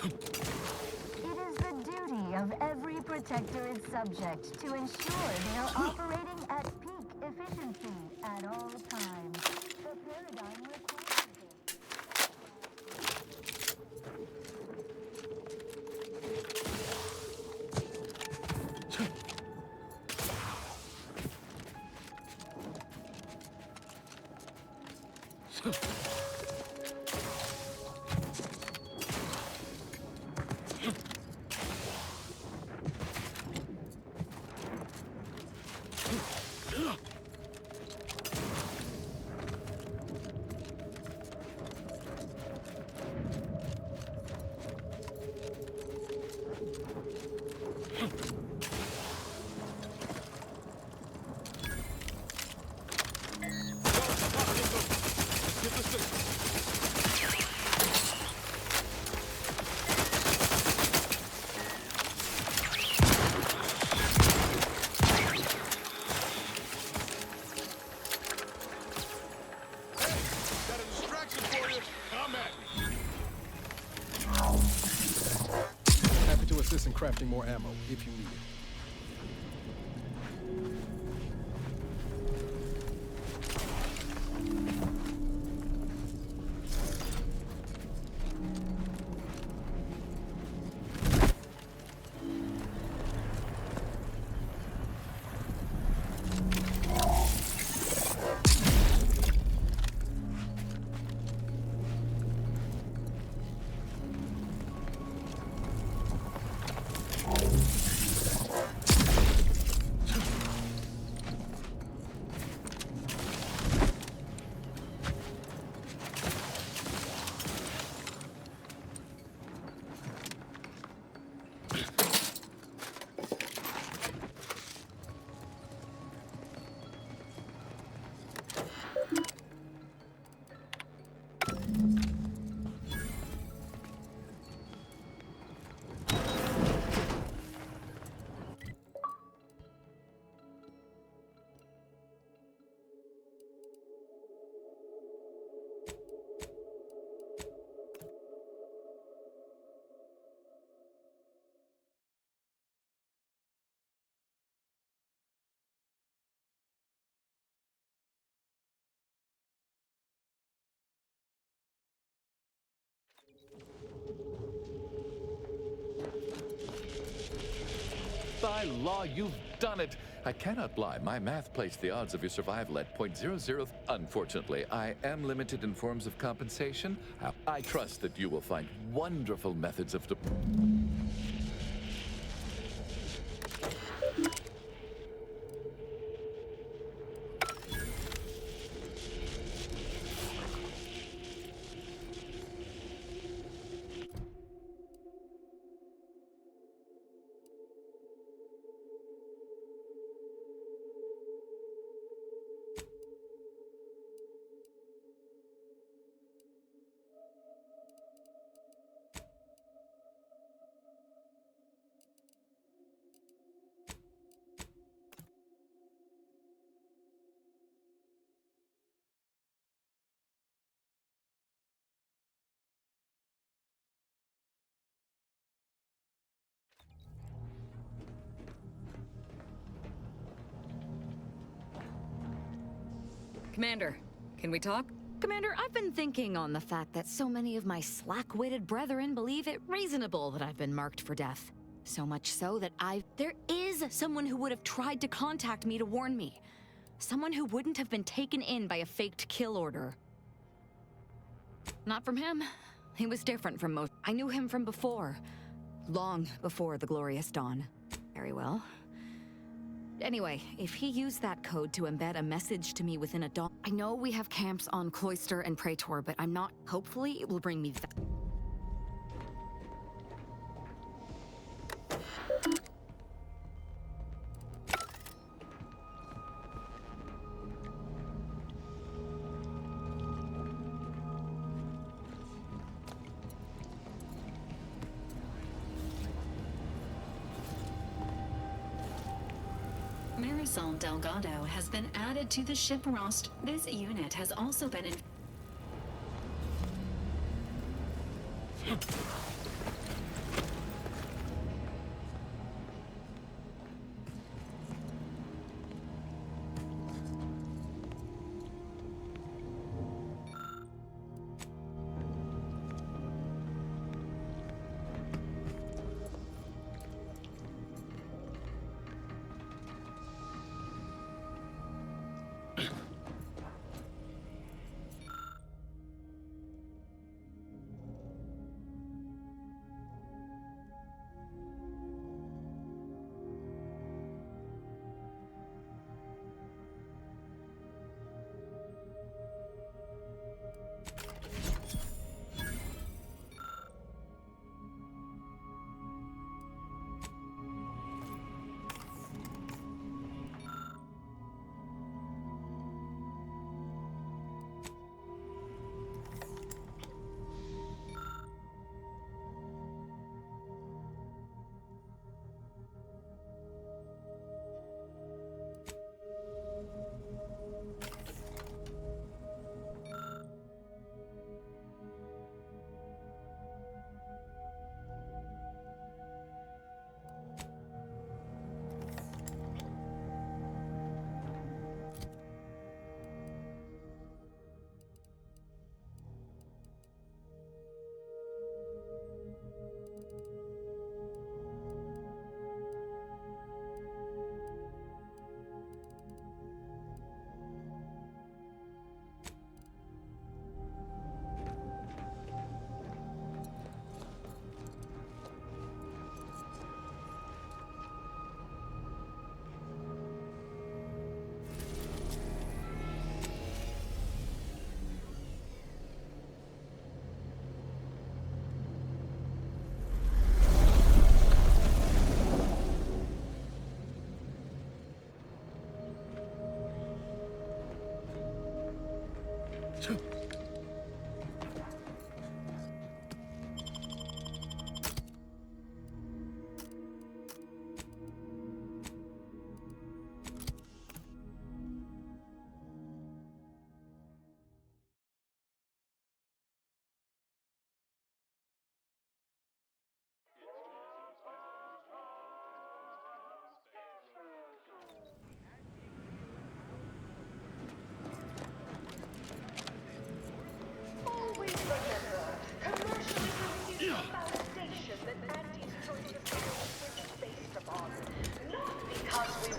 It is the duty of every Protectorate subject to ensure they are operating at peak efficiency at all times. The paradigm requires it. crafting more ammo if you need it. By law, you've done it. I cannot lie. My math placed the odds of your survival at .00. Unfortunately, I am limited in forms of compensation. I trust that you will find wonderful methods of... Commander, can we talk? Commander, I've been thinking on the fact that so many of my slack-witted brethren believe it reasonable that I've been marked for death. So much so that there is someone who would have tried to contact me to warn me. Someone who wouldn't have been taken in by a faked kill order. Not from him. He was different from most. I knew him from before. Long before the Glorious Dawn. Very well. Anyway, if he used that code to embed a message to me within a dawn... I know we have camps on Cloister and Praetor, but I'm not... Hopefully, it will bring me that. Marisol Delgado has been added to the ship roster. This unit has also been in...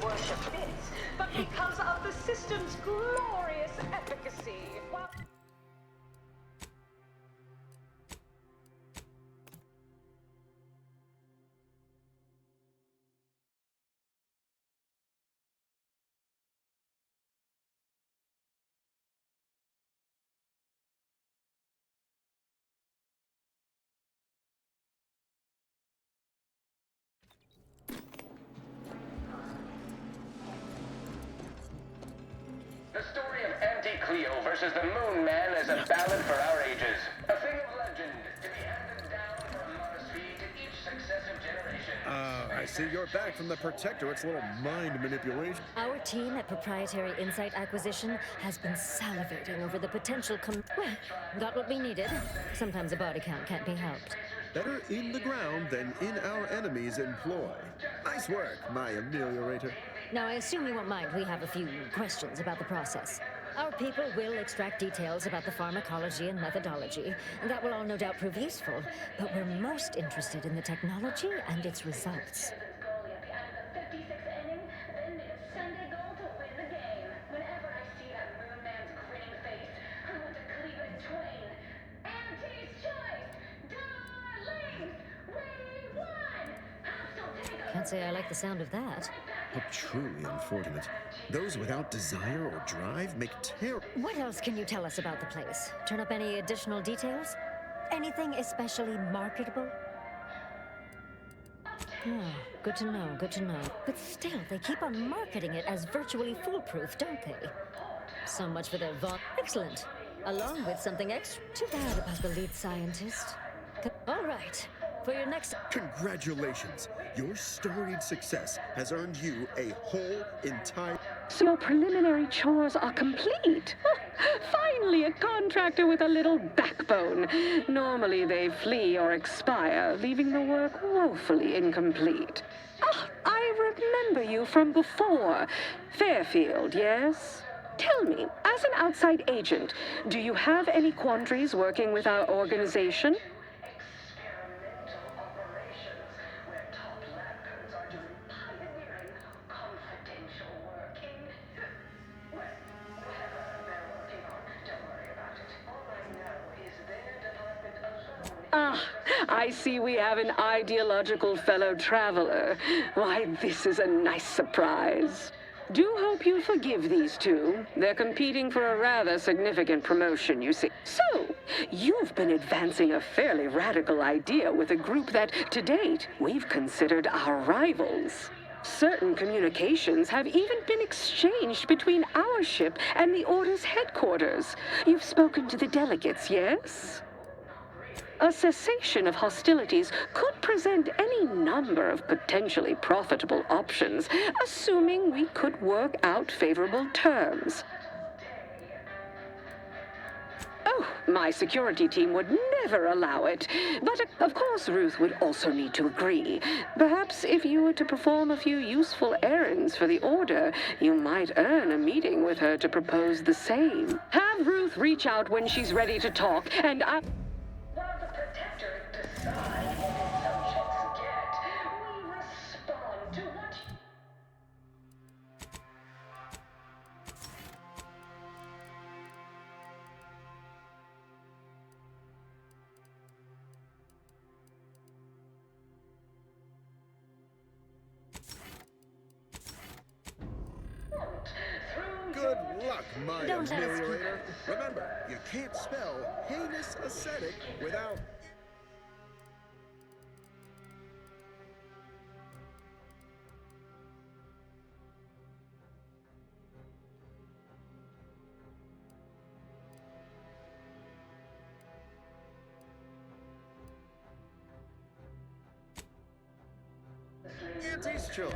worship this, but because of the system's glorious efficacy. Well, The story of Anti-Cleo versus the Moon Man is a ballad for our ages. A thing of legend to be handed down from Mars fee to each successive generation. I see you're back from the Protectorate's little mind manipulation. Our team at Proprietary Insight Acquisition has been salivating over the potential well, got what we needed. Sometimes a body count can't be helped. Better in the ground than in our enemy's employ. Nice work, my ameliorator. Now, I assume you won't mind. We have a few questions about the process. Our people will extract details about the pharmacology and methodology, and that will all no doubt prove useful. But we're most interested in the technology and its results. Can't say I like the sound of that. How truly unfortunate. Those without desire or drive make terrible. What else can you tell us about the place? Turn up any additional details? Anything especially marketable? Oh, good to know, good to know. But still, they keep on marketing it as virtually foolproof, don't they? So much for their Excellent. Along with something extra. Too bad about the lead scientist. All right. For your next... Congratulations. Your storied success has earned you a whole entire... So your preliminary chores are complete. Finally, a contractor with a little backbone. Normally they flee or expire, leaving the work woefully incomplete. Ah, I remember you from before. Fairfield, yes? Tell me, as an outside agent, do you have any quandaries working with our organization? Ah, I see we have an ideological fellow traveler. Why, this is a nice surprise. Do hope you forgive these two. They're competing for a rather significant promotion, you see. So, you've been advancing a fairly radical idea with a group that, to date, we've considered our rivals. Certain communications have even been exchanged between our ship and the Order's headquarters. You've spoken to the delegates, yes? A cessation of hostilities could present any number of potentially profitable options, assuming we could work out favorable terms. Oh, my security team would never allow it. But, of course, Ruth would also need to agree. Perhaps if you were to perform a few useful errands for the Order, you might earn a meeting with her to propose the same. Have Ruth reach out when she's ready to talk, and I... while the Protectorate decides what its subjects get, we respond to what... Good luck, my Don't let us- ameliorator. Remember, you can't spell heinous ascetic without... Auntie's choice.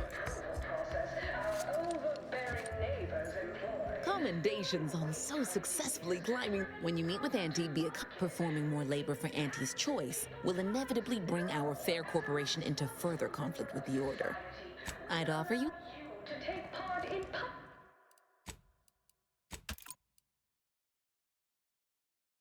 Commendations on so successfully climbing. When you meet with Auntie, performing more labor for Auntie's choice will inevitably bring our fair corporation into further conflict with the Order. I'd offer you to take